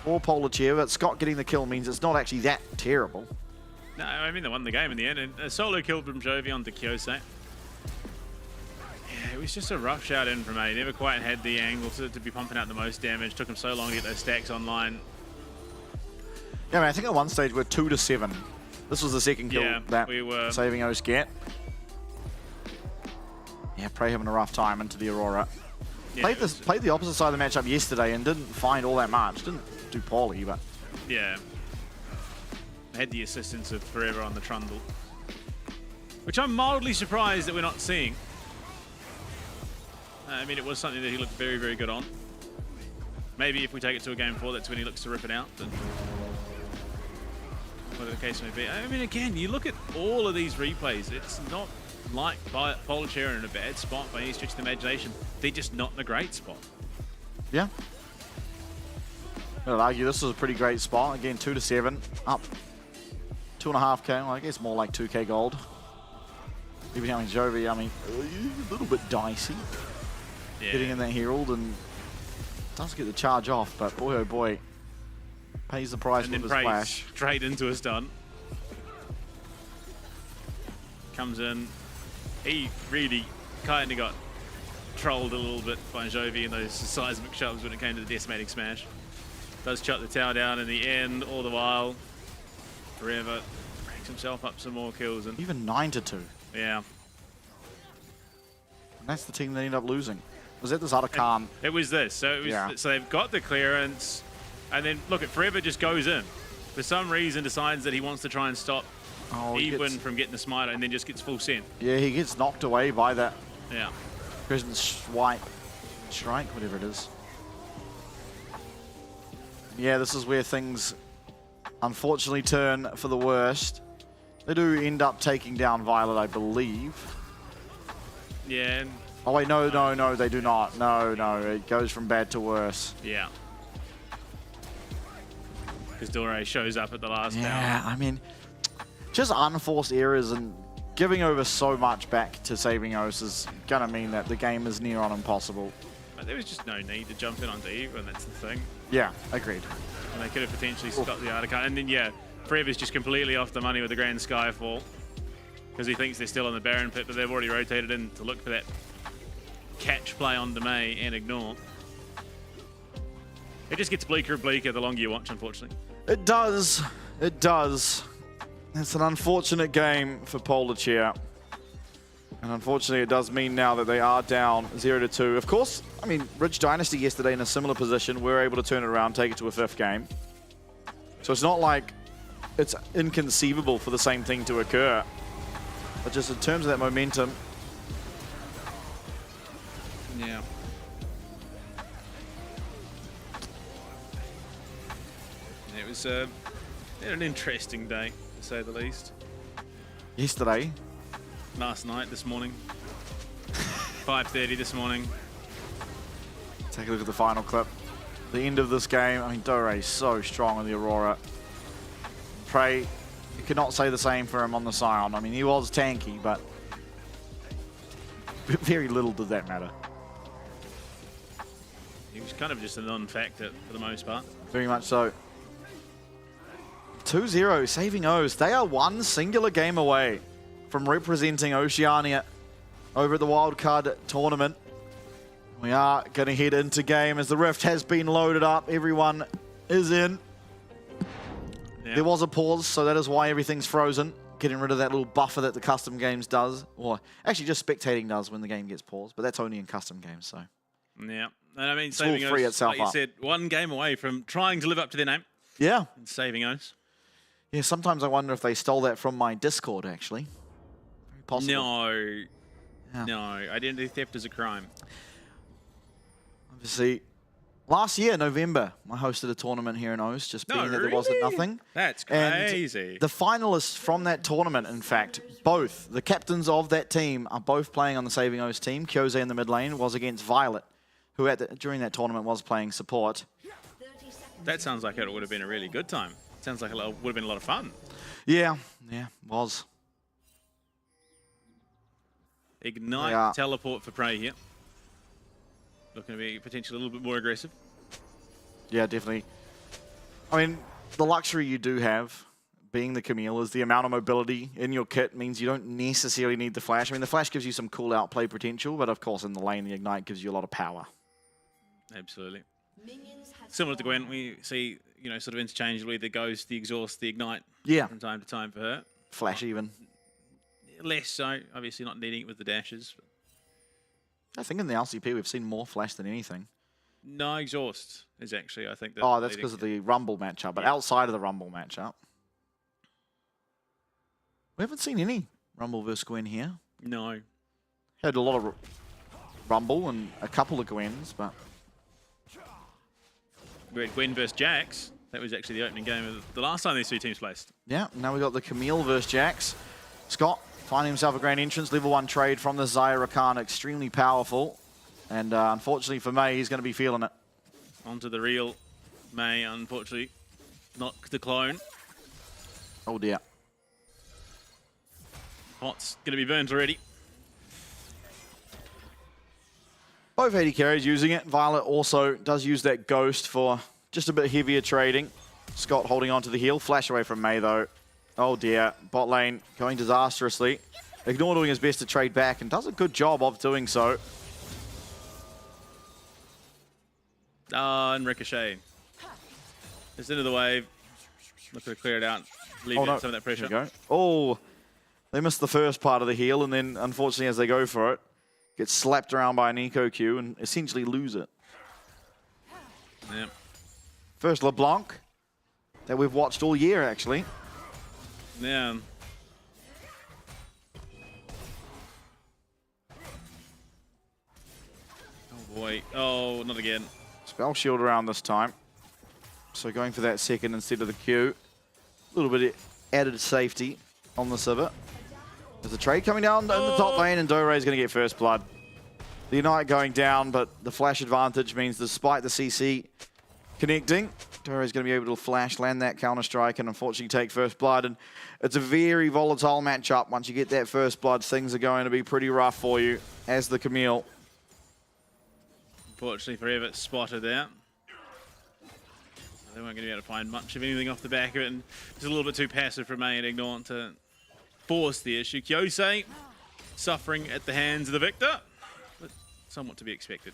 for Polachia, but Scott getting the kill means it's not actually that terrible. No, I mean, they won the game in the end. And a solo kill from Jovi onto Kyosei. Yeah, it was just a rough shout in from A. Never quite had the angle to be pumping out the most damage. Took him so long to get those stacks online. Yeah, I mean, I think at one stage we're 2-7. This was the second kill that we were Saving O's get. Yeah, Prey having a rough time into the Aurora. Yeah, played the opposite side of the matchup yesterday and didn't find all that much. Didn't do poorly, but... Yeah. Had the assistance of Forever on the Trundle, which I'm mildly surprised that we're not seeing. I mean, it was something that he looked very, very good on. Maybe if we take it to a game 4, that's when he looks to rip it out. But whatever the case may be. I mean, again, you look at all of these replays, it's not like Polachia in a bad spot by any stretch of the imagination. They're just not in a great spot. Yeah. I'd argue this was a pretty great spot. Again, 2-7, up 2.5k. Well, I guess more like 2k gold. Even having Jovi, I mean, a little bit dicey. Yeah. Getting in that Herald and does get the charge off, but boy oh boy, pays the price with his flash. Straight into a stun. Comes in. He really kind of got trolled a little bit by Jovi in those seismic shoves when it came to the decimating smash. Does shut the tower down in the end, all the while. Forever racks himself up some more kills. And even 9-2. Yeah. And that's the team they end up losing. Was it this other Khan? It was this. So it was, so they've got the clearance, and then look at Forever just goes in. For some reason decides that he wants to try and stop Ewan from getting the smite, and then just gets full sent. Yeah, he gets knocked away by that. Yeah. Crescent Strike, whatever it is. Yeah, this is where things unfortunately turn for the worst. They do end up taking down Violet, I believe. Yeah. Oh wait, no, they do not. No, it goes from bad to worse. Yeah. Because Dore shows up at the last hour. Yeah, I mean, just unforced errors and giving over so much back to Saving Os is going to mean that the game is near on impossible. But there was just no need to jump in onto Eve, and that's the thing. Yeah, agreed. And they could have potentially stopped the Artican. And then, yeah, Forever's just completely off the money with the Grand Skyfall. Because he thinks they're still on the Baron pit, but they've already rotated in to look for that catch play on Demay and ignore. It just gets bleaker and bleaker the longer you watch, unfortunately. It does. It does. It's an unfortunate game for Polachia. And unfortunately, it does mean now that they are down 0-2. Of course, I mean, Ridge Dynasty yesterday in a similar position, we were able to turn it around, take it to a 5th game. So it's not like it's inconceivable for the same thing to occur. But just in terms of that momentum. Yeah. It was an interesting day, to say the least. Yesterday. Last night, this morning. 5:30 this morning. Take a look at the final clip. The end of this game, I mean, Dore is so strong on the Aurora. Prey, you cannot say the same for him on the Scion. I mean, he was tanky, but very little did that matter. He was kind of just a non-factor for the most part. Very much so. 2-0, saving O's. They are one singular game away from representing Oceania over at the wildcard tournament. We are going to head into game as the Rift has been loaded up. Everyone is in. Yeah. There was a pause, so that is why everything's frozen. Getting rid of that little buffer that the custom games does. Or actually just spectating does when the game gets paused, but that's only in custom games, so. Yeah, and I mean, saving O's, like you said, one game away from trying to live up to their name. Yeah. And saving O's. Yeah, sometimes I wonder if they stole that from my Discord, actually. Very possible. No. Yeah. No, identity theft is a crime. Obviously, last year, November, I hosted a tournament here in O's, just being that there wasn't nothing. That's crazy. And the finalists from that tournament, in fact, both, the captains of that team are both playing on the Saving O's team. Kyose in the mid lane was against Violet, who during that tournament was playing support. That sounds like it would have been a really good time. Sounds like it would have been a lot of fun. Yeah, was. Ignite, teleport for Prey here. Looking to be potentially a little bit more aggressive. Yeah, definitely. I mean, the luxury you do have, being the Camille, is the amount of mobility in your kit means you don't necessarily need the flash. I mean, the flash gives you some cool outplay potential, but of course in the lane, the Ignite gives you a lot of power. Absolutely. Similar to Gwen, we see, you know, sort of interchangeably the Ghost, the Exhaust, the Ignite from time to time for her. Flash even. Less so, obviously not needing it with the dashes. I think in the LCP we've seen more flash than anything. No, Exhaust is actually, I think. Oh, that's because of the Rumble matchup, but outside of the Rumble matchup. We haven't seen any Rumble versus Gwen here. No. Had a lot of Rumble and a couple of Gwens, but... We had Gwen versus Jax. That was actually the opening game of the last time these two teams placed. Yeah, now we got the Camille versus Jax. Scott finding himself a grand entrance, level 1 trade from the Zyra Khan, extremely powerful. And unfortunately for May, he's going to be feeling it. Onto the real May, unfortunately. Not the clone. Oh dear. Pot's going to be burnt already. Both AD carries using it. Violet also does use that Ghost for just a bit heavier trading. Scott holding on to the heal. Flash away from May though. Oh dear. Bot lane going disastrously. Ignore doing his best to trade back and does a good job of doing so. And Ricochet. Just into the wave. Looking to clear it out. Leave some of that pressure. There we go. Oh, they missed the first part of the heal, and then unfortunately as they go for it, get slapped around by an Eco Q and essentially lose it. Yeah. First LeBlanc that we've watched all year, actually. Yeah. Oh boy. Oh, not again. Spell shield around this time. So going for that second instead of the Q. A little bit of added safety on the Sivir. There's a trade coming down in the top lane, and Dore is going to get first blood. The Ignite going down, but the flash advantage means despite the CC connecting, Dore is going to be able to flash, land that counter-strike, and unfortunately take first blood. And it's a very volatile matchup. Once you get that first blood, things are going to be pretty rough for you as the Camille. Unfortunately for Everett, spotted there. They weren't going to be able to find much of anything off the back of it, and just a little bit too passive from May and Ignorant to force the issue. Kyose suffering at the hands of the victor, but somewhat to be expected.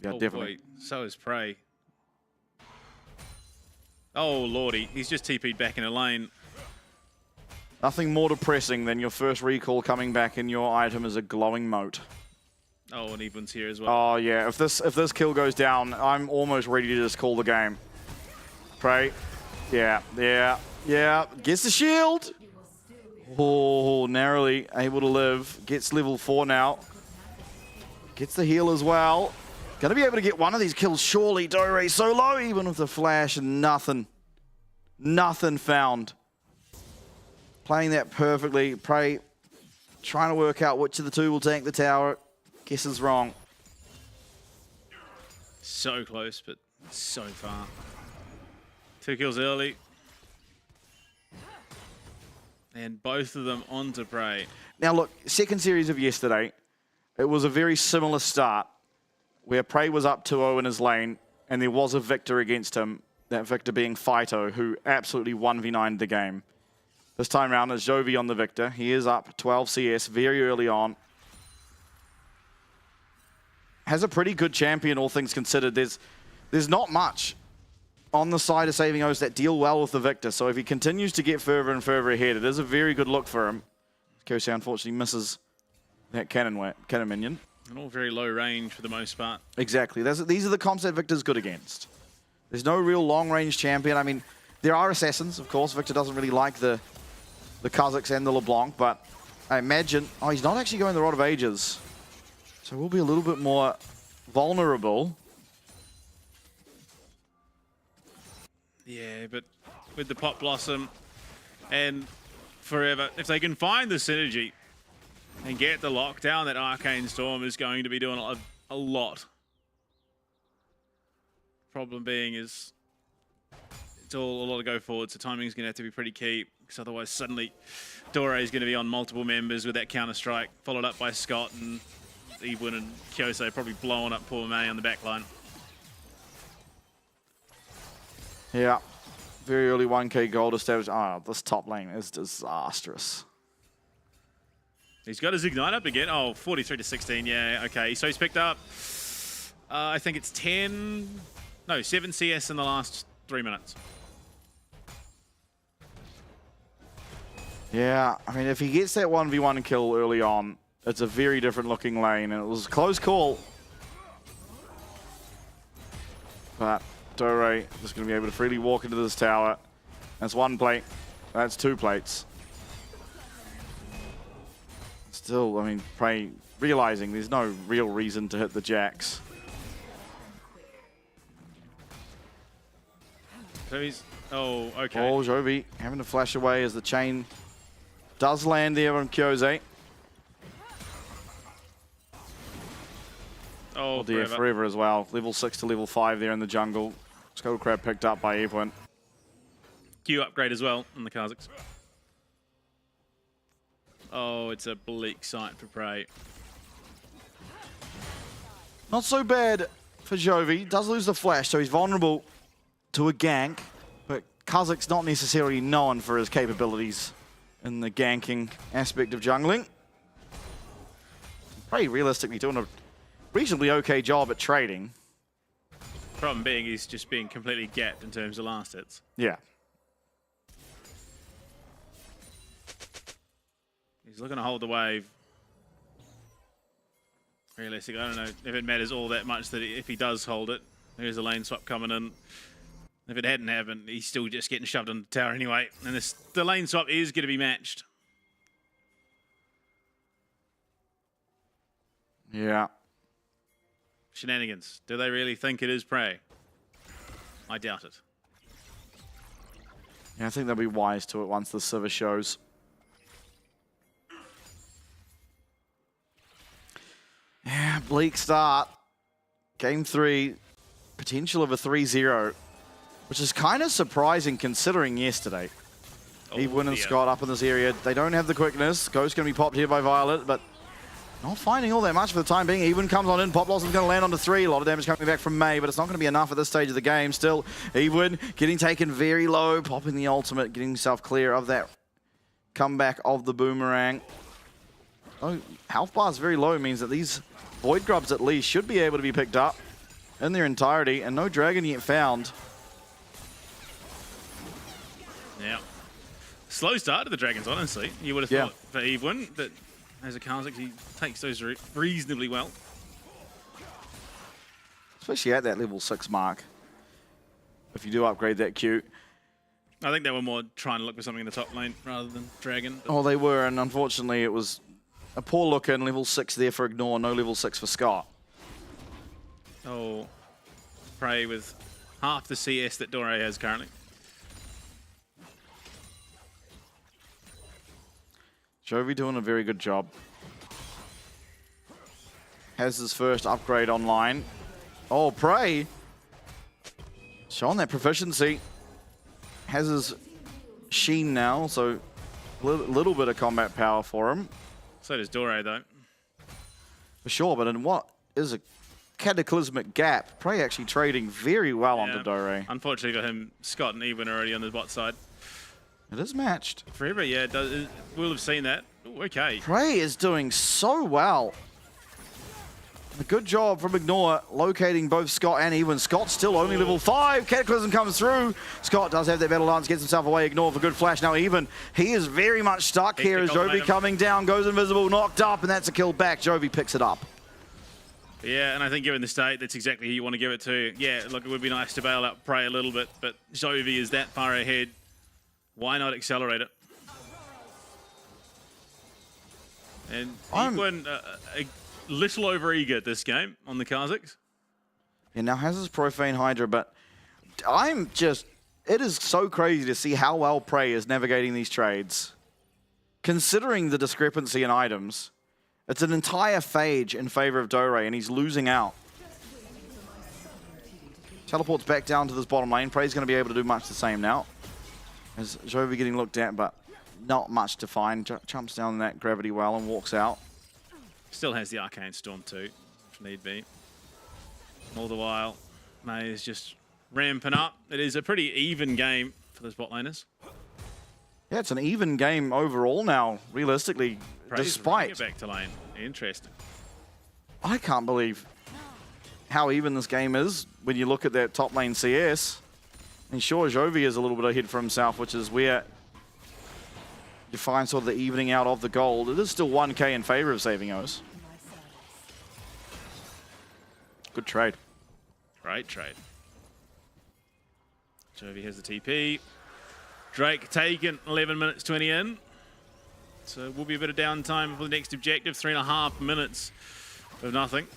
Yeah, definitely. Boy, so is Prey. Oh, lordy. He's just TP'd back in a lane. Nothing more depressing than your first recall coming back and your item is a glowing moat. Oh, and Evelyn's here as well. Oh, yeah. If this kill goes down, I'm almost ready to just call the game. Prey Yeah. Gets the shield. Oh, narrowly able to live. Gets level 4 now. Gets the heal as well. Gonna be able to get one of these kills, surely. Dore so low, even with the flash, and nothing. Nothing found. Playing that perfectly. Prey trying to work out which of the two will tank the tower. Guesses wrong. So close, but so far. 2 kills early. And both of them onto Prey. Now look, second series of yesterday, it was a very similar start where Prey was up 2-0 in his lane and there was a victor against him, that victor being Phyto, who absolutely 1v9'd the game. This time around is Jovi on the victor. He is up 12 CS very early on. Has a pretty good champion, all things considered. There's not much on the side of Saving O's that deal well with the victor. So if he continues to get further and further ahead, it is a very good look for him. Kosei unfortunately misses that cannon minion. And all very low range for the most part. Exactly. These are the comps that Victor's good against. There's no real long-range champion. I mean, there are assassins, of course. Victor doesn't really like the Kazakhs and the LeBlanc, but I imagine... Oh, he's not actually going the Rod of Ages. So we'll be a little bit more vulnerable. Yeah, but with the Pot Blossom and Forever, if they can find the synergy and get the lockdown, that Arcane Storm is going to be doing a lot. Problem being is it's all a lot to go forward, so timing's going to have to be pretty key, because otherwise suddenly Dore is going to be on multiple members with that counter-strike, followed up by Scott and Evelyn and Kosei probably blowing up poor May on the back line. Yeah, very early 1k gold established. Oh, this top lane is disastrous. He's got his Ignite up again. Oh, 43 to 16, yeah, okay. So he's picked up, I think it's 7 CS in the last 3 minutes. Yeah, I mean, if he gets that 1v1 kill early on, it's a very different looking lane, and it was a close call. But Dore is going to be able to freely walk into this tower. That's 1 plate. That's 2 plates. Still, I mean, Prey realizing there's no real reason to hit the jacks. So he's... Oh, okay. Oh, Jovi having to flash away as the chain does land there on Kosei. Oh, dear, forever as well. Level 6 to level 5 there in the jungle. Skull Crab picked up by Evelyn. Q upgrade as well on the Kazakhs. Oh, it's a bleak sight for Prey. Not so bad for Jovi. Does lose the flash, so he's vulnerable to a gank. But Kazakh's not necessarily known for his capabilities in the ganking aspect of jungling. Prey realistically doing a reasonably okay job at trading. Problem being he's just being completely gapped in terms of last hits. Yeah. He's looking to hold the wave. Realistically, I don't know if it matters all that much that if he does hold it, there's a lane swap coming in. If it hadn't happened, he's still just getting shoved on the tower anyway. And the lane swap is going to be matched. Yeah. Shenanigans. Do they really think it is Prey? I doubt it. Yeah, I think they'll be wise to it once the Civ shows. Yeah, bleak start. Game 3, potential of a 3-0, which is kind of surprising considering yesterday. Evelyn and Scott up in this area. They don't have the quickness. Ghost going to be popped here by Violet, but not finding all that much for the time being. Evelyn comes on in. Pop Blossom's going to land onto 3. A lot of damage coming back from May, but it's not going to be enough at this stage of the game. Still, Evelyn getting taken very low, popping the ultimate, getting himself clear of that comeback of the boomerang. Oh, health bar is very low, means that these Void Grubs at least should be able to be picked up in their entirety, and no dragon yet found. Yeah. Slow start to the dragons, honestly. You would have thought for Evelyn that as a Kazakh, he takes those reasonably well. Especially at that level 6 mark. If you do upgrade that Q. I think they were more trying to look for something in the top lane rather than Dragon. But Oh, they were, and unfortunately it was a poor look in level 6 there for Ignore, no level 6 for Scott. oh, Prey with half the CS that Dore has currently. Jovi doing a very good job. Has his first upgrade online. Oh, Prey showing that proficiency. Has his Sheen now, so a little bit of combat power for him. So does Dore, though. For sure, but in what is a cataclysmic gap, Prey actually trading very well onto Dore. Unfortunately for him, Scott and Ewan are already on the bot side. It is matched. Forever, yeah, we'll have seen that. Ooh, okay. Prey is doing so well. A good job from Ignore locating both Scott and Ewan. Scott's still only level 5. Cataclysm comes through. Scott does have that battle lance, gets himself away. Ignore for good flash. Now Ewan, he is very much stuck here as Jovi coming down, goes invisible, knocked up, and that's a kill back. Jovi picks it up. Yeah, and I think given the state, that's exactly who you want to give it to. Yeah, look, it would be nice to bail out Prey a little bit, but Jovi is that far ahead. Why not accelerate it? And Ewan, a little over-eager this game on the Kazakhs. And now has his Profane Hydra, but it is so crazy to see how well Prey is navigating these trades. Considering the discrepancy in items, it's an entire phage in favor of Dore, and he's losing out. Teleports back down to this bottom lane. Prey's going to be able to do much the same now. As Jovi getting looked at, but not much to find. Jumps down that gravity well and walks out. Still has the Arcane Storm too, if need be. All the while, May is just ramping up. It is a pretty even game for those bot laners. Yeah, it's an even game overall now, realistically, despite... It back to lane. Interesting. I can't believe how even this game is when you look at that top lane CS. And sure, Jovi is a little bit ahead for himself, which is where you find sort of the evening out of the gold. It is still 1k in favor of saving O's. Good trade. Great trade. Jovi has the TP. Drake taken 11 minutes 20 in. So will be a bit of downtime for the next objective. 3.5 minutes of nothing.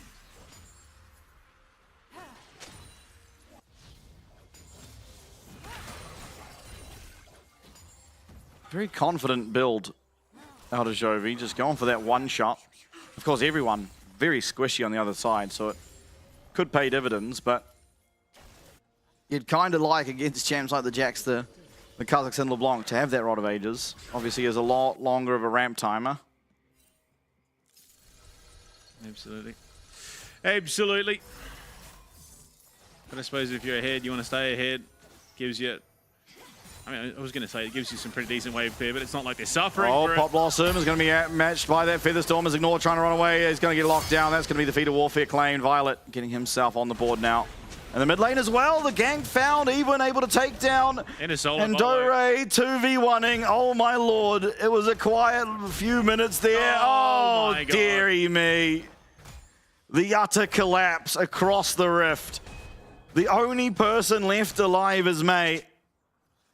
Very confident build out of Jovi, just going for that one shot. Of course, everyone very squishy on the other side, so it could pay dividends, but you'd kind of like against champs like the Jax, the Kazakhs and LeBlanc to have that Rod of Ages. Obviously, he has a lot longer of a ramp timer. Absolutely. Absolutely. But I suppose if you're ahead, you want to stay ahead. Gives you... I mean, I was going to say it gives you some pretty decent wave clear, but it's not like they're suffering. Oh, Pop Blossom is going to be matched by that Featherstorm as Ignore trying to run away. He's going to get locked down. That's going to be the Feet of Warfare claimed. Violet getting himself on the board now. And the mid lane as well. The gank found. Even able to take down. And Dore 2v1ing. Oh, my lord. It was a quiet few minutes there. Oh, my God. Dearie me. The utter collapse across the rift. The only person left alive is May,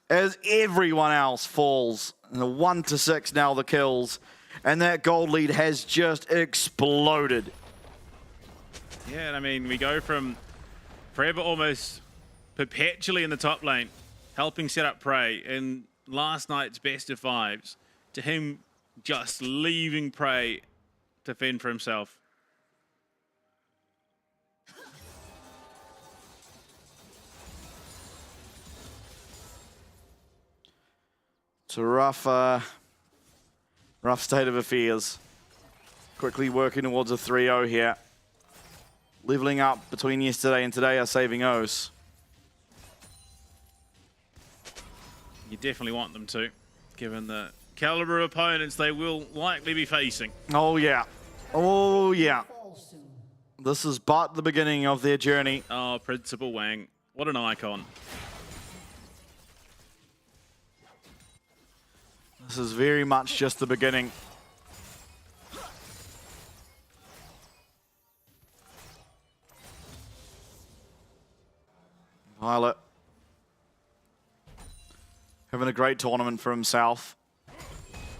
as everyone else falls. And the 1-6 now the kills. And that gold lead has just exploded. Yeah, and I mean, we go from forever almost perpetually in the top lane, helping set up Prey in last night's best of fives, to him just leaving Prey to fend for himself. It's a rough state of affairs. Quickly working towards a 3-0 here. Leveling up between yesterday and today are saving O's. You definitely want them to, given the caliber of opponents they will likely be facing. Oh, yeah. Oh, yeah. This is but the beginning of their journey. Oh, Principal Wang. What an icon. This is very much just the beginning. Violet having a great tournament for himself.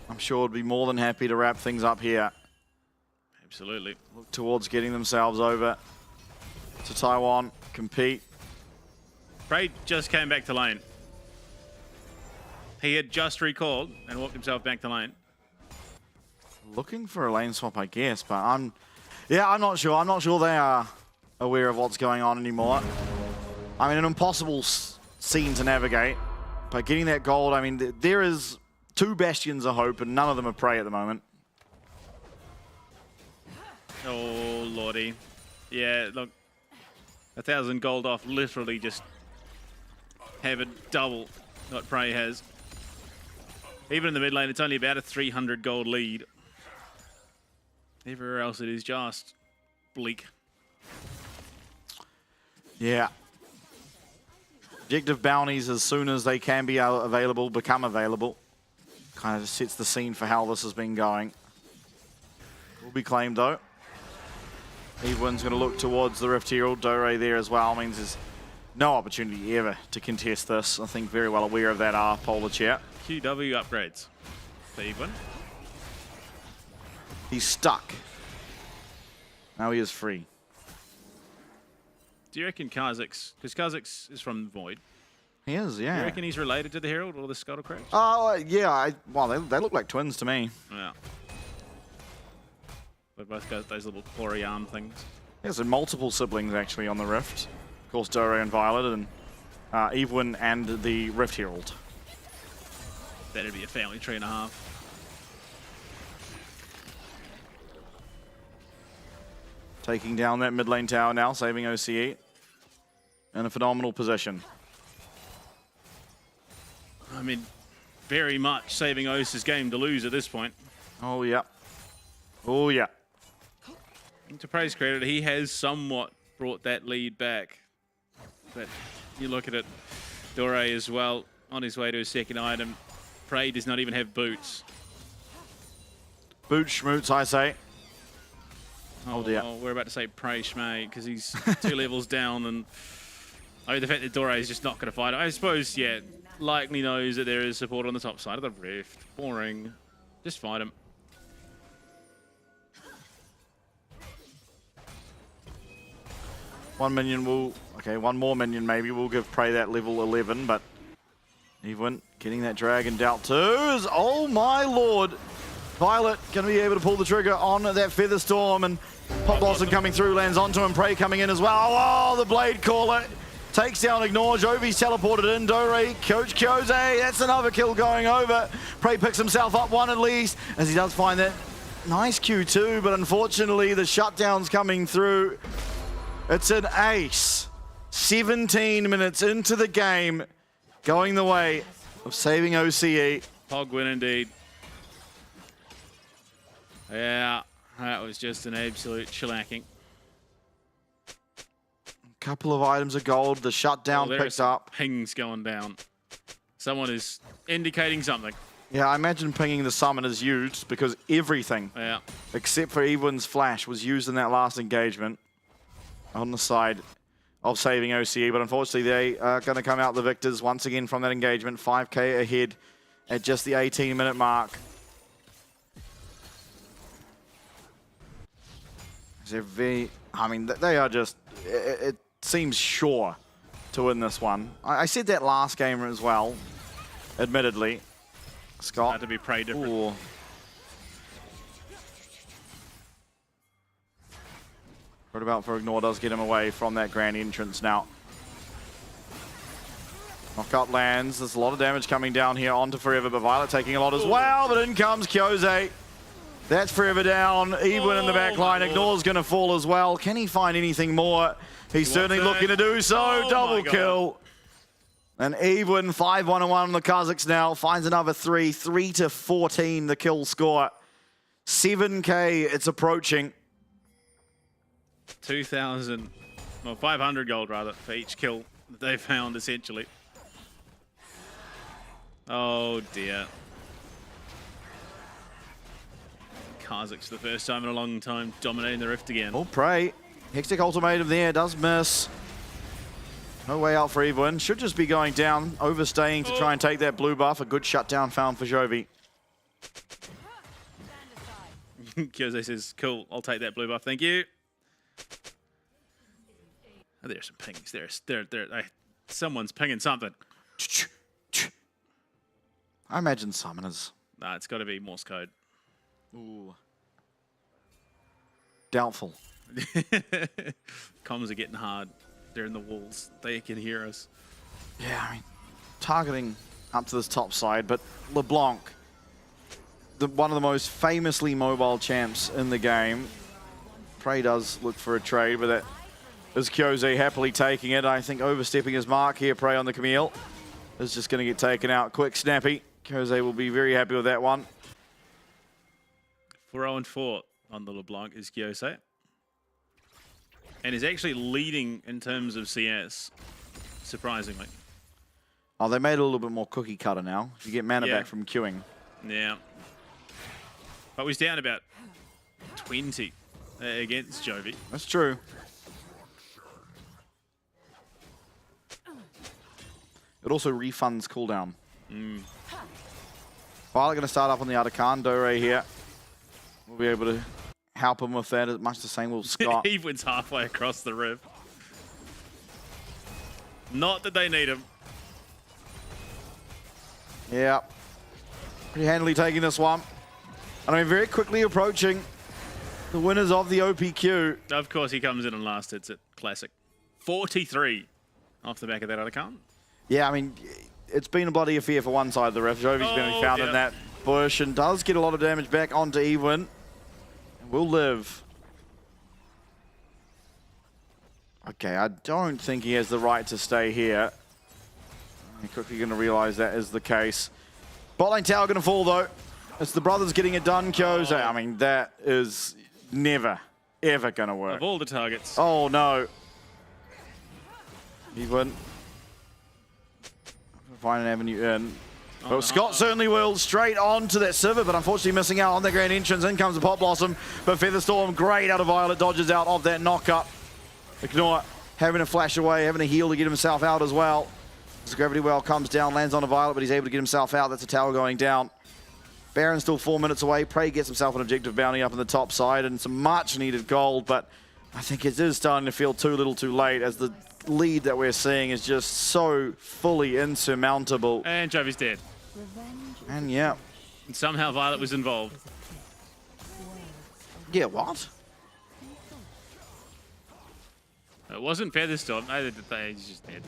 I'm sure would be more than happy to wrap things up here. Absolutely. Look towards getting themselves over to Taiwan, compete. Prey just came back to lane. He had just recalled and walked himself back to lane. Looking for a lane swap, I guess, but I'm not sure. I'm not sure they are aware of what's going on anymore. I mean, an impossible scene to navigate, but getting that gold, I mean, there is 2 bastions of hope, and none of them are Prey at the moment. Oh, lordy. Yeah, look, 1,000 gold off, literally just have it double what Prey has. Even in the mid lane, it's only about a 300 gold lead. Everywhere else, it is just bleak. Yeah. Objective bounties, as soon as they can be available, become available. Kind of just sets the scene for how this has been going. Will be claimed, though. Evelyn's going to look towards the Rift Herald. Dore there as well. Means there's no opportunity ever to contest this. I think very well aware of that are Polar Chair. QW upgrades for Evelyn. He's stuck. Now he is free. Do you reckon Kha'Zix, because Kha'Zix is from Void, He is, yeah. do you reckon he's related to the Herald or the Scuttlecrash? Oh, yeah. Well, they look like twins to me. Yeah. They both got those little clawy arm things. There's multiple siblings actually on the Rift. Of course, Dore and Violet, and Evelyn and the Rift Herald. That'd be a family tree and a half. Taking down that mid lane tower now, saving OCE. In a phenomenal position. I mean, very much saving OCE's game to lose at this point. Oh, yeah. Oh, yeah. To Prey's credit, he has somewhat brought that lead back. But you look at it, Dore as well, on his way to his second item. Prey does not even have boots. Boot schmoots, I say. Oh dear. Oh, we're about to say Prey Schmay because he's 2 levels down, and I mean, the fact that Dore is just not going to fight. I suppose, yeah, likely knows that there is support on the top side of the Rift. Boring. Just fight him. One minion will... Okay, one more minion maybe will give Prey that level 11, but... Evelyn getting that dragon dealt too. Oh my lord! Violet going to be able to pull the trigger on that Feather Storm, and Pop Blossom coming through, lands onto him. Prey coming in as well. Oh, the Blade Caller takes down Ignore. Jovi's teleported in. Dore, Coach Kyose, that's another kill going over. Prey picks himself up one at least, as he does find that nice Q2, but unfortunately the shutdown's coming through. It's an ace. 17 minutes into the game, going the way of saving OCE. Pog win indeed. Yeah, that was just an absolute shellacking. Couple of items of gold. The shutdown picks up. Pings going down. Someone is indicating something. Yeah, I imagine pinging the summon is used because everything, except for Evelyn's flash, was used in that last engagement on the side of saving OCE. But unfortunately, they are going to come out the victors once again from that engagement. 5k ahead at just the 18-minute mark. I mean, they are just... It seems sure to win this one. I said that last game as well, admittedly. Scott. Had to be Prey different. Ooh. What about for Ignore does get him away from that grand entrance now. Knockout lands. There's a lot of damage coming down here onto Forever, but Violet taking a lot as well. But in comes Kyose. That's Forever down. Evelyn in the back line. Ignore's going to fall as well. Can he find anything more? He's certainly looking to do so. Double kill. And Evelyn 5-1-1 on the Kazakhs now. Finds another 3. 3-14 the kill score. 7k it's approaching. 2,000, well 500 gold rather, for each kill that they found essentially. Oh dear. Kazakhs for the first time in a long time dominating the Rift again. Oh, Prey. Hextech ultimatum there, does miss. No way out for Evelyn. Should just be going down, overstaying to try and take that blue buff. A good shutdown found for Jovi. Kyose says, cool, I'll take that blue buff, thank you. Oh, there's some pings. Someone's pinging something. I imagine summoners. Nah, it's got to be Morse code. Ooh. Doubtful. Comms are getting hard. They're in the walls. They can hear us. Yeah, I mean, targeting up to this top side, but LeBlanc, one of the most famously mobile champs in the game. Prey does look for a trade, but that is Kyose happily taking it. I think overstepping his mark here, Prey on the Camille. Is just going to get taken out. Quick, snappy. Kyose will be very happy with that one. 4-0-4 on the LeBlanc is Kyose. And is actually leading in terms of CS, surprisingly. Oh, they made it a little bit more cookie cutter now. You get mana back from queuing. Yeah. But he's down about 20 against Jovi. That's true. It also refunds cooldown. Violet going to start up on the Artican. Dore here. We'll be able to help him with that. Much the same will Scott. He wins halfway across the riv. Not that they need him. Yeah. Pretty handily taking this one. And I mean, very quickly approaching the winners of the OPQ. Of course, he comes in and last hits it. Classic. 43 off the back of that Artican. Yeah, I mean, it's been a bloody affair for one side of the ref. Jovi's been found in that bush and does get a lot of damage back onto Evelyn. Will live. Okay, I don't think he has the right to stay here. I'm quickly going to realize that is the case. Bot lane tower going to fall, though. It's the brothers getting it done, Kyose. I mean, that is never, ever going to work. Of all the targets. Oh, no. Evelyn. Find an avenue in. Well, Scott certainly will. Straight on to that Civet, but unfortunately missing out on the grand entrance. In comes the Pop Blossom, but Featherstorm, great out of Violet, dodges out of that knock-up. Ignore having to flash away, having a heal to get himself out as well. As Gravity Well comes down, lands on a Violet, but he's able to get himself out. That's a tower going down. Baron still 4 minutes away. Prey gets himself an objective bounty up on the top side and some much-needed gold, but I think it is starting to feel too little too late as the lead that we're seeing is just so fully insurmountable. And Jovi's dead. And yeah. And somehow Violet was involved. Yeah, what? It wasn't Featherstorm. Neither did they. He's just dead.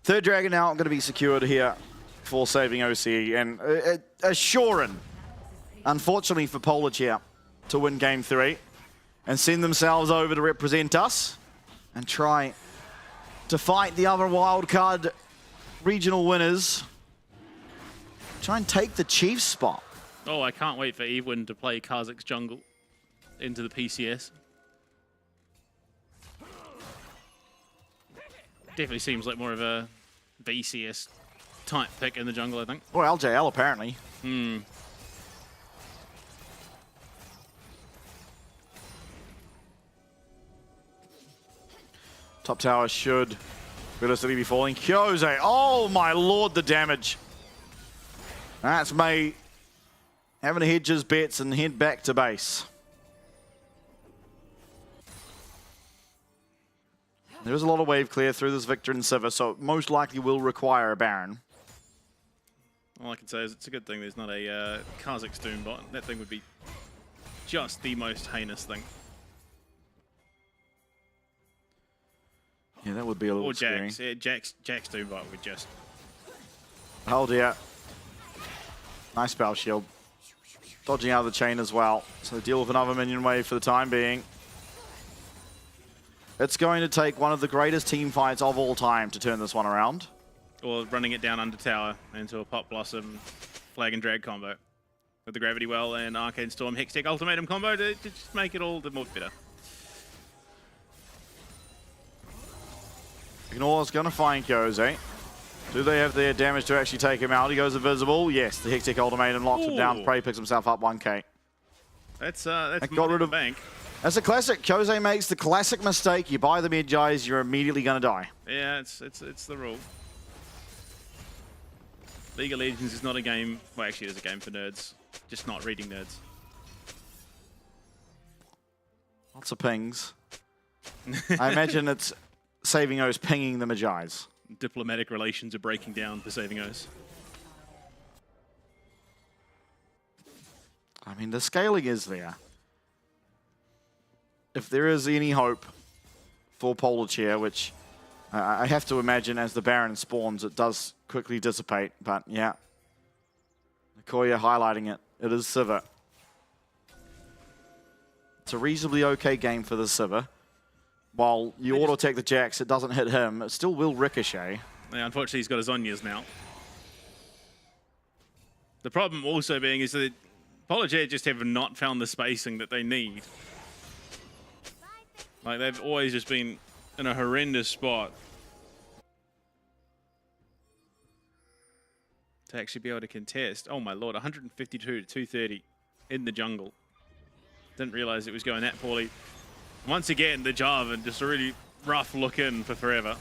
Third dragon now going to be secured here for saving OCE. And assuring, unfortunately for Polish here, to win game 3 and send themselves over to represent us and try to fight the other wildcard regional winners. Try and take the Chiefs spot. Oh, I can't wait for Evelyn to play Kazakh's jungle into the PCS. Definitely seems like more of a VCS type pick in the jungle, I think. Or LJL, apparently. Top tower should realistically be falling. Kyose, oh my lord, the damage. That's me having to hedge his bets and head back to base. There is a lot of wave clear through this Victor and Civet, so it most likely will require a Baron. All I can say is it's a good thing there's not a Kazakh's Doom bot. That thing would be just the most heinous thing. Yeah, that would be a little scary. Or Jax. Yeah, Jax Doom bot would just... Oh dear. Nice spell shield. Dodging out of the chain as well. So deal with another minion wave for the time being. It's going to take one of the greatest team fights of all time to turn this one around. Or running it down under tower into a Pop Blossom Flag and Drag combo. With the Gravity Well and Arcane Storm Hextech Ultimatum combo to just make it all the more better. Ignore's going to find Kyose. Do they have the damage to actually take him out? He goes invisible. Yes, the Hextech Ultimatum locks him down. Prey picks himself up 1k. That's got rid of bank. That's a classic. Jose makes the classic mistake. You buy the mid-guys, you're immediately going to die. Yeah, it's the rule. League of Legends is not a game. Well, actually, it is a game for nerds. Just not reading nerds. Lots of pings. I imagine it's Saving O's pinging the Magi's. Diplomatic relations are breaking down for Saving O's. I mean, the scaling is there. If there is any hope for Polar Chair, which I have to imagine as the Baron spawns, it does quickly dissipate. But yeah, Nikoya highlighting it. It is Sivir. It's a reasonably okay game for the Sivir. While you auto-tech the Jax, it doesn't hit him. It still will ricochet. Yeah, unfortunately, he's got his Zhonya's now. The problem also being is that Polar Chair just have not found the spacing that they need. Like, they've always just been in a horrendous spot to actually be able to contest. Oh my lord, 152 to 230 in the jungle. Didn't realize it was going that poorly. Once again, the Jarvan just a really rough look in for forever.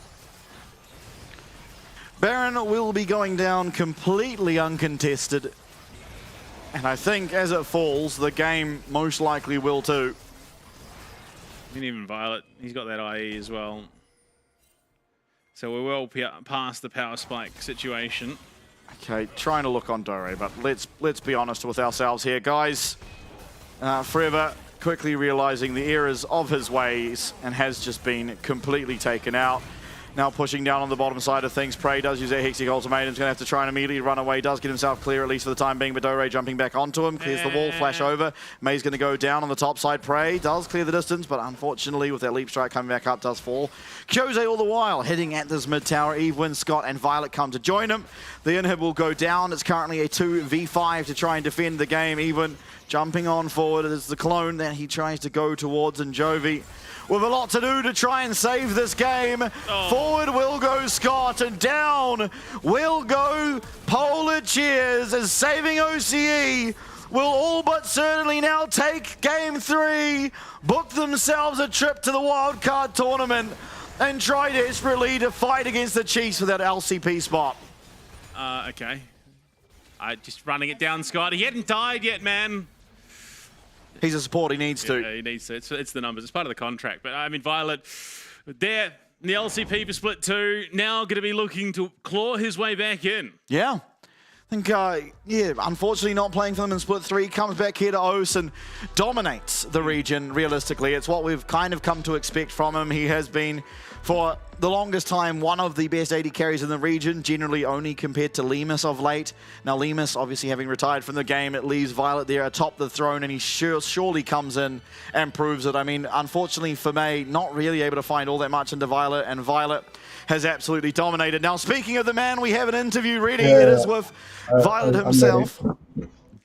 Baron will be going down completely uncontested. And I think as it falls, the game most likely will too. And even Violet, he's got that IE as well. So we're well past the power spike situation. Okay, trying to look on Dore, but let's be honest with ourselves here, guys. Forever quickly realizing the errors of his ways and has just been completely taken out. Now pushing down on the bottom side of things. Prey does use their Hexic Ultimatum. He's going to have to try and immediately run away. Does get himself clear, at least for the time being, but Dore jumping back onto him. Clears the wall, flash over. May's going to go down on the top side. Prey does clear the distance, but unfortunately with that leap strike coming back up, does fall. Jose all the while heading at this mid tower. Eve, Win, Scott, and Violet come to join him. The inhib will go down. It's currently a 2v5 to try and defend the game. Even jumping on forward is the clone that he tries to go towards, and Jovi with a lot to do to try and save this game. Oh. Forward will go Scott, and down will go Polar Cheers, as Saving OCE will all but certainly now take game 3, book themselves a trip to the wildcard tournament, and try desperately to fight against the Chiefs for that LCP spot. Okay. Just running it down, Scott. He hadn't died yet, man. He's a support, he needs to. Yeah, he needs to. It's the numbers. It's part of the contract. But, I mean, Violet, there in the LCP for Split 2, now going to be looking to claw his way back in. Yeah. I think, yeah, unfortunately not playing for them in Split 3, comes back here to OCE and dominates the region, realistically. It's what we've kind of come to expect from him. He has been, for the longest time, one of the best AD carries in the region, generally only compared to Lemus of late. Now, Lemus, obviously having retired from the game, it leaves Violet there atop the throne, and he surely comes in and proves it. I mean, unfortunately for May, not really able to find all that much into Violet, and Violet has absolutely dominated. Now, speaking of the man, we have an interview ready. Yeah, it is with Violet himself.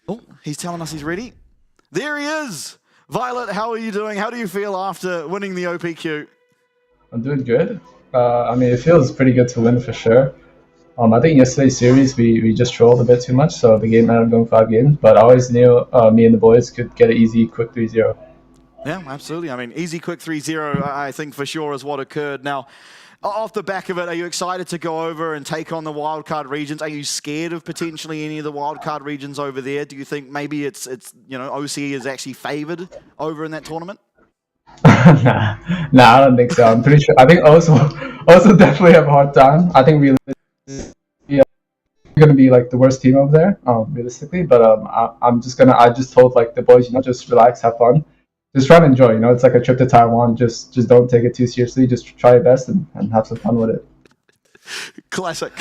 Oh, he's telling us he's ready. There he is. Violet, how are you doing? How do you feel after winning the OPQ? I'm doing good. I mean, it feels pretty good to win for sure. I think yesterday's series, we just trolled a bit too much, so the game ended up going 5 games. But I always knew me and the boys could get an easy, quick 3-0. Yeah, absolutely. I mean, easy, quick 3-0, I think for sure is what occurred. Now, off the back of it, are you excited to go over and take on the wildcard regions? Are you scared of potentially any of the wildcard regions over there? Do you think maybe it's you know, OCE is actually favored over in that tournament? Nah, I don't think so. I'm pretty sure. I think also definitely have a hard time. I think we're gonna be like the worst team over there, realistically. But I just told like the boys, you know, just relax, have fun. Just try to enjoy, you know, it's like a trip to Taiwan. Just don't take it too seriously. Just try your best and have some fun with it. Classic.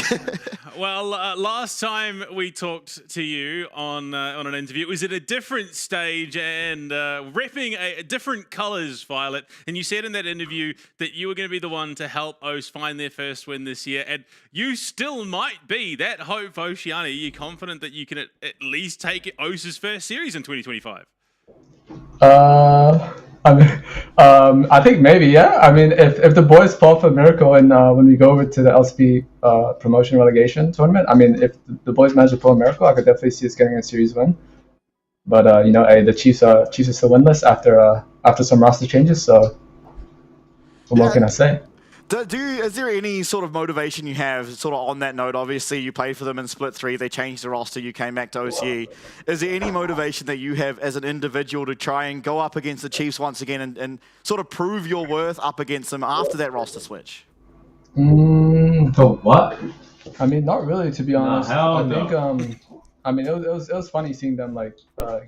Well, last time we talked to you on an interview, it was at a different stage and repping different colours, Violet. And you said in that interview that you were going to be the one to help OCE find their first win this year. And you still might be that hope for Oceanic. Are you confident that you can at least take OCE's first series in 2025? I think maybe, yeah. I mean, if the boys fall for a miracle and when we go over to the LCP promotion relegation tournament, I mean, if the boys manage to pull a miracle, I could definitely see us getting a series win. But you know, the Chiefs are still winless after some roster changes. So what can I say? Is there any sort of motivation you have sort of on that note? Obviously, you played for them in Split 3. They changed the roster. You came back to OCE. Is there any motivation that you have as an individual to try and go up against the Chiefs once again and sort of prove your worth up against them after that roster switch? For what? I mean, not really, to be honest. I think I mean, it was funny seeing them like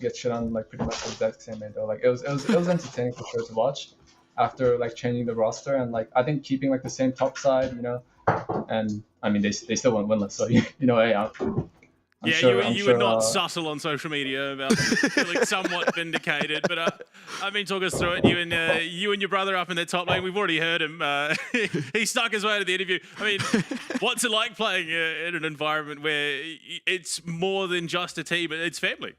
get shit on like pretty much the exact same way though. Like it was entertaining for sure to watch after like changing the roster, and like I think keeping like the same top side, you know, and I mean they still went winless, so you know, hey, I'm sure, you were not subtle on social media about feeling somewhat vindicated, but I mean, talk us through it. You and your brother up in that top lane. We've already heard him. He stuck his way to the interview. I mean, what's it like playing in an environment where it's more than just a team, it's family?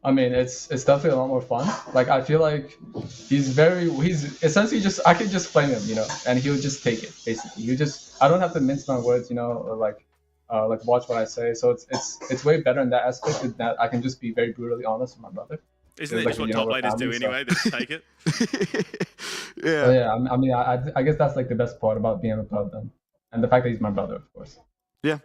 I mean, it's definitely a lot more fun. Like I feel like he's essentially just, I could just play him, you know, and he'll just take it basically. I don't have to mince my words, you know, or like watch what I say. So it's way better in that aspect, in that I can just be very brutally honest with my brother. Isn't that just what top laners do anyway? They just take it. Yeah. So, yeah. I mean, I guess that's like the best part about being a brother, and the fact that he's my brother, of course. Yeah.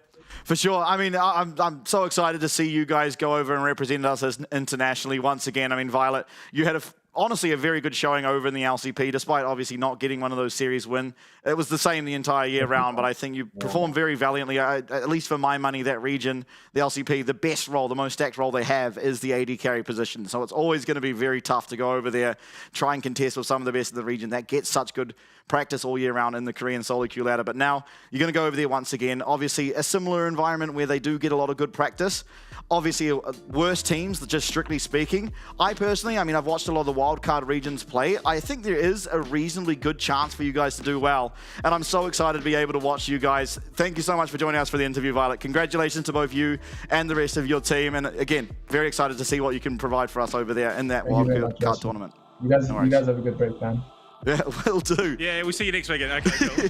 For sure. I mean, I'm so excited to see you guys go over and represent us internationally once again. I mean, Violet, you had honestly a very good showing over in the LCP, despite obviously not getting one of those series win. It was the same the entire year round, but I think you performed very valiantly. At least for my money, that region, the LCP, the best role, the most stacked role they have is the AD carry position. So it's always going to be very tough to go over there, try and contest with some of the best of the region that gets such good practice all year round in the Korean solo queue ladder. But now you're going to go over there once again. Obviously, a similar environment where they do get a lot of good practice. Obviously, worse teams, just strictly speaking. I personally, I mean, I've watched a lot of the wildcard regions play. I think there is a reasonably good chance for you guys to do well. And I'm so excited to be able to watch you guys. Thank you so much for joining us for the interview, Violet. Congratulations to both you and the rest of your team. And again, very excited to see what you can provide for us over there in that wildcard tournament. You guys have a good break, man. Yeah, will do. Yeah, we'll see you next weekend. Okay, cool.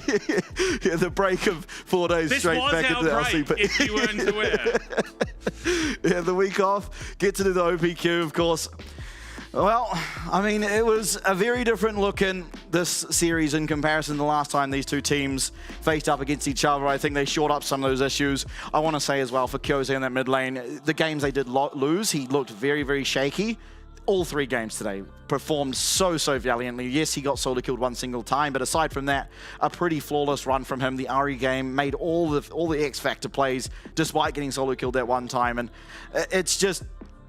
Yeah, the break of 4 days straight back into the LCP. If you weren't aware. Yeah, the week off. Get to do the OPQ, of course. Well, I mean, it was a very different look in this series in comparison to the last time these two teams faced up against each other. I think they shored up some of those issues. I want to say as well for Kyoze in that mid lane, the games they did lose, he looked very, very shaky. All 3 games today performed so valiantly. Yes, he got solo killed one single time, but aside from that, a pretty flawless run from him. The Ari game made all the X Factor plays despite getting solo killed that one time, and it's just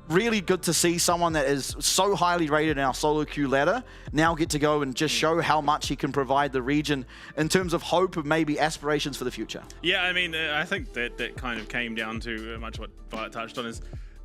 really good to see someone that is so highly rated in our solo queue ladder now get to go and just show how much he can provide the region in terms of hope of maybe aspirations for the future. Yeah, I mean, I think that kind of came down to much what Violet touched on is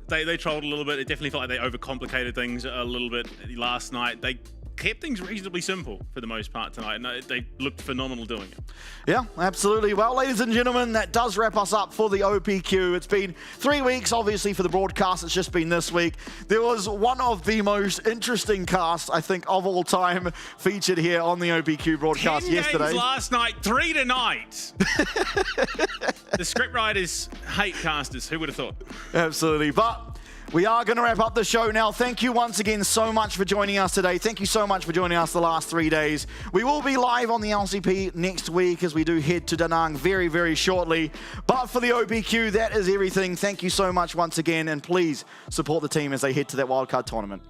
they trolled a little bit. It definitely felt like they overcomplicated things a little bit last night. They kept things reasonably simple for the most part tonight, and they looked phenomenal doing it. Yeah, absolutely. Well, ladies and gentlemen, that does wrap us up for the OPQ. It's been 3 weeks, obviously, for the broadcast. It's just been this week. There was one of the most interesting casts, I think, of all time featured here on the OPQ broadcast 10 yesterday. Games last night, 3 tonight. The scriptwriters hate casters. Who would have thought? Absolutely. But we are going to wrap up the show now. Thank you once again so much for joining us today. Thank you so much for joining us the last 3 days. We will be live on the LCP next week as we do head to Da Nang very, very shortly. But for the OPQ, that is everything. Thank you so much once again, and please support the team as they head to that wildcard tournament.